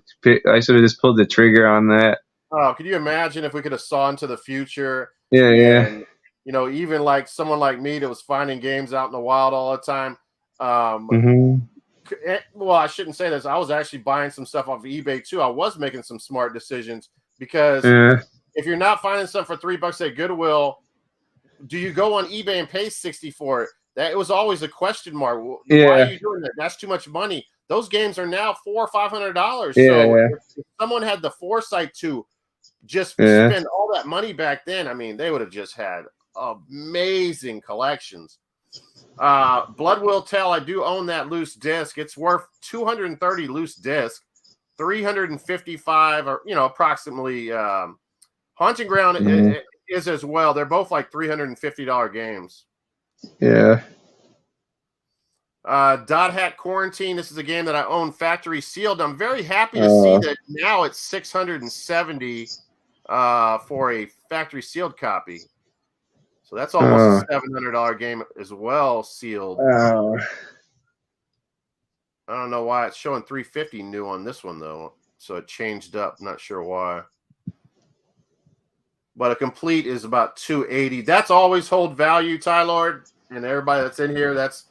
just pulled the trigger on that. Oh, could you imagine if we could have saw into the future? Yeah. Even like someone like me that was finding games out in the wild all the time. Well, I shouldn't say this. I was actually buying some stuff off of eBay too. I was making some smart decisions because if you're not finding stuff for $3 at Goodwill, do you go on eBay and pay $60 for it? It was always a question mark. Why are you doing that? That's too much money. those games are now $400 or $500. Yeah, So yeah. if someone had the foresight to just Yeah. spend all that money back then, I mean, they would have just had amazing collections. Blood Will Tell, I do own that loose disc. It's worth 230 loose disc, 355 or approximately. Haunting Ground is as well. They're both like $350 games. Yeah. Dot Hat Quarantine. This is a game that I own factory sealed. I'm very happy to see that now it's 670 for a factory sealed copy. So that's almost a $700 game as well, sealed. Oh. I don't know why it's showing 350 new on this one though. So it changed up. Not sure why. But a complete is about 280. That's always hold value, Ty Lord, and everybody that's in here. That's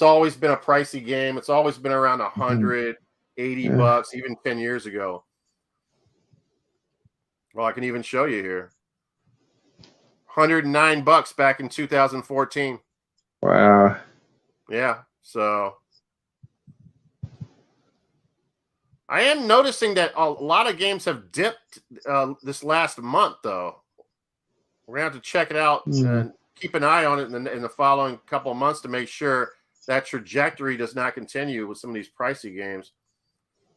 always been a pricey game. It's always been around $180, even 10 years ago. Well, I can even show you here. $109 back in 2014. Wow. Yeah, so I am noticing that a lot of games have dipped this last month, though. We're going to have to check it out and keep an eye on it in the following couple of months to make sure that trajectory does not continue with some of these pricey games,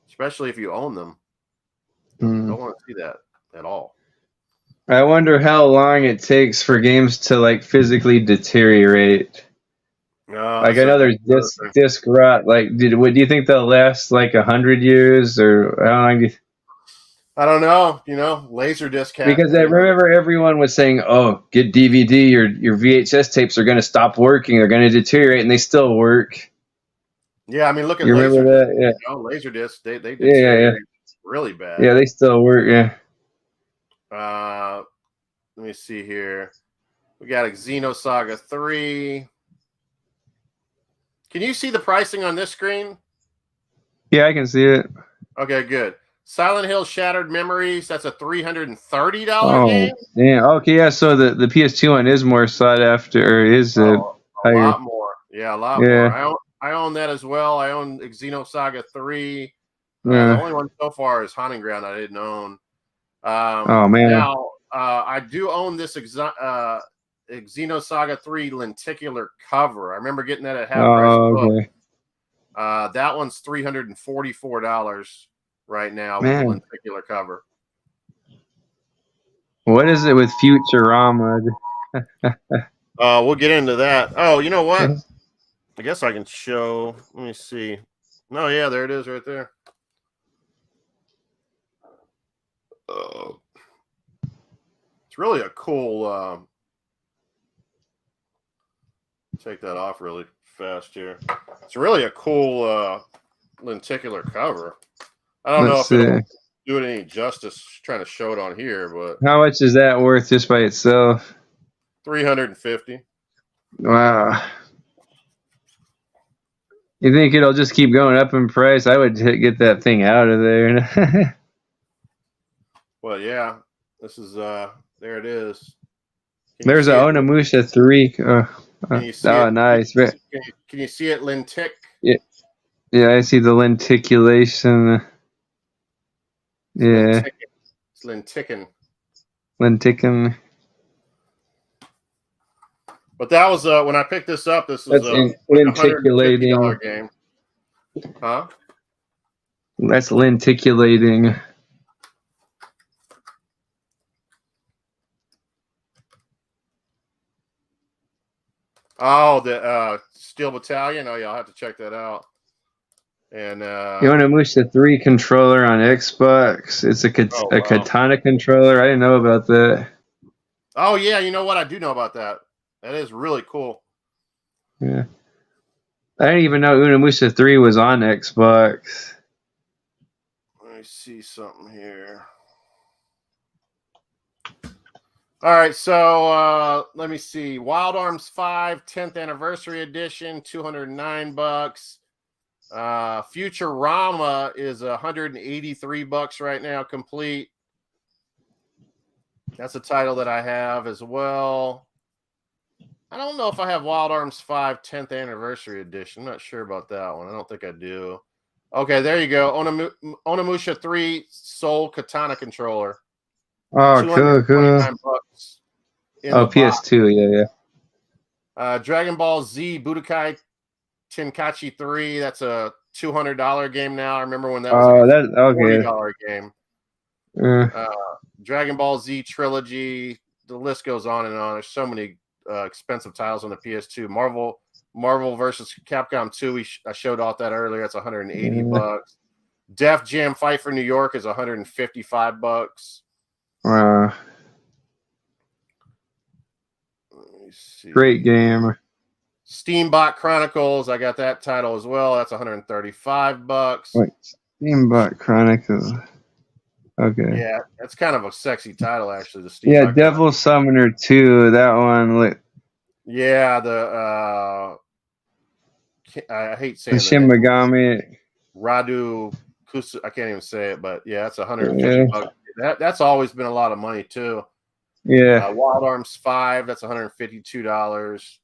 especially if you own them. Don't want to see that at all. I wonder how long it takes for games to like physically deteriorate. Like I know there's disc rot. Like, do you think they'll last like 100 years or how long? Do you I don't know. Laserdisc. Because I remember everyone was saying, "Oh, get DVD. Your VHS tapes are going to stop working. They're going to deteriorate," and they still work. Yeah, I mean, look at remember that? Yeah. Laserdisc. They deteriorate really bad. Yeah, they still work. Yeah. Let me see here. We got a Xenosaga 3. Can you see the pricing on this screen? Yeah, I can see it. Okay, good. Silent Hill Shattered Memories. That's a $330 game. Yeah. Okay. Yeah. So the PS2 one is more sought after, or is a lot more. Yeah, a lot more. I own that as well. I own Xenosaga 3. The only one so far is Haunting Ground I didn't own. Oh man. Now I do own this Xenosaga 3 lenticular cover. I remember getting that at half price book. That one's $344 right now with the lenticular cover. What is it with Futurama? We'll get into that. Oh, you know what? I guess I can show. Let me see. No, yeah, there it is right there. It's really a cool. Take that off really fast here. It's really a cool lenticular cover. I don't know if it'll do it any justice trying to show it on here, but how much is that worth just by itself? $350. Wow. You think it'll just keep going up in price? I would get that thing out of there. Well, yeah. This is there it is. There's a Onimusha 3. Nice. Can you see it, lentic? Yeah, I see the lenticulation. Yeah. It's lenticking. But that was when I picked this up. This was a $150 game. Huh? That's lenticulating. Oh, the Steel Battalion. Oh, yeah, I'll have to check that out. And Onimusha 3 controller on Xbox. It's a Katana controller. I didn't know about that. Oh yeah, you know what? I do know about that. That is really cool. Yeah. I didn't even know Onimusha 3 was on Xbox. Let me see something here. All right, so let me see. Wild Arms 5 10th Anniversary Edition, $209. Futurama is $183 right now, complete. That's a title that I have as well. I don't know if I have Wild Arms 5 10th Anniversary Edition. I'm not sure about that one. I don't think I do. Okay, there you go. Onimusha 3 Soul Katana controller. Oh, cool. $229 in Oh, the box. PS2. Yeah. Dragon Ball Z Budokai Tenkaichi 3. That's a $200 game now. I remember when that was like a $40 game. Dragon Ball Z Trilogy. The list goes on and on. There's so many expensive titles on the PS2. Marvel versus Capcom 2. I showed off that earlier. It's $180. Def Jam Fight for New York is $155. Wow. Let me see. Great game. Steambot Chronicles. I got that title as well. That's $135. Wait, Steambot Chronicles. Okay. Yeah, that's kind of a sexy title, actually. The Steambot. Yeah, Devil Summoner 2. That one. Yeah, I hate saying the Shin Megami. Radu Kusu. I can't even say it, but yeah, that's $150. That's always been a lot of money too. Yeah. Wild Arms 5. That's $152.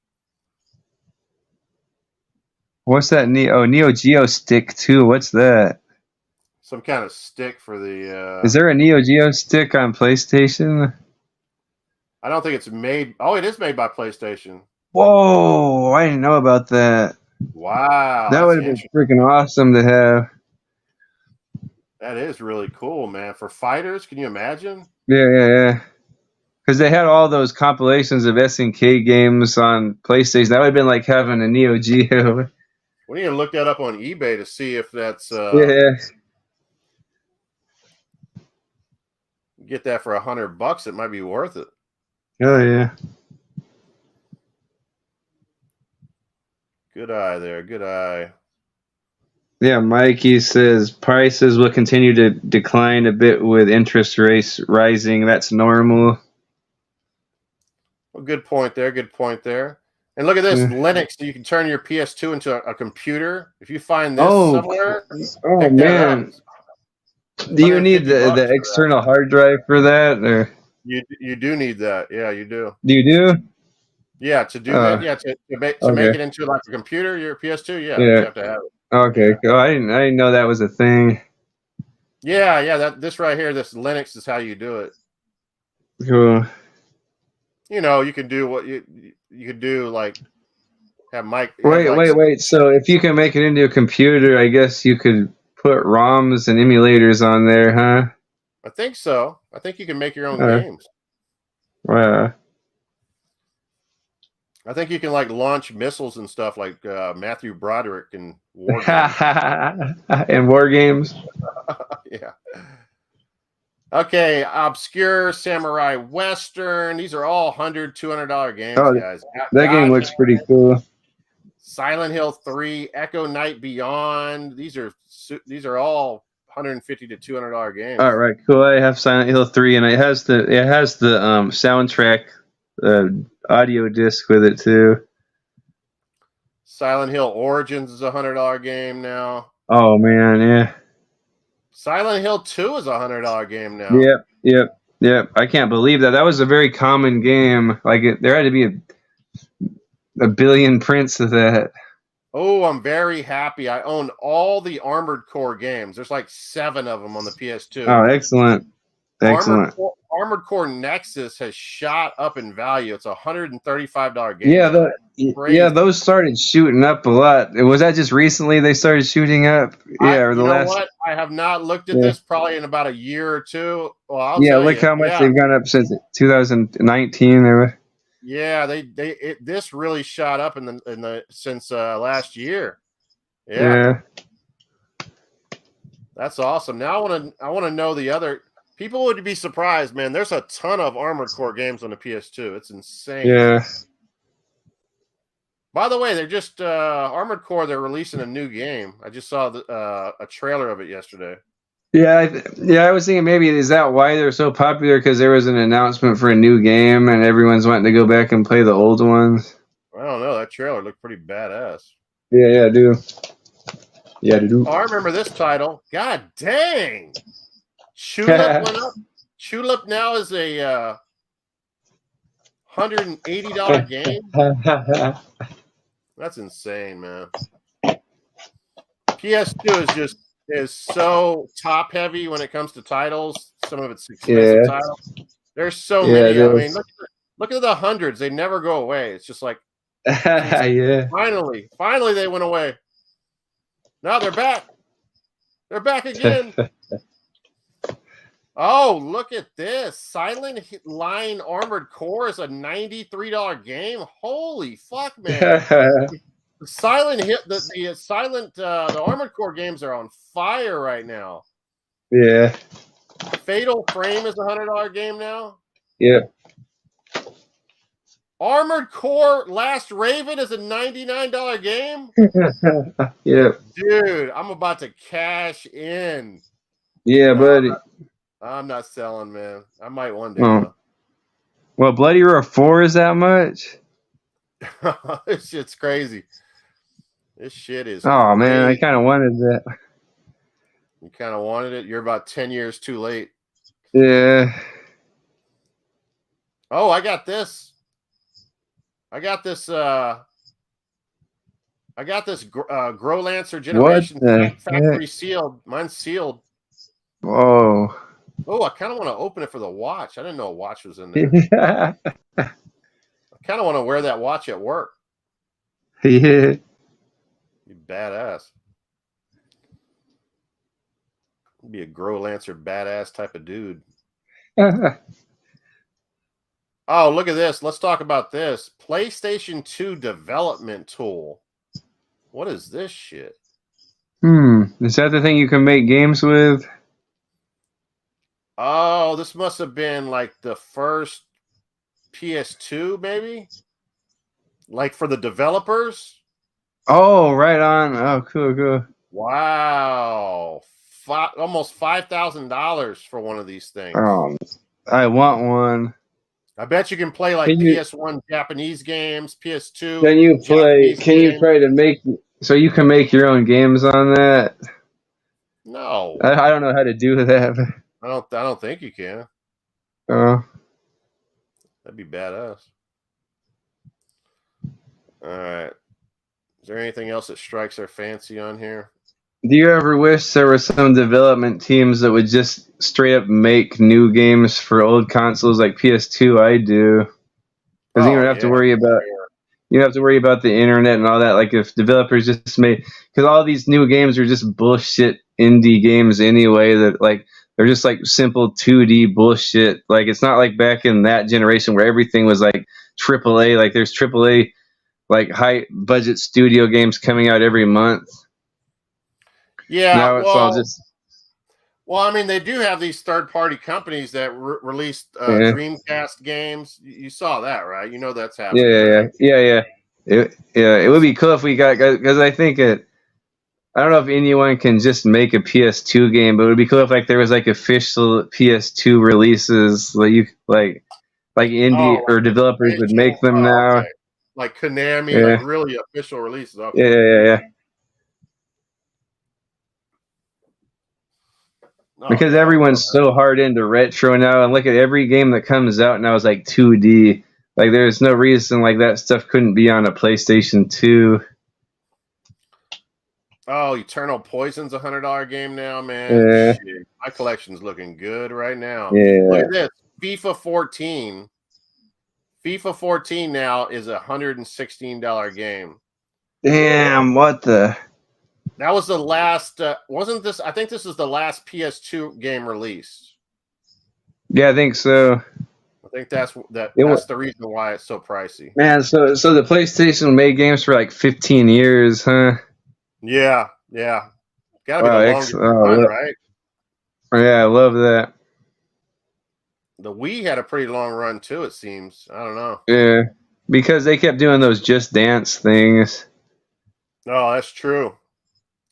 What's that? Neo Geo Stick 2. What's that? Some kind of stick for the. Is there a Neo Geo Stick on PlayStation? I don't think it's made. Oh, it is made by PlayStation. Whoa! I didn't know about that. Wow, that would have been freaking awesome to have. That is really cool, man. For fighters, can you imagine? Yeah. Because they had all those compilations of SNK games on PlayStation. That would have been like having a Neo Geo. We need to look that up on eBay to see if that's. Yeah. Get that for $100. It might be worth it. Oh yeah. Good eye there. Good eye. Yeah, Mikey says prices will continue to decline a bit with interest rates rising. That's normal. Well, good point there. Good point there. And look at this Linux. You can turn your PS2 into a computer. If you find this somewhere, oh man, do you need the external hard drive for that, or you do need that? Yeah, you do. Do you do? Yeah, to do that. Yeah, to make it into like a computer, your PS2. Yeah, you have to have it. Okay, cool. I didn't know that was a thing. Yeah. This right here, this Linux is how you do it. Cool. You know, you can do what you could do, like have Mike. Wait. So if you can make it into a computer, I guess you could put ROMs and emulators on there, huh? I think so. I think you can make your own games. Wow. I think you can like launch missiles and stuff like Matthew Broderick and War Games. and War Games. Yeah. Okay, Obscure Samurai Western. These are all $100, $200 games, guys. That game looks pretty cool. Silent Hill 3, Echo Night Beyond. These are all $150 to $200 games. All right, cool. I have Silent Hill 3, and it has the soundtrack audio disc with it too. Silent Hill Origins is a $100 game now. Oh man, yeah. Silent Hill 2 is a $100 game now. Yep. I can't believe that. That was a very common game. Like there had to be a billion prints of that. Oh, I'm very happy. I own all the Armored Core games. There's like 7 of them on the PS2. Oh, excellent. Armored Core Nexus has shot up in value. It's a $135 game. Yeah, those started shooting up a lot. Was that just recently they started shooting up? What? I have not looked at this probably in about a year or two. Well, look how much they've gone up since 2019. Yeah, this really shot up since last year. Yeah. That's awesome. Now I want to know the other. People would be surprised, man. There's a ton of Armored Core games on the PS2. It's insane. Yeah. By the way, they're just Armored Core. They're releasing a new game. I just saw a trailer of it yesterday. I was thinking maybe is that why they're so popular? Because there was an announcement for a new game, and everyone's wanting to go back and play the old ones. I don't know. That trailer looked pretty badass. Yeah, I do. Yeah, I do. Oh, I remember this title. God dang! Tulip went up. Tulip now is a $180 game. That's insane, man. PS2 is so top heavy when it comes to titles. Some of it's expensive titles. There's so many. I mean, look at the hundreds. They never go away. It's just like yeah. Finally they went away. Now they're back. They're back again. Oh, look at this. Silent Line Armored Core is a $93 game. Holy fuck, man. The Armored Core games are on fire right now. Yeah. Fatal Frame is a $100 game now. Yeah. Armored Core Last Raven is a $99 game. Yeah. Dude, I'm about to cash in. Yeah, buddy. I'm not selling, man. I might one day. Oh. Well, Bloody Roar 4 is that much? This shit's crazy. This shit is. Oh, man. I kind of wanted that. You kind of wanted it? You're about 10 years too late. Yeah. Oh, I got this. I got this Grow Lancer Generation factory sealed. Mine's sealed. Whoa. Oh, I kind of want to open it for the watch. I didn't know a watch was in there. I kind of want to wear that watch at work. Yeah. You badass. Be a Grow Lancer badass type of dude. Oh, look at this. Let's talk about this. PlayStation 2 development tool. What is this shit? Is that the thing you can make games with? Oh, this must have been like the first PS2, maybe? Like for the developers? Oh, right on. Oh, cool. Wow. Almost $5,000 for one of these things. I want one. I bet you can play like PS1 Japanese games, PS2. Can you try to make so you can make your own games on that? No. I don't know how to do that. I don't think you can. Oh. That'd be badass. All right. Is there anything else that strikes our fancy on here? Do you ever wish there were some development teams that would just straight up make new games for old consoles like PS2? I do. Because you don't have to worry about the internet and all that. Like if developers just made, because all these new games are just bullshit indie games anyway. That like they're just like simple 2D bullshit. Like it's not like back in that generation where everything was like AAA. Like there's AAA like high budget studio games coming out every month. Yeah, now it's all just. Well, I mean, they do have these third-party companies that released Dreamcast games. You saw that, right? You know that's happening. Yeah. It would be cool if we got, because I think I don't know if anyone can just make a PS2 game, but it would be cool if like there was like official PS2 releases, like indie or developers would make them now. Okay. Like Konami, like really official releases. Okay. Yeah. Because everyone's so hard into retro now, and look at every game that comes out now is like 2D. Like there's no reason like that stuff couldn't be on a PlayStation 2. Oh, Eternal Poison's $100 game now, man. Yeah. Shit. My collection's looking good right now. Yeah. Look at this. FIFA 14. FIFA 14 now is a $116 game. Damn, what the? That was the last. Wasn't this? I think this is the last PS2 game released. Yeah, I think so. I think that's the reason why it's so pricey. Man, so the PlayStation made games for like 15 years, huh? Yeah. Gotta be the longest run, right? Yeah, I love that. The Wii had a pretty long run too, it seems. I don't know. Yeah, because they kept doing those Just Dance things. Oh, that's true.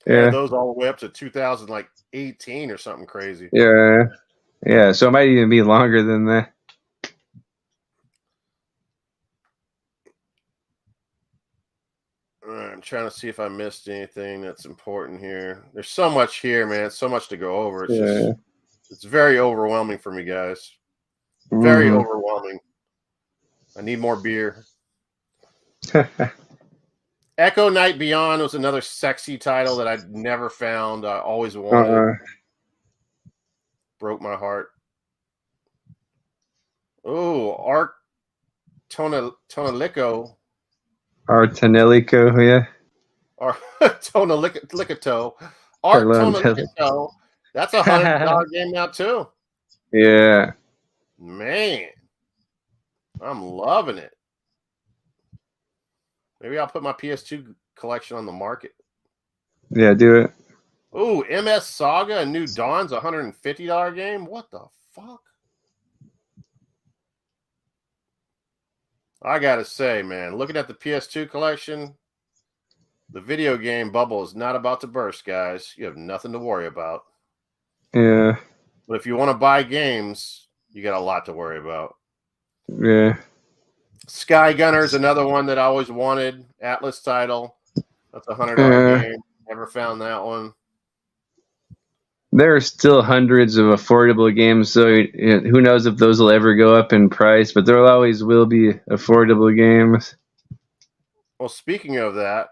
Yeah, those all the way up to 2018 or something crazy. Yeah. So it might even be longer than that. All right, I'm trying to see if I missed anything that's important here. There's so much here, man. It's so much to go over. It's very overwhelming for me, guys. Very overwhelming. I need more beer. Echo Night Beyond was another sexy title that I'd never found. I always wanted. Broke my heart. Oh, Arc Tonalico. Artanelico, yeah. Or Tonalicato. Art Tonalicato. That's a $100 game now too. Yeah. Man, I'm loving it. Maybe I'll put my PS2 collection on the market. Yeah, do it. Ooh, MS Saga and New Dawn's a $150 game. What the fuck? I gotta say, man, looking at the PS2 collection, the video game bubble is not about to burst, guys. You have nothing to worry about. Yeah. But if you want to buy games, you got a lot to worry about. Yeah. Sky Gunner is another one that I always wanted. Atlas title. That's a $100 game. Never found that one. There are still hundreds of affordable games, so who knows if those will ever go up in price, but there always will be affordable games. Well, speaking of that,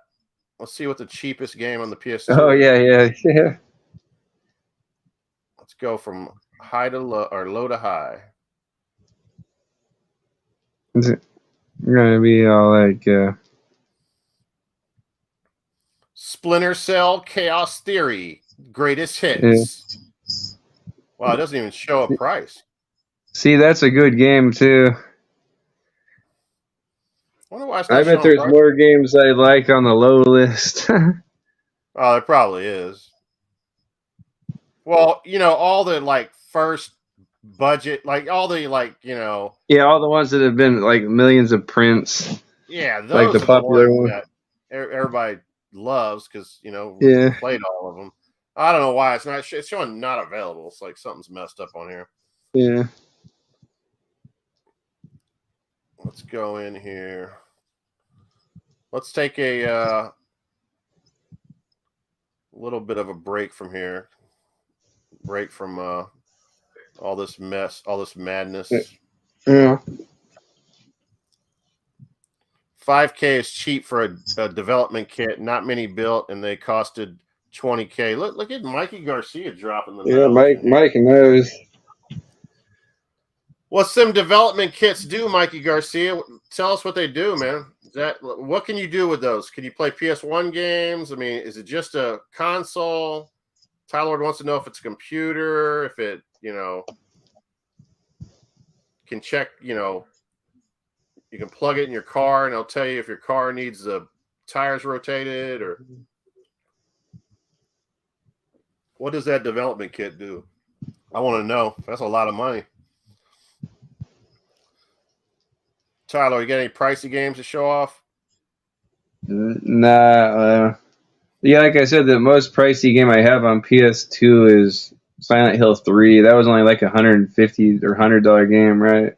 let's see what the cheapest game on the PS2 Oh, is. yeah. Let's go from high to low, or low to high. It's gonna be all like Splinter Cell Chaos Theory Greatest Hits. Yeah. Wow, it doesn't even show a price. See, that's a good game too. I bet there's more games I like on the low list. Oh, there probably is. Well, all the like first budget, like all the yeah, all the ones that have been like millions of prints. Yeah, those like the popular one that everybody loves because we played all of them. I don't know why it's showing not available. It's like something's messed up on here. Yeah. Let's go in here. Let's take a little bit of a break from here. Break from all this mess, all this madness. Yeah. 5K is cheap for a development kit. Not many built, and they costed $20K. Look at Mikey Garcia dropping them. Yeah, Mike knows. What's some development kits do, Mikey Garcia? Tell us what they do, man. What can you do with those? Can you play PS1 games? I mean, is it just a console? Tyler wants to know if it's a computer, if it, can check, you can plug it in your car and it'll tell you if your car needs the tires rotated, or what does that development kit do? I want to know. That's a lot of money. Tyler, you got any pricey games to show off? Nah. Yeah, like I said, the most pricey game I have on PS2 is Silent Hill 3. That was only like $150 or $100 game, right?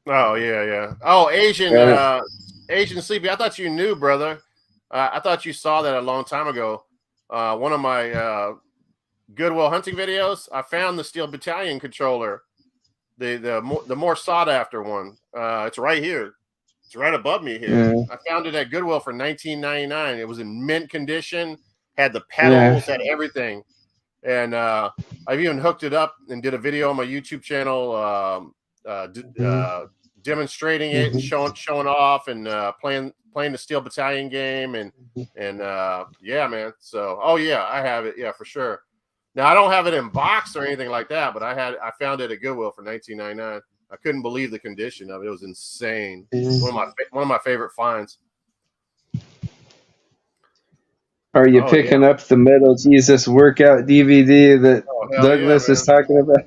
Oh, yeah. Oh, Asian Sleepy. I thought you knew, brother. I thought you saw that a long time ago. One of my Goodwill Hunting videos, I found the Steel Battalion controller, the more sought after one. It's right here. It's right above me here. Yeah. I found it at Goodwill for $19.99. It was in mint condition, had the pedals, had everything. And I've even hooked it up and did a video on my YouTube channel demonstrating it and showing off and playing the Steel Battalion game. And yeah, man. So, I have it. Yeah, for sure. Now, I don't have it in box or anything like that, but I found it at Goodwill for $19.99. I couldn't believe the condition of it. It was insane. One of my favorite finds. Are you picking up the Metal Jesus workout DVD that Douglas is talking about?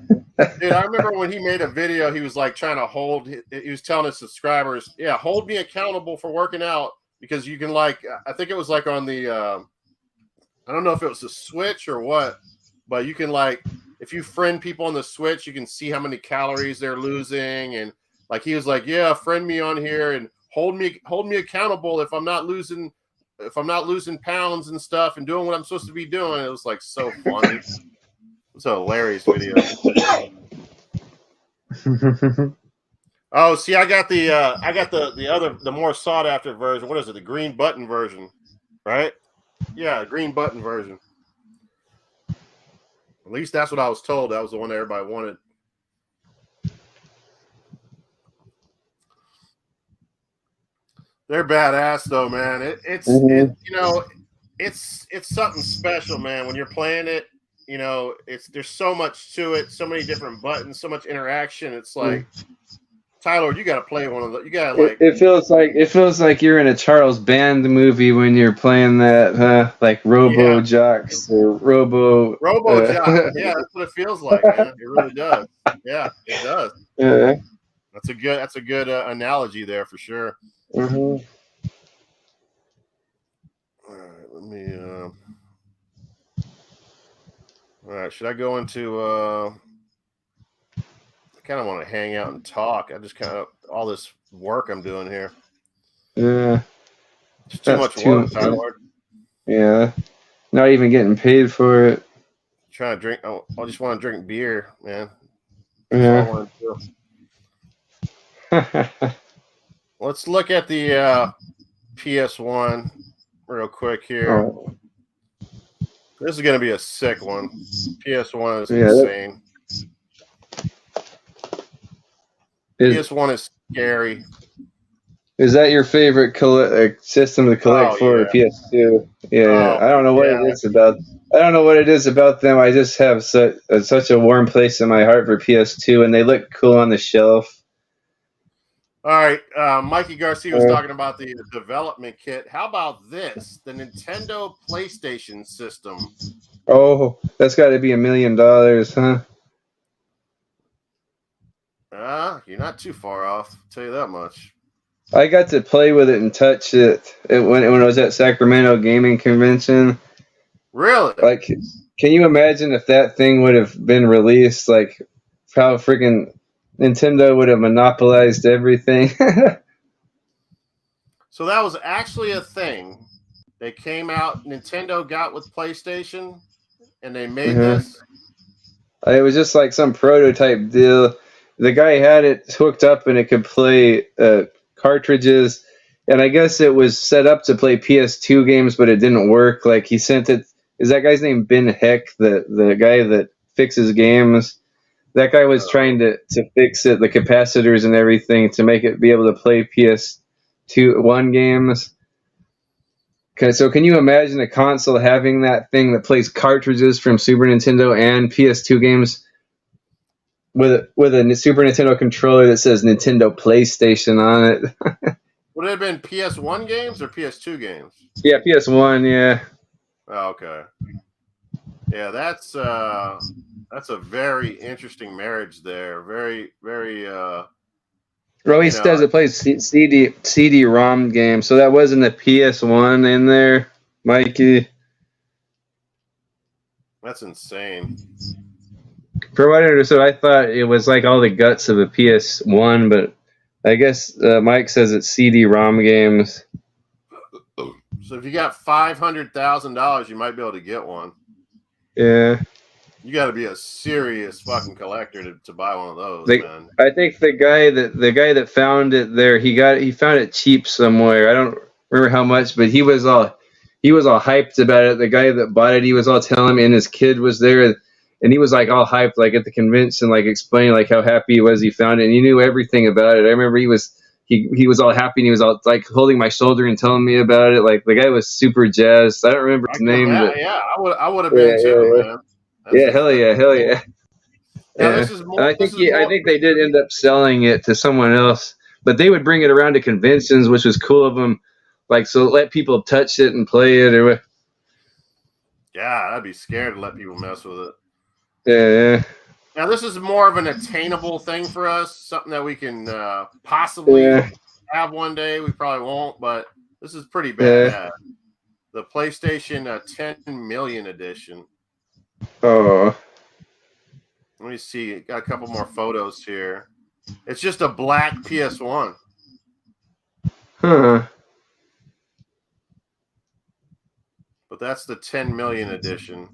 Dude, I remember when he made a video, he was like trying to he was telling his subscribers, hold me accountable for working out, because you can I think it was like on the, I don't know if it was the Switch or what, but you can if you friend people on the Switch, you can see how many calories they're losing. And he was like, friend me on here and hold me accountable if I'm not losing pounds and stuff and doing what I'm supposed to be doing. It was so funny. It's a hilarious video. All Oh, see, I got the other, the more sought after version. What is it? The green button version, right? Yeah, green button version. At least that's what I was told. That was the one that everybody wanted. They're badass though, man. It's you know, it's something special, man. When you're playing it, you know, there's so much to it, so many different buttons, so much interaction. It's like, Tyler, you got to play one of the. You got to like. It feels like you're in a Charles Band movie when you're playing that, huh? Like Robo Jocks or Robo. Jocks. Yeah, that's what it feels like, man. It really does. Yeah, it does. Yeah. That's a good analogy there for sure. Mm-hmm. All right, let me. All right, should I go into? I kind of want to hang out and talk. I just kind of all this work I'm doing here. Yeah, it's too much work, Tyler. Yeah, not even getting paid for it. Trying to drink. I just want to drink beer, man. Yeah. Let's look at the PS1 real quick here. Oh. This is going to be a sick one. PS1 is insane. PS1 is scary. Is that your favorite system to collect for PS2? Yeah, I don't know what it is about. I don't know what it is about them. I just have such a warm place in my heart for PS2, and they look cool on the shelf. All right, Mikey Garcia was talking about the development kit. How about this? The Nintendo PlayStation system. Oh, that's got to be $1 million, huh? You're not too far off. I'll tell you that much. I got to play with it and touch it when I was at Sacramento Gaming Convention. Really? Like, can you imagine if that thing would have been released? Like, how freaking Nintendo would have monopolized everything. So that was actually a thing. They came out, Nintendo got with PlayStation, and they made this. It was just like some prototype deal. The guy had it hooked up and it could play cartridges. And I guess it was set up to play PS2 games, but it didn't work. Like, he sent it. Is that guy's name Ben Heck, the guy that fixes games? That guy was trying to fix it, the capacitors and everything, to make it be able to play PS1 games. Okay, so can you imagine a console having that thing that plays cartridges from Super Nintendo and PS2 games with a Super Nintendo controller that says Nintendo PlayStation on it? Would it have been PS1 games or PS2 games? Yeah, PS1, yeah. Oh, okay. Yeah, that's a very interesting marriage there. Very, very. Well, he says it plays CD-ROM games, so that wasn't a PS1 in there, Mikey. That's insane. For what I understood, I thought it was like all the guts of a PS1, but I guess Mike says it's CD-ROM games. So if you got $500,000, you might be able to get one. Yeah. You got to be a serious fucking collector to buy one of those, man. I think the guy that found it there, he found it cheap somewhere. I don't remember how much, but he was all hyped about it. The guy that bought it, he was all telling me, and his kid was there, and he was like all hyped, like at the convention, like explaining like how happy he was he found it, and he knew everything about it. I remember he was all happy, and he was all like holding my shoulder and telling me about it. Like the guy was super jazzed. I don't remember his name, but yeah, I would have been too, man. Yeah, hell yeah. Now, this is more, I think they did end up selling it to someone else, but they would bring it around to conventions, which was cool of them. Like, so let people touch it and play it, or yeah, I'd be scared to let people mess with it. Yeah. Now, this is more of an attainable thing for us, something that we can possibly have one day. We probably won't, but this is pretty bad. Yeah. The PlayStation 10 million edition. Oh. Let me see. Got a couple more photos here. It's just a black PS1. Huh. But that's the 10 million edition.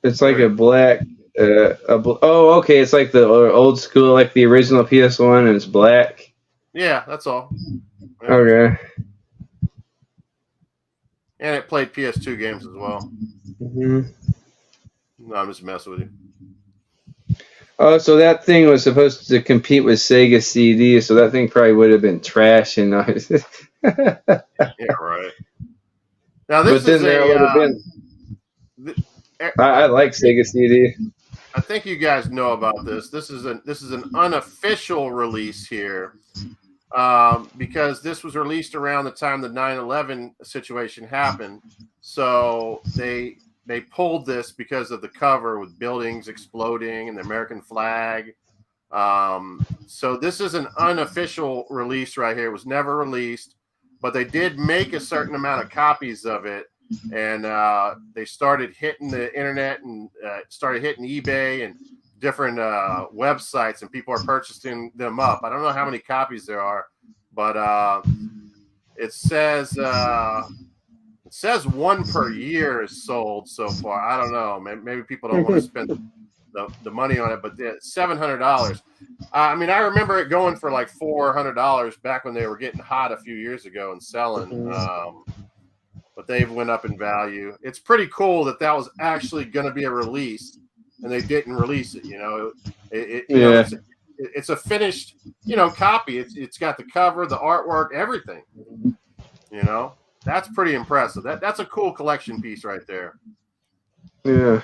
It's like a black Okay. It's like the old school, like the original PS1, and it's black. Yeah, that's all. Yeah. Okay. And it played PS2 games as well. Mm-hmm. No, I'm just messing with you. Oh, so that thing was supposed to compete with Sega CD, so that thing probably would have been trash, and Yeah, right. Now this but then is there would have been. I like Sega CD. I think you guys know about this. This is an unofficial release here, because this was released around the time the 9/11 situation happened. So they pulled this because of the cover with buildings exploding and the American flag. So this is an unofficial release right here. It was never released, but they did make a certain amount of copies of it, and they started hitting the internet and started hitting eBay and different websites, and people are purchasing them up. I don't know how many copies there are, but it says one per year is sold so far. I don't know. Maybe people don't want to spend the money on it, but $700. I mean, I remember it going for like $400 back when they were getting hot a few years ago and selling. But they've went up in value. It's pretty cool that was actually going to be a release, and they didn't release it. You know, it's a finished, copy. It's got the cover, the artwork, everything. You know, that's pretty impressive. That's a cool collection piece right there. Yeah.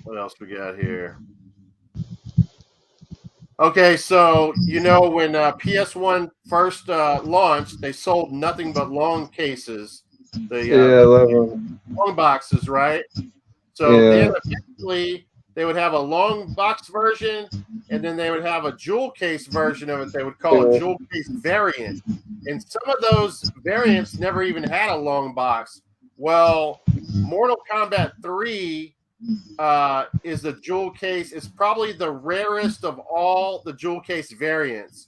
What else we got here? Okay, so when PS1 first launched, they sold nothing but long cases. Long boxes, right? So then eventually they would have a long box version, and then they would have a jewel case version of it. They would call a jewel case variant, and some of those variants never even had a long box. Well, Mortal Kombat 3 is the jewel case. It's probably the rarest of all the jewel case variants.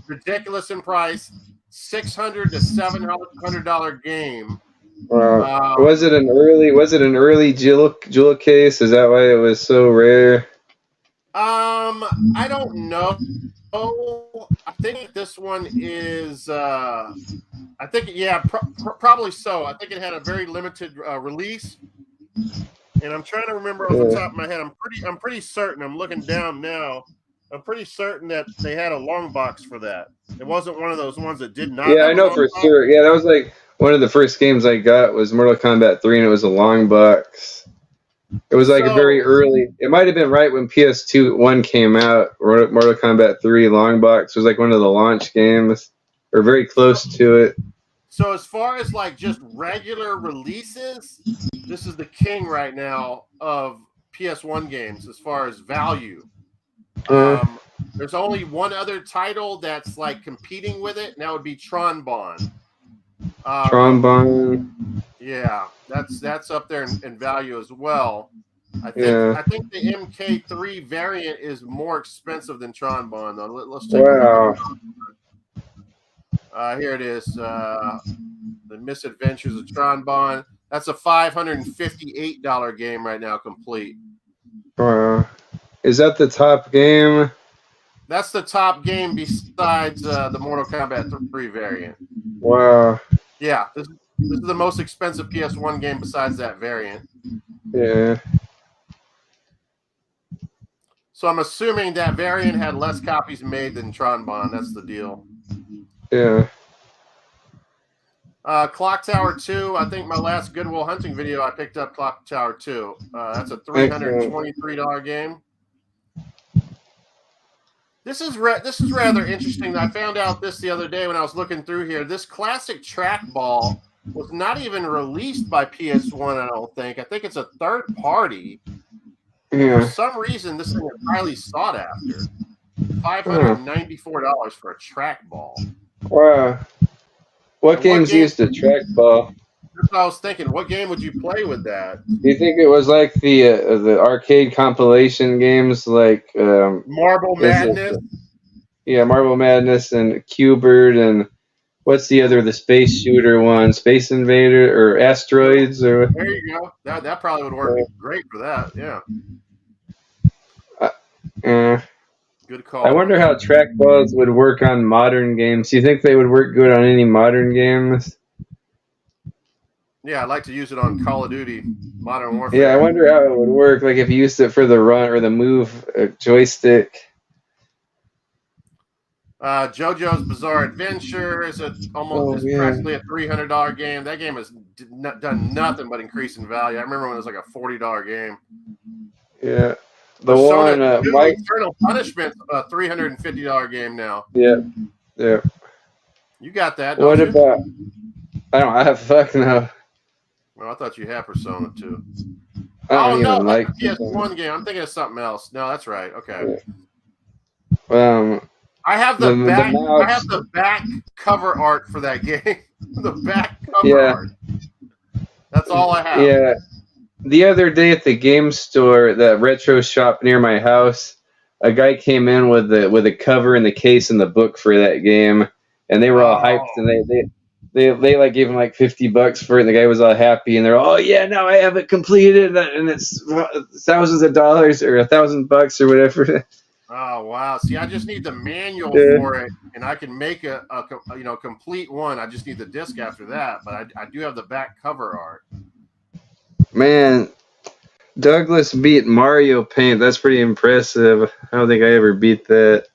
Ridiculous in price, $600 to $700 game. Was it an early jewel case? Is that why it was so rare? I don't know. I think this one is. Probably so. I think it had a very limited release. And I'm trying to remember off the top of my head. I'm pretty certain. I'm looking down now. I'm pretty certain that they had a long box for that. It wasn't one of those ones that did not. Yeah, I know for sure. Yeah, that was like one of the first games I got was Mortal Kombat 3, and it was a long box. It was like a very early. It might have been right when PS1 came out. Mortal Kombat 3 long box was like one of the launch games, or very close to it. So as far as like just regular releases, this is the king right now of PS1 games as far as value. There's only one other title that's like competing with it, and that would be Tron Bonne. Yeah, that's up there in value as well. I think the MK3 variant is more expensive than Tron Bonne, though. Let's check. Wow. Here it is. The Misadventures of Tron Bonne. That's a $558 game right now, complete. Is that the top game? That's the top game besides the Mortal Kombat 3 variant. Wow. Yeah, this is the most expensive PS1 game besides that variant. Yeah. So I'm assuming that variant had less copies made than Tron Bonne. That's the deal. Yeah. Clock Tower 2. I think my last Good Will Hunting video, I picked up Clock Tower 2. That's a $323 game. This is rather interesting. I found out this the other day when I was looking through here. This classic trackball was not even released by PS1, I don't think. I think it's a third party. Yeah. For some reason, this thing is highly sought after. $594 for a trackball. Wow. What games used a trackball? That's what I was thinking. What game would you play with that? Do you think it was like the arcade compilation games like Marble Madness? Yeah, Marble Madness and Q-Bird and what's the space shooter one? Space Invader or Asteroids or there you go. That probably would work great for that. Yeah. Good call. I wonder how trackballs would work on modern games. Do you think they would work good on any modern games? Yeah, I'd like to use it on Call of Duty Modern Warfare. Yeah, I wonder how it would work. Like if you used it for the run or the move joystick. JoJo's Bizarre Adventure is practically a $300 game. That game has done nothing but increase in value. I remember when it was like a $40 game. Yeah. Persona 2 Eternal Punishment's a $350 game now. Yeah. Yeah. You got that, What about... I don't have fuck no. Well, I thought you had Persona 2. I don't even like PS1 game. I'm thinking of something else. No, that's right. Okay. Yeah. I have the back cover art for that game. The back cover art. That's all I have. Yeah. The other day at the game store, the retro shop near my house, a guy came in with a cover and the case and the book for that game, and they were all hyped, and they like gave him like $50 for it, and the guy was all happy, and they're all, oh yeah, now I have it completed, and it's thousands of dollars or $1,000 or whatever. Oh wow! See, I just need the manual for it, and I can make a complete one. I just need the disc after that, but I do have the back cover art. Man, Douglas beat Mario Paint. That's pretty impressive. I don't think I ever beat that.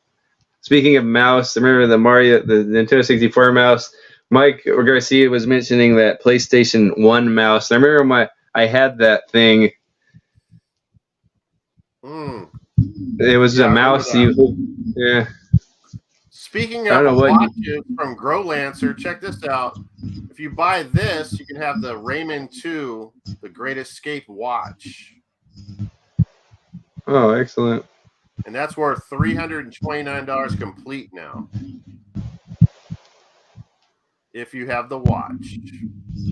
Speaking of mouse, I remember the Nintendo 64 mouse. Mike Garcia was mentioning that PlayStation 1 mouse. I remember I had that thing. It was a mouse. Yeah. Speaking of watches from Growlancer, check this out. If you buy this, you can have the Raymond 2, the Great Escape watch. Oh, excellent. And that's worth $329 complete now. If you have the watch.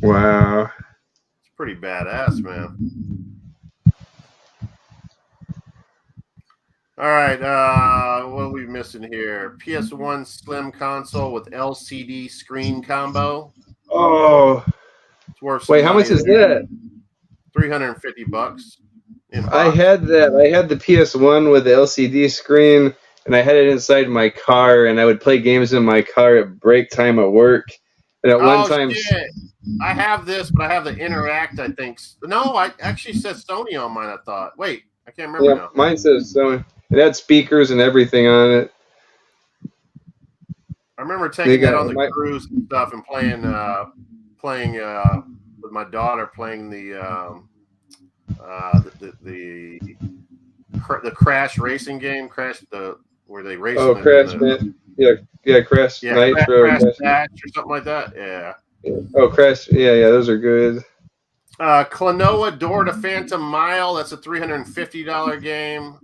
Wow. It's pretty badass, man. All right, what are we missing here? PS1 Slim console with LCD screen combo. Oh, it's worth. Wait, how much is that? $350. I had that. I had the PS1 with the LCD screen, and I had it inside my car, and I would play games in my car at break time at work. And at one time, shit. I have this, but I have the Interact. I think. No, I actually said Sony on mine. I thought. Wait, I can't remember now. Mine says Sony. It had speakers and everything on it. I remember taking that on the cruise and stuff and playing with my daughter, playing the Crash racing game, where they race. Oh, Crash, man. Yeah, Crash Nitro, Crash Dash or something like that. Yeah. Oh, Crash. Yeah, those are good. Klonoa Door to Phantom Mile. That's a $350 game.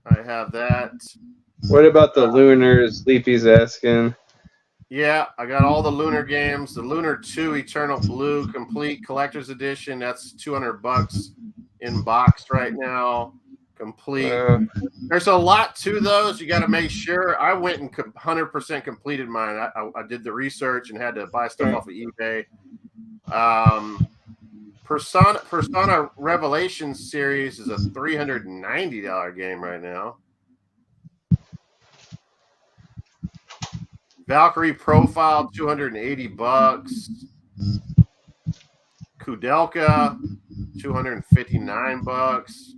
I have that. What about the Lunar? Sleepy's asking. Yeah, I got all the Lunar games. The Lunar 2 Eternal Blue Complete Collector's Edition. That's $200 in box right now. Complete. There's a lot to those. You got to make sure. I went and 100% completed mine. I did the research and had to buy stuff off of eBay. Persona Revelations series is a $390 game right now. Valkyrie Profile, $280. Kudelka, $259.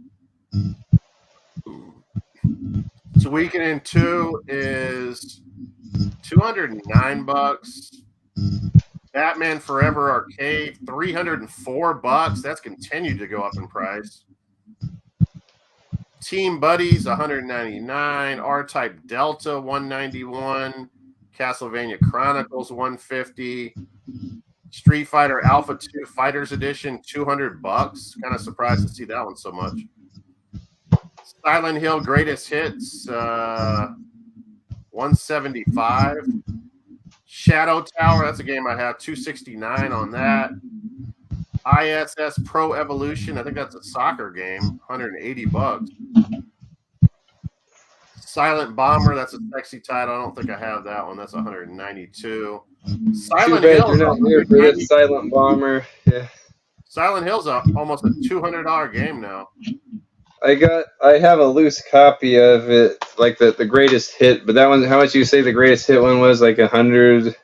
Suikoden 2 is $209. Batman Forever Arcade, $304. That's continued to go up in price. Team Buddies, $199. R-Type Delta, $191. Castlevania Chronicles, $150. Street Fighter Alpha 2 Fighters Edition, $200. Kind of surprised to see that one so much. Silent Hill Greatest Hits, $175. Shadow Tower, that's a game I have, $269 on that. ISS Pro Evolution, I think that's a soccer game, $180. Silent Bomber, that's a sexy title. I don't think I have that one. That's 192. Silent Hill. You're not here for that Silent Bomber. Yeah. Silent Hill's almost a $200 game now. I have a loose copy of it, like the greatest hit, but that one, how much you say the greatest hit one was? Like 100?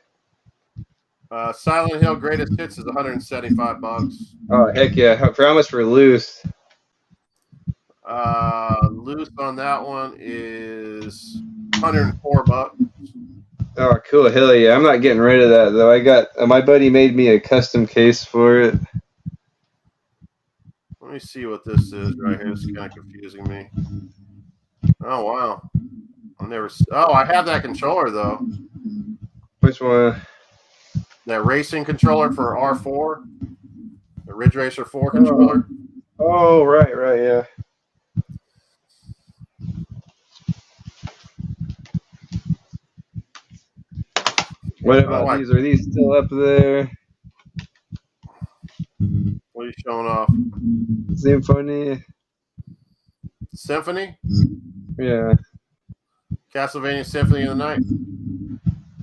Silent Hill greatest hits is $175. Oh, heck yeah. For how much for loose? Loose on that one is $104. Oh, cool. Hell yeah. I'm not getting rid of that, though. I got, my buddy made me a custom case for it. Let me see what this is right here. It's kind of confusing me. Oh, wow. I have that controller, though. Which one? That racing controller for R4. The Ridge Racer 4 controller. Oh, right, yeah. What about these? Are these still up there? What are you showing off? Symphony. Symphony? Yeah. Castlevania Symphony of the Night.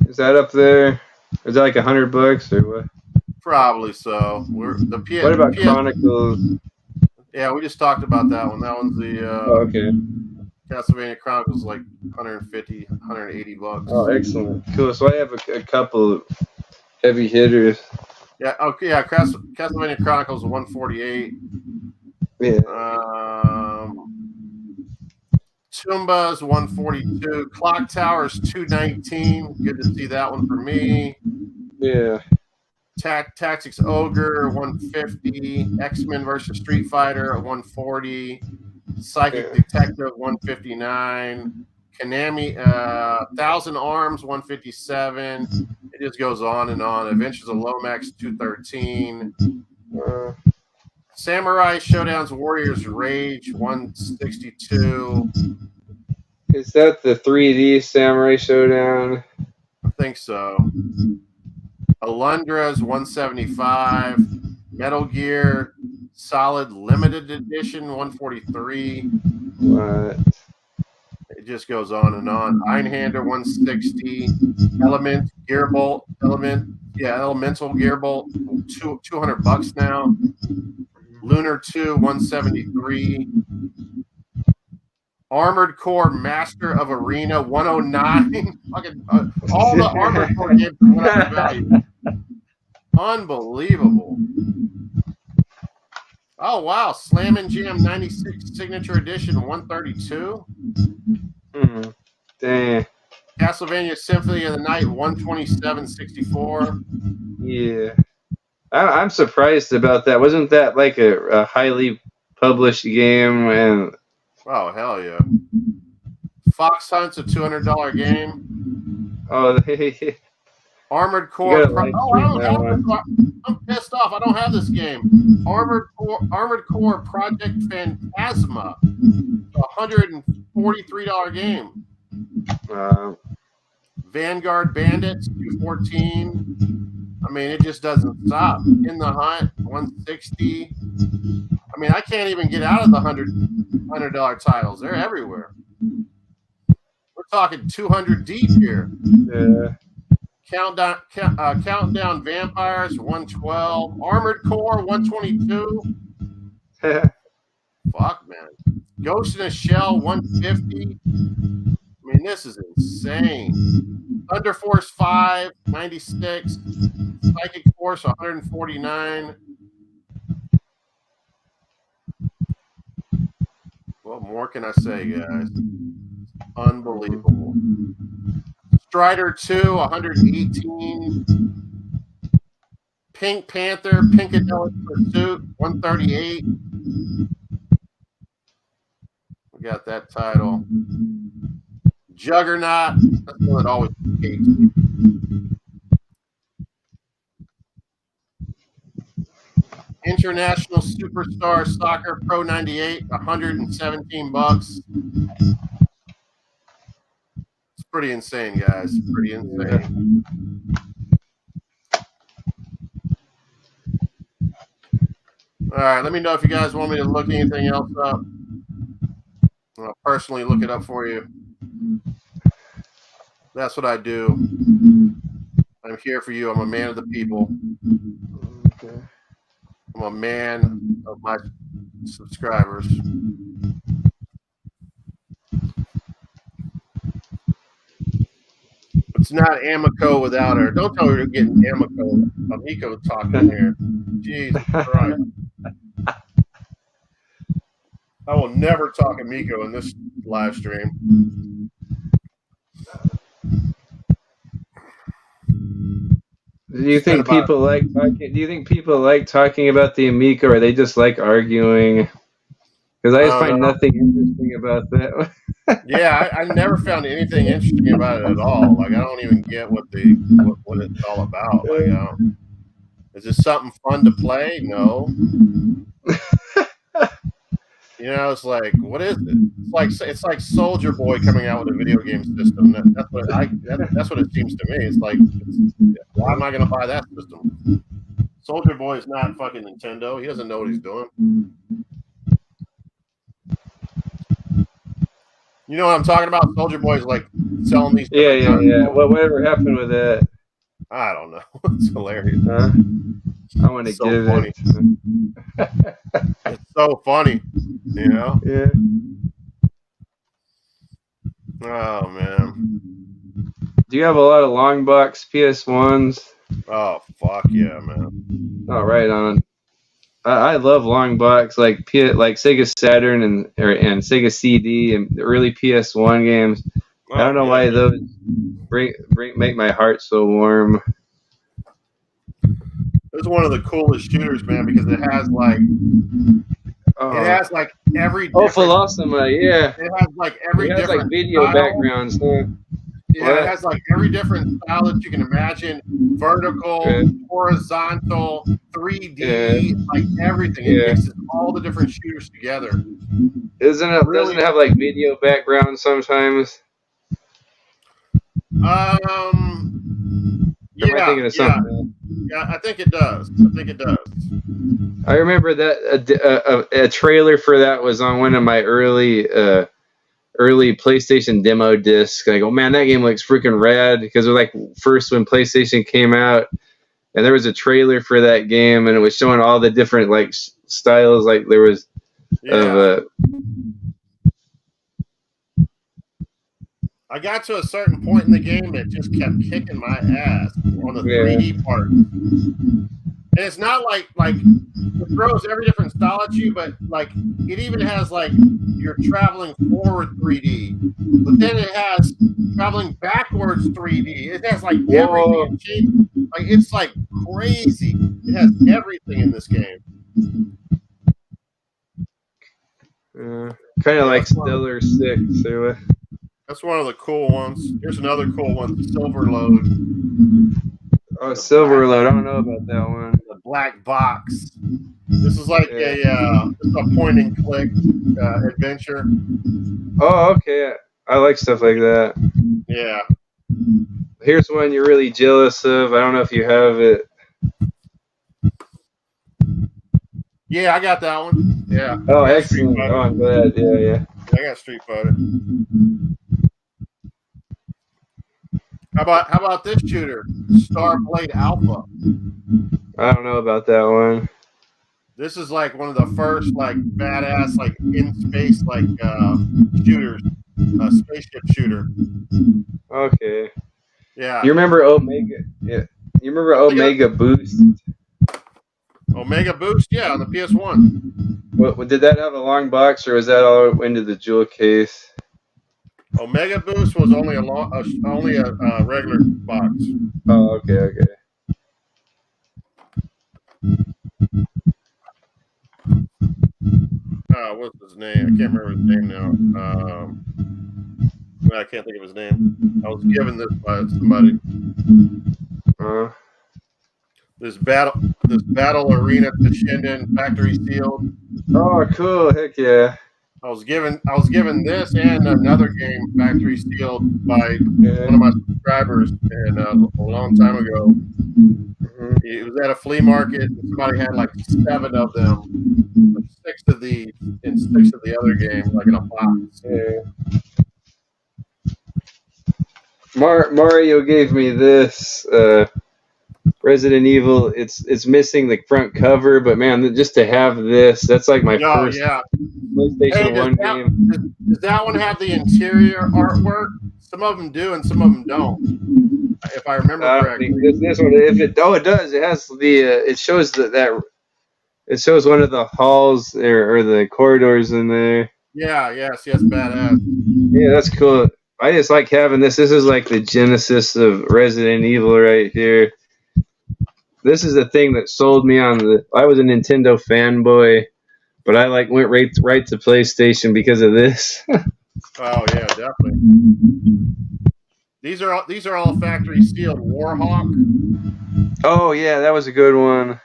Is that up there? Is that like $100 or what? Probably so. What about Chronicles? Yeah, we just talked about that one. That one's the okay. Castlevania Chronicles, like $150, $180. Oh, excellent. Cool. So I have a couple of heavy hitters. Yeah. Okay. Yeah. Castlevania Chronicles $148. Yeah. Toomba's $142. Clock Tower's $219. Good to see that one for me. Yeah. Tactics Ogre $150. X-Men versus Street Fighter at $140. Psychic Detective $159. Konami Thousand Arms $157. It just goes on and on. Adventures of Lomax $213. Samurai Showdown's Warriors Rage $162. Is that the 3D Samurai Showdown? I think so. Alundra's $175. Metal Gear Solid Limited Edition $143. What? It just goes on and on. Einhander $160. Elemental Gearbolt $200 now. Lunar 2 $173. Armored Core Master of Arena $109. Fucking all the Armored Core games went up in value. Unbelievable. Oh wow, Slam and Jam 96 Signature Edition $132. Dang. Castlevania Symphony of the Night $127.64. Yeah. I'm surprised about that. Wasn't that like a highly published game? And oh hell yeah! Fox Hunt's a $200 game. Oh, Armored Core. I'm pissed off. I don't have this game. Armored Core Project Phantasma, $143 game. Vanguard Bandits $214. I mean, it just doesn't stop. In the Hunt $160. I mean, I can't even get out of the $100 titles. They're everywhere. We're talking 200 deep here. Yeah. Countdown Vampires $112. Armored Core $122. Fuck, man. Ghost in a Shell $150. I mean, this is insane. Thunder Force 5 $96. Psychic Force $149. What more can I say, guys? Unbelievable. Strider 2 $118. Pink Panther Pinkadelic Pursuit $138. We got that title. Juggernaut. That's one that always escapes me. International Superstar Soccer Pro 98 $117. It's pretty insane, guys. Pretty insane. All right, let me know if you guys want me to look anything else up. I'll personally look it up for you. That's what I do. I'm here for you. I'm a man of the people. Okay. I'm a man of my subscribers. It's not Amico without her. Don't tell her to get Amico talking here. Jesus Christ. I will never talk Amico in this live stream. Do you think people like talking? Do you think people like talking about the Amico, or they just like arguing? Because I just find nothing interesting about that. Yeah, I never found anything interesting about it at all. Like, I don't even get what it's all about. Like, is this something fun to play? No. You know, it's like, what is it? It's like Soldier Boy coming out with a video game system. That's what it seems to me. It's like, why am I going to buy that system? Soldier Boy is not fucking Nintendo. He doesn't know what he's doing. You know what I'm talking about? Soldier Boy is like selling these. Yeah. Whatever happened with that? I don't know. It's hilarious. I want to get funny. It's so funny, you know? Yeah. Oh, man. Do you have a lot of long box PS1s? Oh, fuck yeah, man. Oh, right on. I love long box, like Sega Saturn and Sega CD and the early PS1 games. I don't know why those make my heart so warm. It's one of the coolest shooters, man, because it has every. Oh, Philosopher, yeah. It has like every different like video style. Backgrounds. Huh? Yeah, it has like every different style that you can imagine: vertical, horizontal, 3D, like everything. It mixes all the different shooters together. Doesn't it have like video background sometimes? Yeah, I think it does. I remember that a trailer for that was on one of my early PlayStation demo discs. I go, man, that game looks freaking rad, because it was like first when PlayStation came out, and there was a trailer for that game, and it was showing all the different like styles. Like there was I got to a certain point in the game that just kept kicking my ass on the 3D part. And it's not like it throws every different style at you, but like it even has like you're traveling forward 3D, but then it has traveling backwards 3D. It has like everything. Like it's like crazy. It has everything in this game. Kind of like Stellar 6. That's one of the cool ones. Here's another cool one, Silver Load. Oh, Silver Load. I don't know about that one. The black box. This is like a point and click adventure. Oh, okay. I like stuff like that. Yeah. Here's one you're really jealous of. I don't know if you have it. Yeah, I got that one. Yeah. Oh, excellent. Oh, I'm glad. Yeah. I got Street Fighter. How about this shooter, Starblade Alpha? I don't know about that one. This is like one of the first like badass like in space like shooters, spaceship shooter. Okay. Yeah. You remember Omega? Yeah. You remember Omega Boost? Omega Boost, yeah, on the PS1. What did that have a long box, or was that all into the jewel case? Omega Boost was only a regular box. Oh, okay. What's his name? I can't remember his name now. I can't think of his name. I was given this by somebody. This battle arena to Shinden factory sealed. Oh, cool! Heck yeah! I was given this and another game factory sealed by one of my subscribers, and a long time ago. Mm-hmm. It was at a flea market. And somebody had like 7 of them, like 6 of these, and 6 of the other game, like in a box. Yeah. Mario gave me this Resident Evil. It's missing the front cover, but man, just to have this, that's like my first PlayStation 1 game. Does that one have the interior artwork? Some of them do, and some of them don't. If I remember correctly, this one, it does. It has the it shows that it shows one of the halls or the corridors in there. Yes, badass. Yeah, that's cool. I just like having this. This is like the genesis of Resident Evil right here. This is the thing that sold me on the. I was a Nintendo fanboy, but I went right to PlayStation because of this. Oh yeah, definitely. These are all factory sealed. Warhawk. Oh yeah, that was a good one.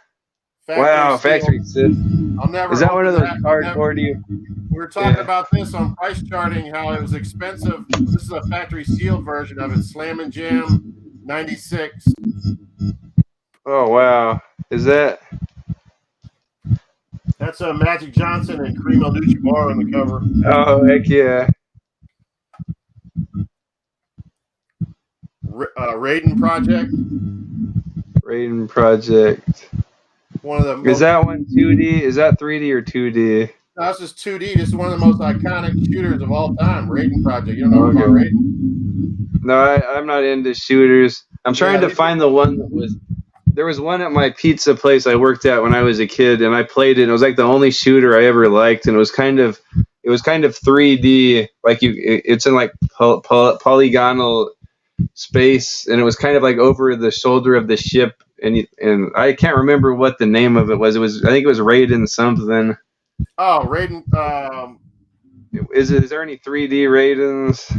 Factory sealed. I'll never. Is that one of those cardboard? We were talking about this on price charting. How it was expensive. This is a factory sealed version of it. Slam & Jam '96. Oh wow! Is that? That's Magic Johnson and Kareem Abdul-Jabbar on the cover. Oh heck yeah! Raiden Project. Raiden Project. One of them. Is that one 2D? Is that 3D or 2D? No, this is 2D. This is one of the most iconic shooters of all time. Raiden Project. You don't know about Raiden? No, I'm not into shooters. I'm trying to find the one that was. There was one at my pizza place I worked at when I was a kid, and I played it. And it was like the only shooter I ever liked, and it was kind of 3D. Like it's in like polygonal space, and it was kind of like over the shoulder of the ship. And I can't remember what the name of it was. I think it was Raiden something. Oh, Raiden. Is there any 3D Raidens?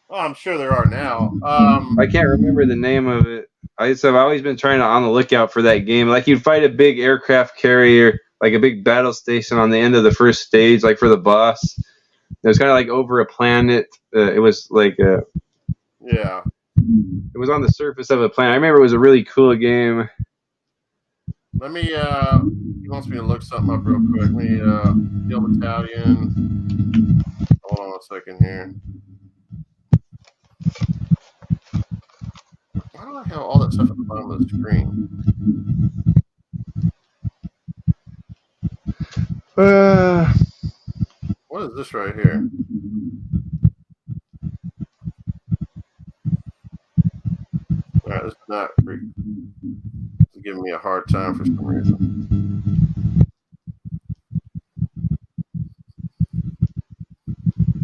Oh, I'm sure there are now. I can't remember the name of it. I've always been trying to on the lookout for that game. Like you'd fight a big aircraft carrier, like a big battle station on the end of the first stage, like for the boss. It was kind of like over a planet. It was like yeah. It was on the surface of a planet. I remember it was a really cool game. Let me. He wants me to look something up real quick. Let me. Steel Battalion. Hold on a second here. Why do I have all that stuff at the bottom of the screen? What is this right here? All right, this is not. It's giving me a hard time for some reason.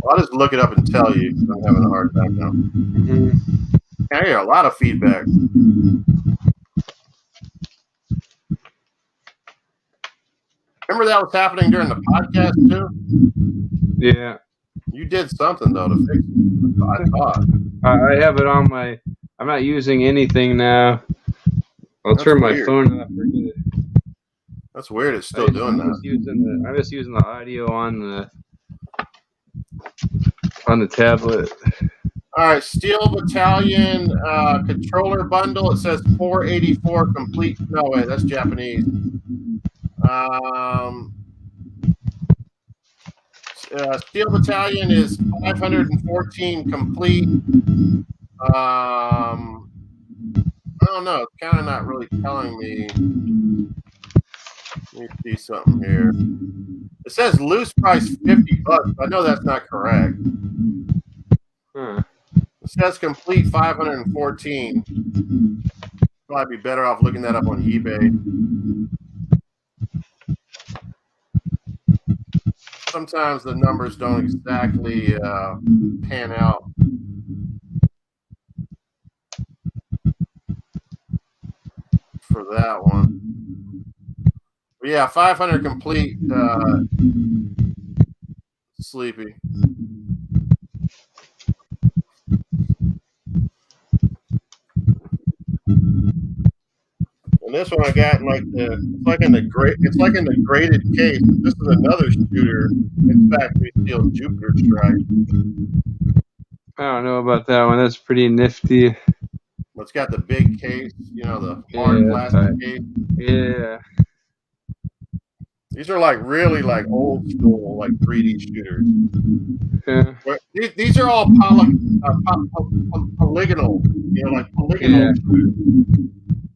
Well, I'll just look it up and tell you. I'm having a hard time now. Mm-hmm. I hear a lot of feedback. Remember that was happening during the podcast too? Yeah. You did something though to fix it, I thought. I have it on my. I'm not using anything now. I'll turn my phone off. That's weird. It's still doing that. I'm just using the audio on the tablet. All right, Steel Battalion controller bundle. It says $484 complete. No, wait, that's Japanese. Steel Battalion is 514 complete. I don't know. It's kind of not really telling me. Let me see something here. It says loose price $50. I know that's not correct. It says complete 514. Probably be better off looking that up on eBay. Sometimes the numbers don't exactly pan out. For that one. But yeah, 500 complete. Sleepy. And this one I got in it's like in the graded case. This is another shooter. It's factory sealed Jupiter Strike. I don't know about that one. That's pretty nifty. It's got the big case, the hard plastic case. Yeah. These are like really like old school like 3D shooters. Yeah. But these are all polygonal, like polygonal shooters.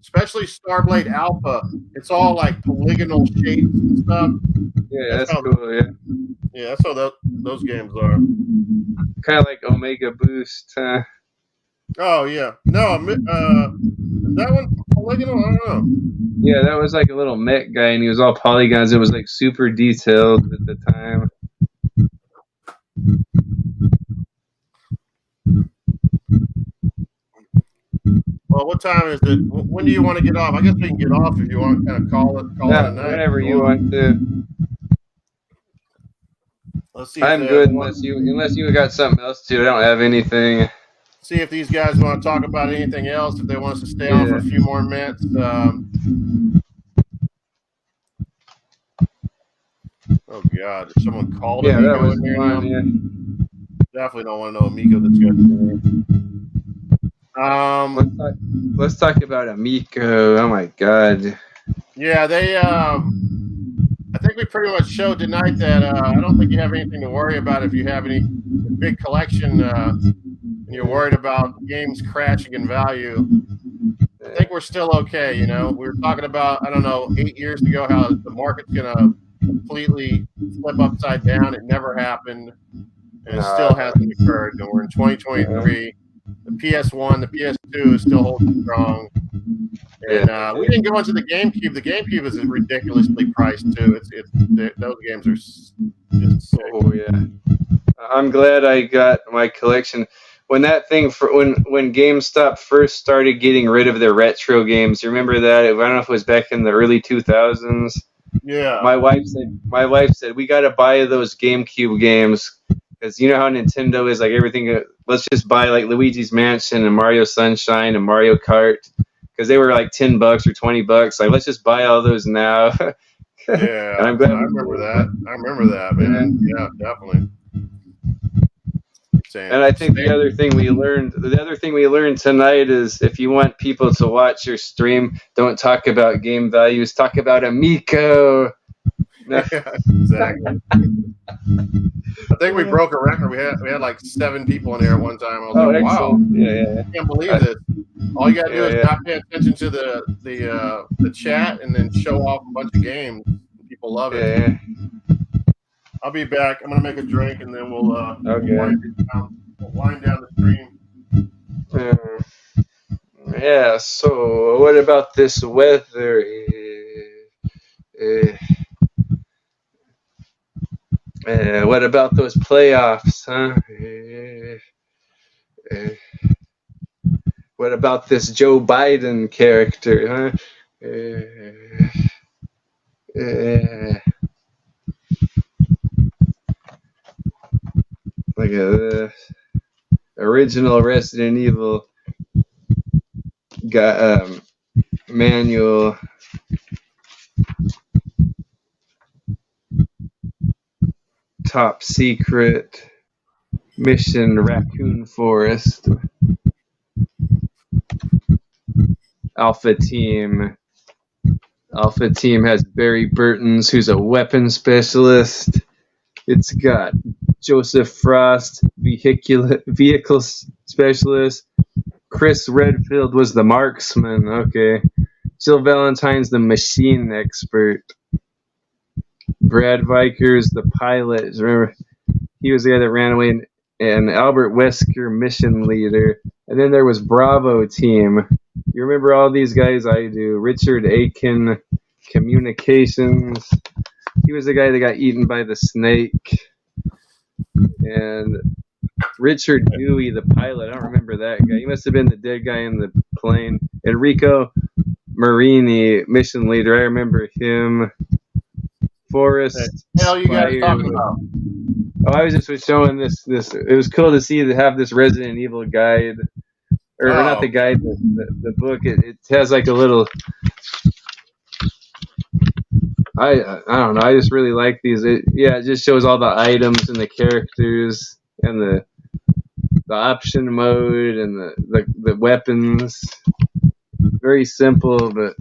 Especially Starblade Alpha. It's all like polygonal shapes and stuff. Yeah, that's cool. Yeah. Yeah, that's how those games are. Kind of like Omega Boost. Oh yeah, no, is that one polygonal? I don't know. Yeah, that was like a little mech guy, and he was all polygons. It was like super detailed at the time. Well, what time is it? When do you want to get off? I guess we can get off if you want to kind of call it a night. Whenever you want to. Let's see. I'm good unless you got something else to. I don't have anything. See if these guys want to talk about anything else. If they want us to stay on for a few more minutes. Oh God! If someone called Amigo that was in there fun, now, definitely don't want to know Amigo discussion. Let's talk about Amico. Oh my God. Yeah, they. I think we pretty much showed tonight that I don't think you have anything to worry about if you have any big collection and you're worried about games crashing in value. I think we're still okay. We were talking about 8 years ago how the market's gonna completely flip upside down. It never happened, and it still hasn't occurred. And we're in 2023. The PS1, the PS2 is still holding strong. And we didn't go into the GameCube. The GameCube is ridiculously priced too. Those games are just sick. Oh yeah. I'm glad I got my collection. When that thing when GameStop first started getting rid of their retro games, you remember that? I don't know if it was back in the early 2000s. Yeah. My wife said we got to buy those GameCube games because you know how Nintendo is like everything. Let's just buy like Luigi's Mansion and Mario Sunshine and Mario Kart because they were like $10 or $20. Like let's just buy all those now. Yeah, I remember that. I remember that, man. Yeah, definitely. And I think the other thing we learned tonight is if you want people to watch your stream, don't talk about game values, talk about Amico. Yeah, exactly. I think we broke a record. We had like 7 people in here at one time. I was like, wow, yeah. I can't believe this. All you gotta do is not pay attention to the chat and then show off a bunch of games. People love it. Yeah. I'll be back. I'm gonna make a drink and then we'll wind down the stream. Yeah. So what about this weather? What about those playoffs, huh? What about this Joe Biden character, huh? Look at this. Original Resident Evil got manual. Top secret mission Raccoon Forest. Alpha Team has Barry Burtons, who's a weapon specialist. It's got Joseph Frost, vehicle specialist. Chris Redfield was the marksman. Okay. Jill Valentine's the machine expert. Brad Vikers, the pilot. Remember, he was the guy that ran away. And Albert Wesker, mission leader. And then there was Bravo Team. You remember all these guys? I do. Richard Aiken, communications. He was the guy that got eaten by the snake. And Richard Dewey, the pilot. I don't remember that guy. He must have been the dead guy in the plane. Enrico Marini, mission leader. I remember him. Forrest. What the hell you guys talking about? Oh, I was just showing this. It was cool to see to have this Resident Evil guide, or not the guide, the book. It has like a little. I don't know. I just really like these. It just shows all the items and the characters and the option mode and the weapons. Very simple, but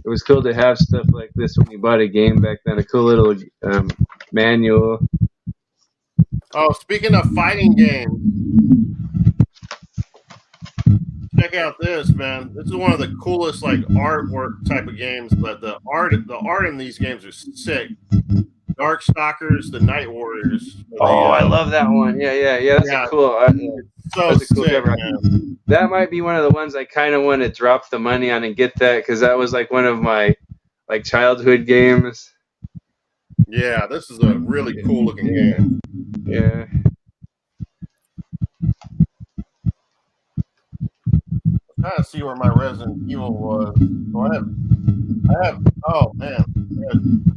it was cool to have stuff like this when you bought a game back then. A cool little manual. Oh, speaking of fighting games, check out this, man. This is one of the coolest like artwork type of games, but the art in these games are sick. Darkstalkers, the Night Warriors. I love that one. Yeah. That's cool. So that's a cool sick, cover. man. That might be one of the ones I kind of want to drop the money on and get that because that was like one of my like childhood games. Yeah, this is a really cool looking game. Yeah. I'm trying to see where my Resident Evil was. I have. Oh man.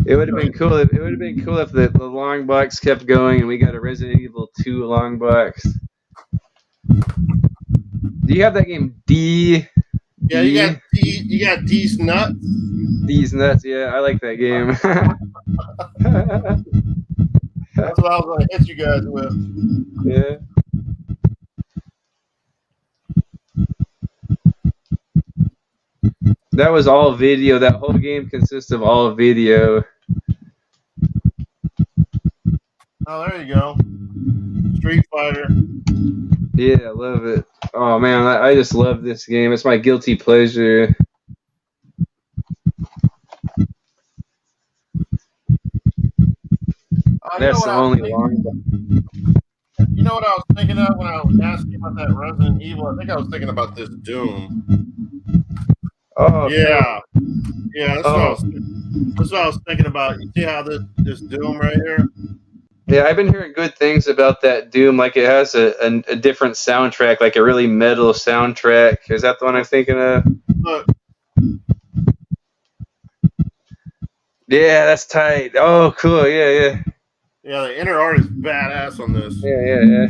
It would have been cool. It would have been cool if the long box kept going and we got a Resident Evil 2 long box. Do you have that game D? Yeah, you got D's Nuts. D's Nuts. Yeah, I like that game. That's what I was gonna hit you guys with. Yeah. That was all video. That whole game consists of all video. Oh, there you go. Street Fighter. Yeah, I love it. Oh man, I just love this game. It's my guilty pleasure. That's the only long. You know what I was thinking of when I was asking you about that Resident Evil? I think I was thinking about this Doom. Oh yeah, yeah. That's what I was thinking about. You see how this Doom right here? Yeah, I've been hearing good things about that Doom. Like it has a different soundtrack, like a really metal soundtrack. Is that the one I'm thinking of? Look. Yeah, that's tight. Oh, cool. Yeah. Yeah, the inner art is badass on this. Yeah.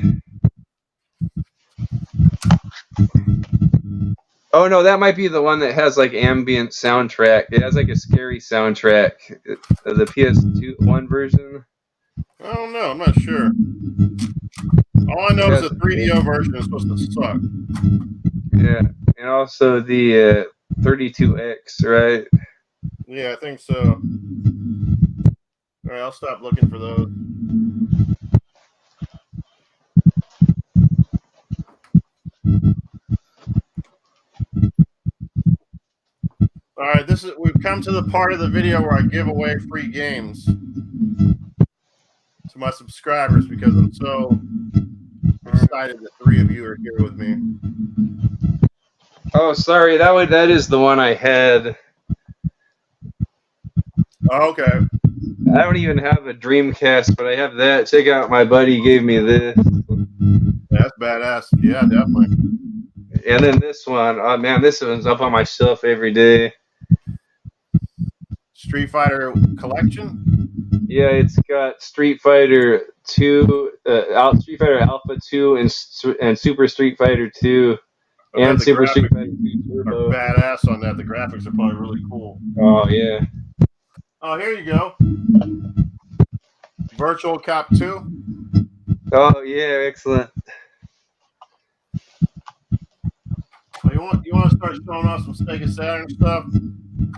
Oh no, that might be the one that has like ambient soundtrack. It has like a scary soundtrack. The PS1 version. I don't know. I'm not sure. All I know is the 3DO version is supposed to suck. Yeah, and also the 32X, right? Yeah, I think so. All right, I'll stop looking for those. All right, we've come to the part of the video where I give away free games to my subscribers because I'm so excited that 3 of you are here with me. Oh, sorry, that is the one I had. Oh, okay. I don't even have a Dreamcast, but I have that. Check out, my buddy gave me this. That's badass. Yeah, definitely. And then this one, oh man, this one's up on my shelf every day. Street Fighter Collection? Yeah, it's got Street Fighter 2, Street Fighter Alpha 2, and Super Street Fighter 2, and Super Street Fighter 2 Turbo. Badass on that. The graphics are probably really cool. Oh, yeah. Oh, here you go. Virtual Cop 2. Oh, yeah, excellent. So you want to start showing off some Sega Saturn stuff?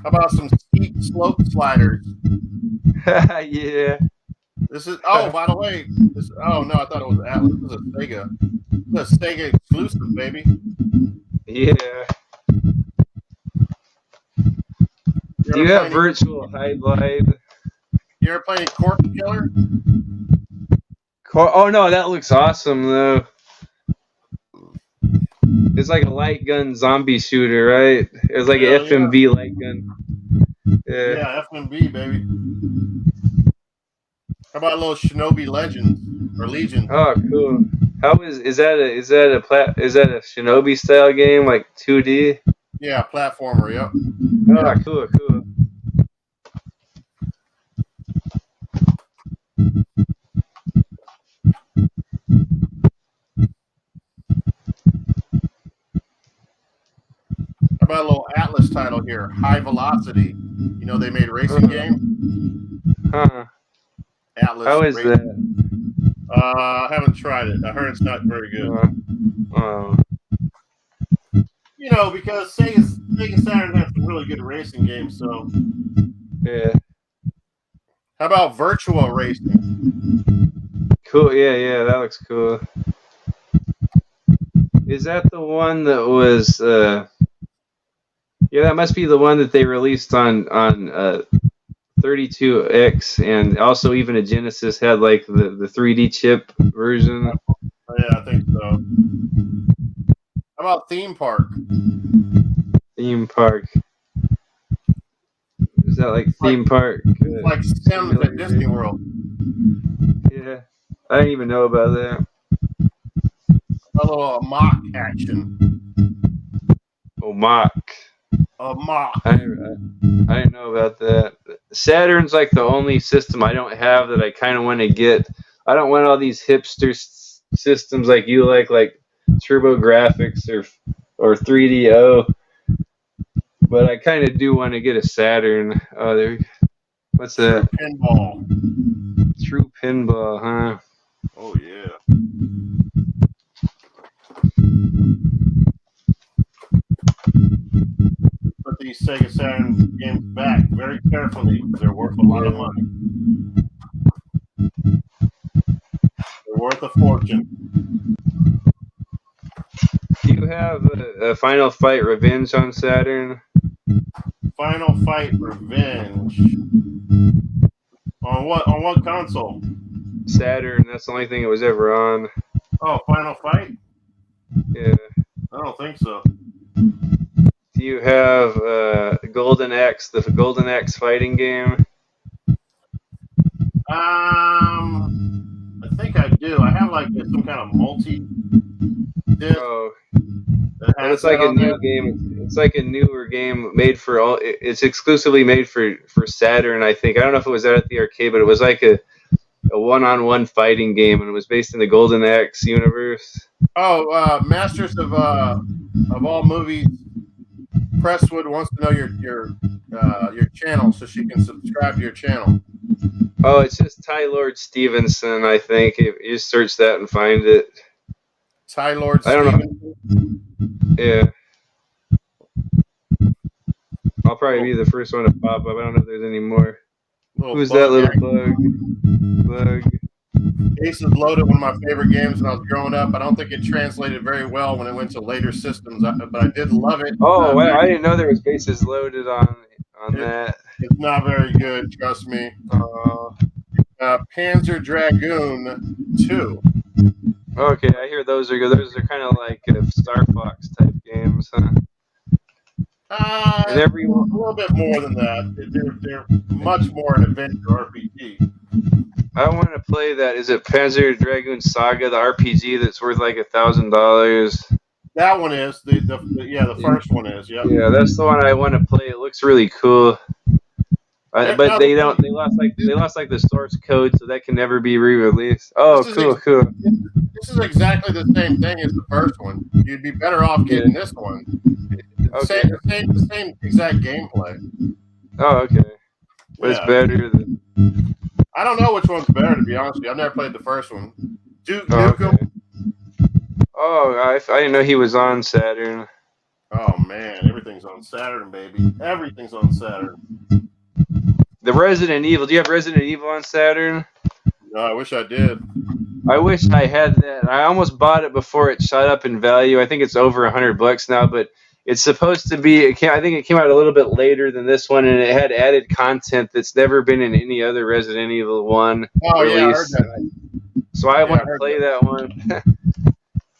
How about some steep slope sliders? Yeah. This is. Oh, by the way. Oh no, I thought it was Atlas. This is a Sega. This is a Sega exclusive, baby. Yeah. Do you have Virtual High Glide? You ever play any Corpse Killer? Oh no, that looks awesome though. It's like a light gun zombie shooter, right? It's like an FMV light gun. Yeah, FMV, baby. How about a little Shinobi Legends or Legion? Oh, cool. How is that a Shinobi style game, like 2D? Yeah, platformer. Yep. Oh, cool. How about a little Atlas title here, High Velocity. You know they made racing games. Huh. Atlas. How is racing. that? I haven't tried it. I heard it's not very good. You know, because Sega Saturn has some really good racing games. So, Yeah. how about Virtua Racing? Cool. Yeah, that looks cool. Is that the one that was? Yeah, that must be the one that they released on 32X, and also even a Genesis had like the 3D chip version. Oh, yeah, I think so. How about Theme Park? Theme Park. Is that like Theme Park? Like Sims at Disney World. Yeah, I didn't even know about that. A little mock action. Oh, mock. A mock. I didn't know about that. Saturn's like the only system I don't have that I kind of want to get. I don't want all these hipster systems like you like TurboGrafx or 3DO. But I kind of do want to get a Saturn. Oh, there. What's that? Pinball. True Pinball, huh? Oh yeah. Put these Sega Saturn games back very carefully. They're worth a lot of money. They're worth a fortune. Do you have a Final Fight Revenge on Saturn? Final Fight Revenge. On what console? Saturn. That's the only thing it was ever on. Oh, Final Fight? Yeah. I don't think so. Do you have Golden Axe, the Golden Axe fighting game? I think I do. I have like some kind of multi-disc. Oh. And it's like a new game. It's like a newer game made for all. It's exclusively made for Saturn, I think. I don't know if it was out at the arcade, but it was like a one-on-one fighting game, and it was based in the Golden Axe universe. Oh, Masters of all movies. Presswood wants to know your channel so she can subscribe to your channel. Oh, it's just Ty Lord Stevenson, I think. You just search that and find it. Ty Lord Stevenson? Yeah. I'll probably be the first one to pop up. I don't know if there's any more. Who's that little bug? Aces Loaded, one of my favorite games when I was growing up. I don't think it translated very well when it went to later systems, but I did love it. Oh, I didn't know there was Bases Loaded on that. It's not very good, trust me. Panzer Dragoon 2. Okay, I hear those are good. Those are kind of like Star Fox type games, huh? A little bit more than that. They're much more an adventure RPG. I want to play that. Is it Panzer Dragoon Saga, the RPG that's worth like $1,000? That one is the first one is. Yeah. Yeah, that's the one I want to play. It looks really cool. But they don't. They lost like the source code, so that can never be re-released. Oh, cool. This is exactly the same thing as the first one. You'd be better off getting this one. Okay. The same exact gameplay. Oh, okay. But it's better than. I don't know which one's better, to be honest with you. I've never played the first one. Duke Nukem. Okay. Oh, I didn't know he was on Saturn. Oh man, everything's on Saturn, baby. Everything's on Saturn. The Resident Evil. Do you have Resident Evil on Saturn? No, I wish I did. I wish I had that. I almost bought it before it shot up in value. I think it's over $100 now, but it's supposed to be. I think it came out a little bit later than this one, and it had added content that's never been in any other Resident Evil 1 release. Yeah, I heard that. So I want to play that one.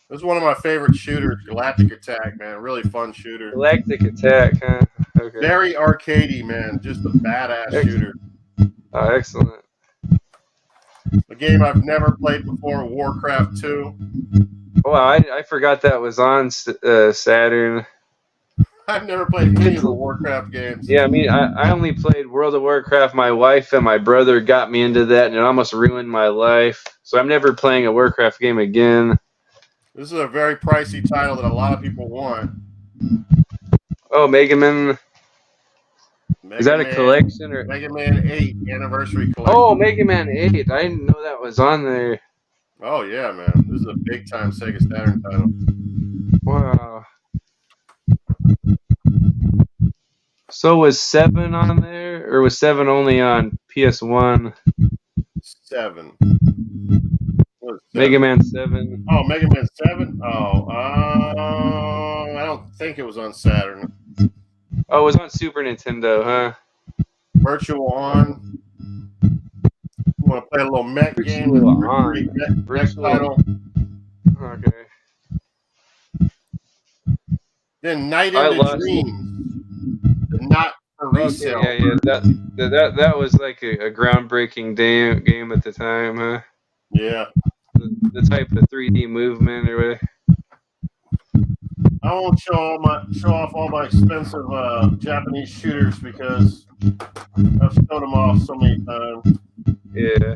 This is one of my favorite shooters, Galactic Attack, man. Really fun shooter. Galactic Attack, huh? Okay. Very arcadey, man. Just a badass shooter. Oh, excellent. A game I've never played before, Warcraft 2. Oh, I forgot that was on Saturn. I've never played any of the Warcraft games. Yeah, I mean, I only played World of Warcraft. My wife and my brother got me into that, and it almost ruined my life. So I'm never playing a Warcraft game again. This is a very pricey title that a lot of people want. Oh, Mega Man. Is that a collection or Mega Man 8 Anniversary Collection? Oh, Mega Man 8. I didn't know that was on there. Oh yeah, man. This is a big time Sega Saturn title. Wow. So was 7 on there, or was 7 only on PS1? 7. What was 7? Mega Man 7. Oh, Mega Man 7? Oh, I don't think it was on Saturn. Oh, it was on Super Nintendo, huh? Virtual On. You want to play a little mech game? Virtual On. Mech title. Okay. Then Night into Dreams. Not for resale. Okay, yeah. That was like a groundbreaking game at the time, huh? Yeah. The type of 3D movement or whatever. I won't show off all my expensive Japanese shooters because I've showed them off so many times. Yeah.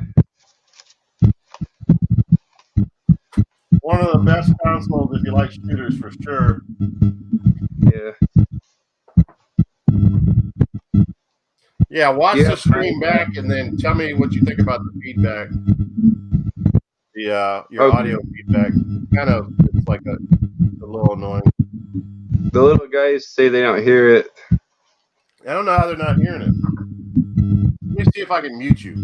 One of the best consoles if you like shooters for sure. Yeah. Yeah, watch the stream back and then tell me what you think about the feedback. Your audio feedback. It's like a little annoying. The little guys say they don't hear it. I don't know how they're not hearing it. Let me see if I can mute you.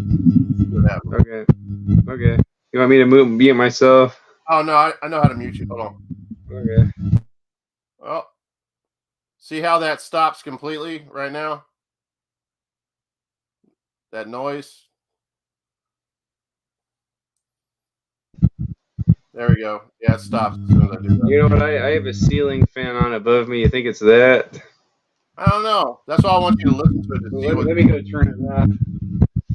Okay. You want me to mute myself? Oh no, I know how to mute you. Hold on. Okay. Well, see how that stops completely right now? That noise. There we go. Yeah, it stops as soon as I do that. You know what? I have a ceiling fan on above me. You think it's that? I don't know. That's why I want you to listen to it. Let me go turn it off.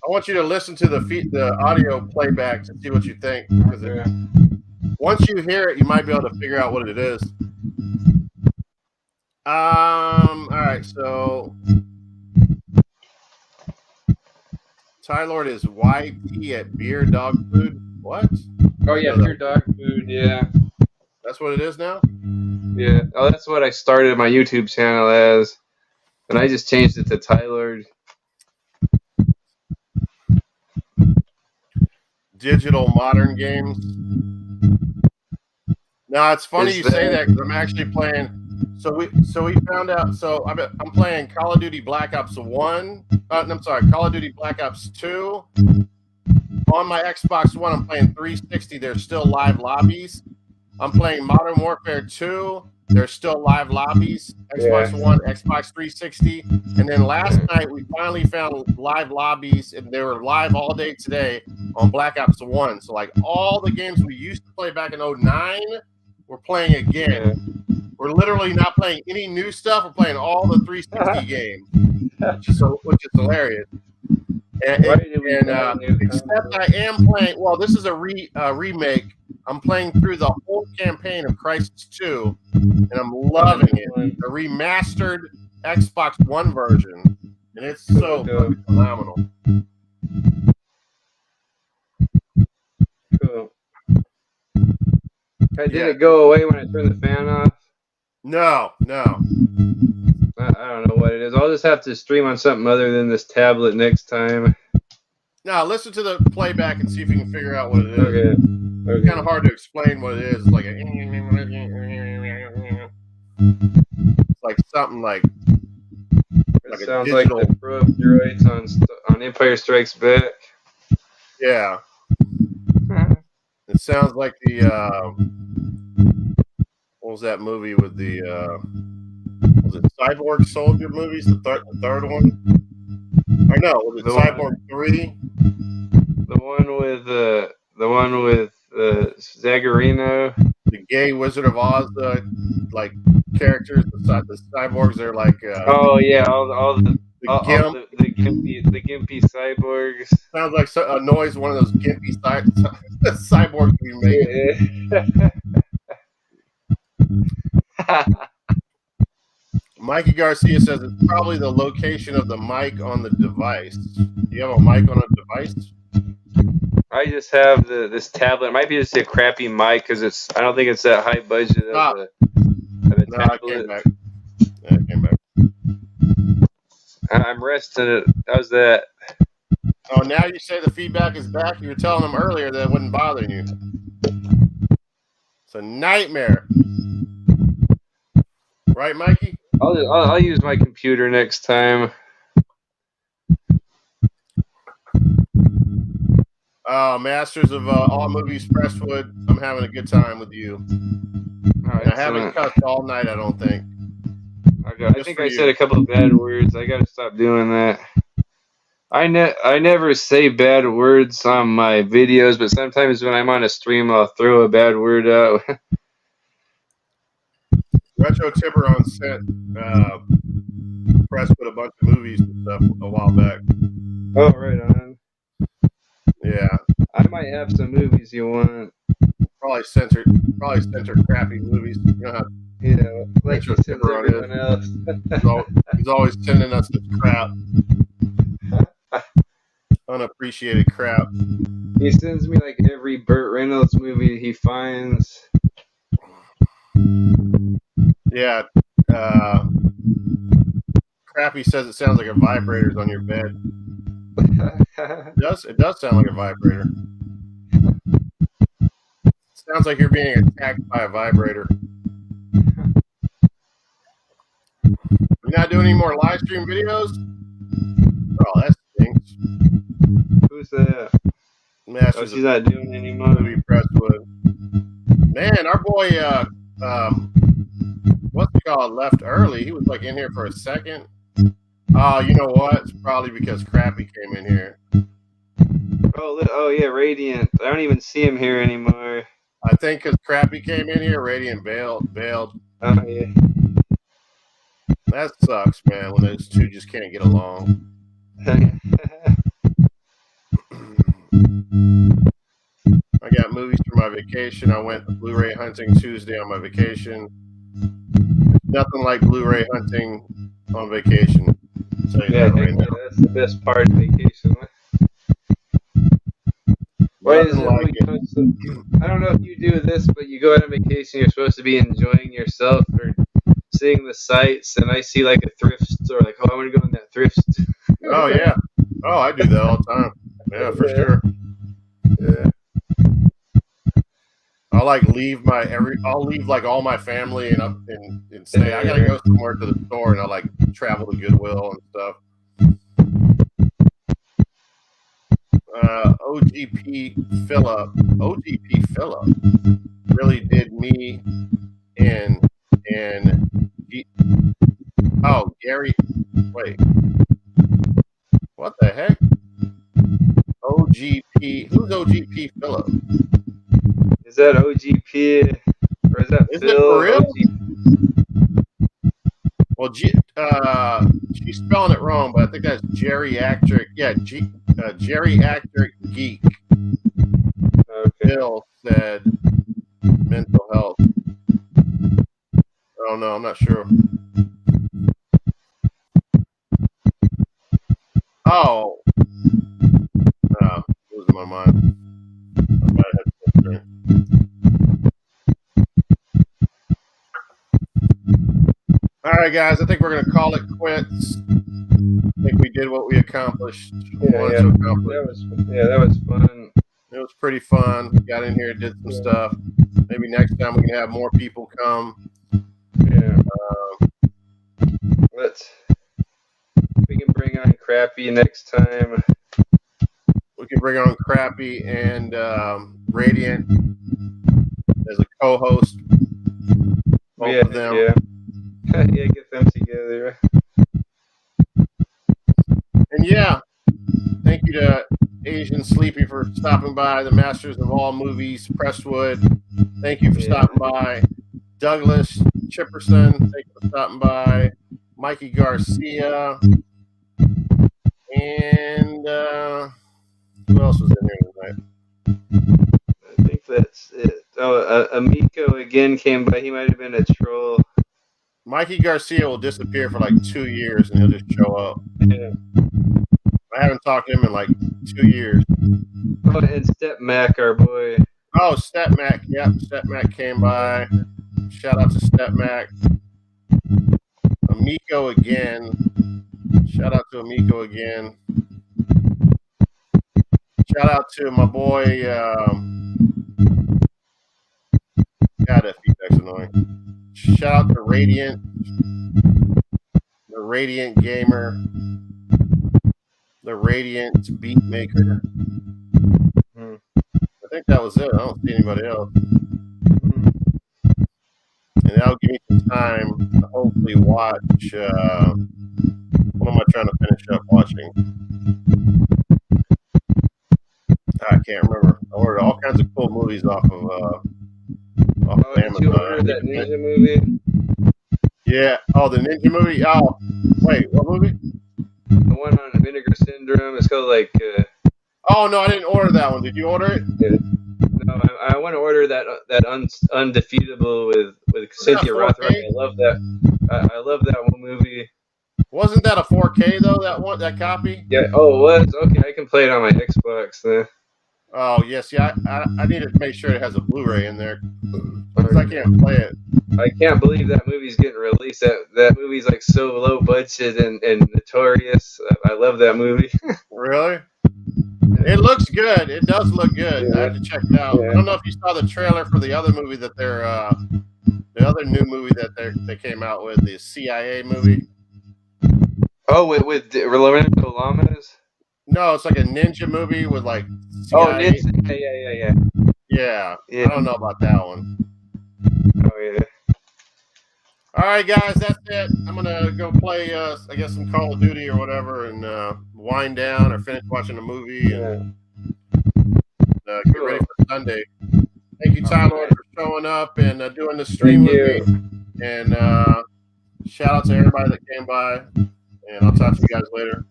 I want you to listen to the audio playback to see what you think. Because once you hear it, you might be able to figure out what it is. All right. So Tylord is YT at Beer Dog Food. What? Oh yeah, Beer Dog Food. Yeah. That's what it is now? Yeah. Oh, that's what I started my YouTube channel as, and I just changed it to Tylord. Digital Modern Games. Now it's funny you say that because I'm actually playing. So we found out. So I'm playing Call of Duty Black Ops 1. I'm sorry, Call of Duty Black Ops 2. On my Xbox One, I'm playing 360. There's still live lobbies. I'm playing Modern Warfare 2. There's still live lobbies. Xbox One, Xbox 360. And then last night, we finally found live lobbies, and they were live all day today on Black Ops 1. So, like, all the games we used to play back in 2009, we're playing again. We're literally not playing any new stuff. We're playing all the 360 games, which is hilarious. Except I am playing. Well, this is a remake. I'm playing through the whole campaign of Crysis 2, and I'm loving it. The remastered Xbox One version, and it's so phenomenal. Cool. Did it go away when I turned the fan off? No. I don't know what it is. I'll just have to stream on something other than this tablet next time. Now, listen to the playback and see if you can figure out what it is. Okay. It's kind of hard to explain what it is. It's like something like. It sounds like the probe droids on Empire Strikes Back. Yeah. It sounds like the what was that movie with the was it Cyborg Soldier movies? The third one? Or no, was it Cyborg 3? The one with Zagarino. The gay Wizard of Oz like characters. The cyborgs are like all the gimpy cyborgs. Sounds like a noise one of those gimpy cyborgs we made. Mikey Garcia says it's probably the location of the mic on the device. Do you have a mic on a device? I just have this tablet. It might be just a crappy mic because I don't think it's that high budget of a tablet. I came back. I'm resting it. How's that? Oh, now you say the feedback is back. You were telling them earlier that it wasn't bothering you. It's a nightmare. Right, Mikey? I'll use my computer next time. Masters of All Movies Presswood, I'm having a good time with you. I haven't cussed all night, I don't think. I think I said a couple of bad words. I gotta stop doing that. I never say bad words on my videos, but sometimes when I'm on a stream, I'll throw a bad word out. Retro Tiburon sent Presswood a bunch of movies and stuff a while back. Oh, right on. Yeah. I might have some movies you want. Probably censored crappy movies. You know how like Retro Tiburon else. He's always sending us this crap. Unappreciated crap. He sends me like every Burt Reynolds movie he finds. Yeah. Crappy says it sounds like a vibrator's on your bed. It does sound like a vibrator. It sounds like you're being attacked by a vibrator. You're not doing any more live stream videos? Oh, that stinks. Who's that? Masters she's not doing any more. Movie Presswood. Man, our boy, what's he called, left early. He was like in here for a second. Oh, you know what? It's probably because Crappy came in here. Oh yeah, Radiant. I don't even see him here anymore. I think because Crappy came in here, Radiant bailed. Oh yeah. That sucks, man. When those two just can't get along. I got movies for my vacation. I went Blu-ray hunting Tuesday on my vacation. Nothing like Blu-ray hunting on vacation. I'll tell you that right now. That's the best part of vacation. Why is it like I don't know if you do this, but you go out on vacation, you're supposed to be enjoying yourself or seeing the sights, and I see like a thrift store, like, oh, I want to go in that thrift store. Oh, yeah. Oh, I do that all the time. Yeah, for sure. Yeah. I'll leave like all my family and say I gotta go somewhere to the store, and I'll like travel to Goodwill and stuff. OGP Phillip really did me in Gary. Wait, what the heck? OGP. Who's OGP Phillip? Is that OGP or is that Isn't Phil? it for real? OGP? Well, she's spelling it wrong, but I think that's geriatric. Yeah, geriatric geek. Okay. Phil said mental health. Oh no, I'm not sure. Oh, losing my mind. All right, guys. I think we're gonna call it quits. I think we did what we accomplished. That was fun. It was pretty fun. We got in here, did some stuff. Maybe next time we can have more people come. Yeah. We can bring on Crappy next time. We can bring on Crappy and Radiant as a co-host. Both of them. Yeah. Yeah, get them together. And yeah, thank you to Asian Sleepy for stopping by. The Masters of All Movies, Presswood. Thank you for stopping by. Douglas Chipperson, thank you for stopping by. Mikey Garcia. And who else was in here tonight? I think that's it. Oh, Amico again came by. He might have been a troll. Mikey Garcia will disappear for like 2 years and he'll just show up. Yeah. I haven't talked to him in like 2 years. Oh, and Step Mac, our boy. Oh, Step Mac. Yep, Step Mac came by. Shout out to Step Mac. Amico again. Shout out to Amico again. Shout out to my boy. God, that feedback's annoying. Shout out to Radiant. Radiant Gamer, the Radiant Beat Maker. I think that was it. I don't see anybody else. And that'll give me some time to hopefully watch. What am I trying to finish up watching? I can't remember. I ordered all kinds of cool movies off of Amazon. Did you order that Ninja movie? Yeah. Oh, the Ninja movie? Oh, wait, what movie? The one on Vinegar Syndrome. It's called like... Oh, no, I didn't order that one. Did you order it? Yeah. No, I want to order that Undefeatable with Cynthia Rothrock. I love that. I love that one movie. Wasn't that a 4K though? That copy? Yeah. Oh, it was. Okay, I can play it on my Xbox then. Oh yes, yeah. I need to make sure it has a Blu-ray in there because I can't play it. I can't believe that movie's getting released. That movie's like so low budget and notorious. I love that movie. Really? It looks good. It does look good. Yeah. I have to check it out. Yeah. I don't know if you saw the trailer for the other movie that they're the other new movie that they came out with, the CIA movie. Oh, with Lorenzo Lamas? No, it's like a ninja movie with like CIA. Oh, ninja. Yeah. I don't know about that one. Oh yeah. All right, guys, that's it. I'm gonna go play, I guess, some Call of Duty or whatever, and wind down or finish watching a movie and get ready for Sunday. Thank you, Tyler, for showing up and doing the stream with me. And shout out to everybody that came by. And I'll talk to you guys later.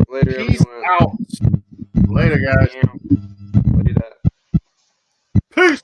Later, Peace everyone. out. Later, guys. Later. Peace.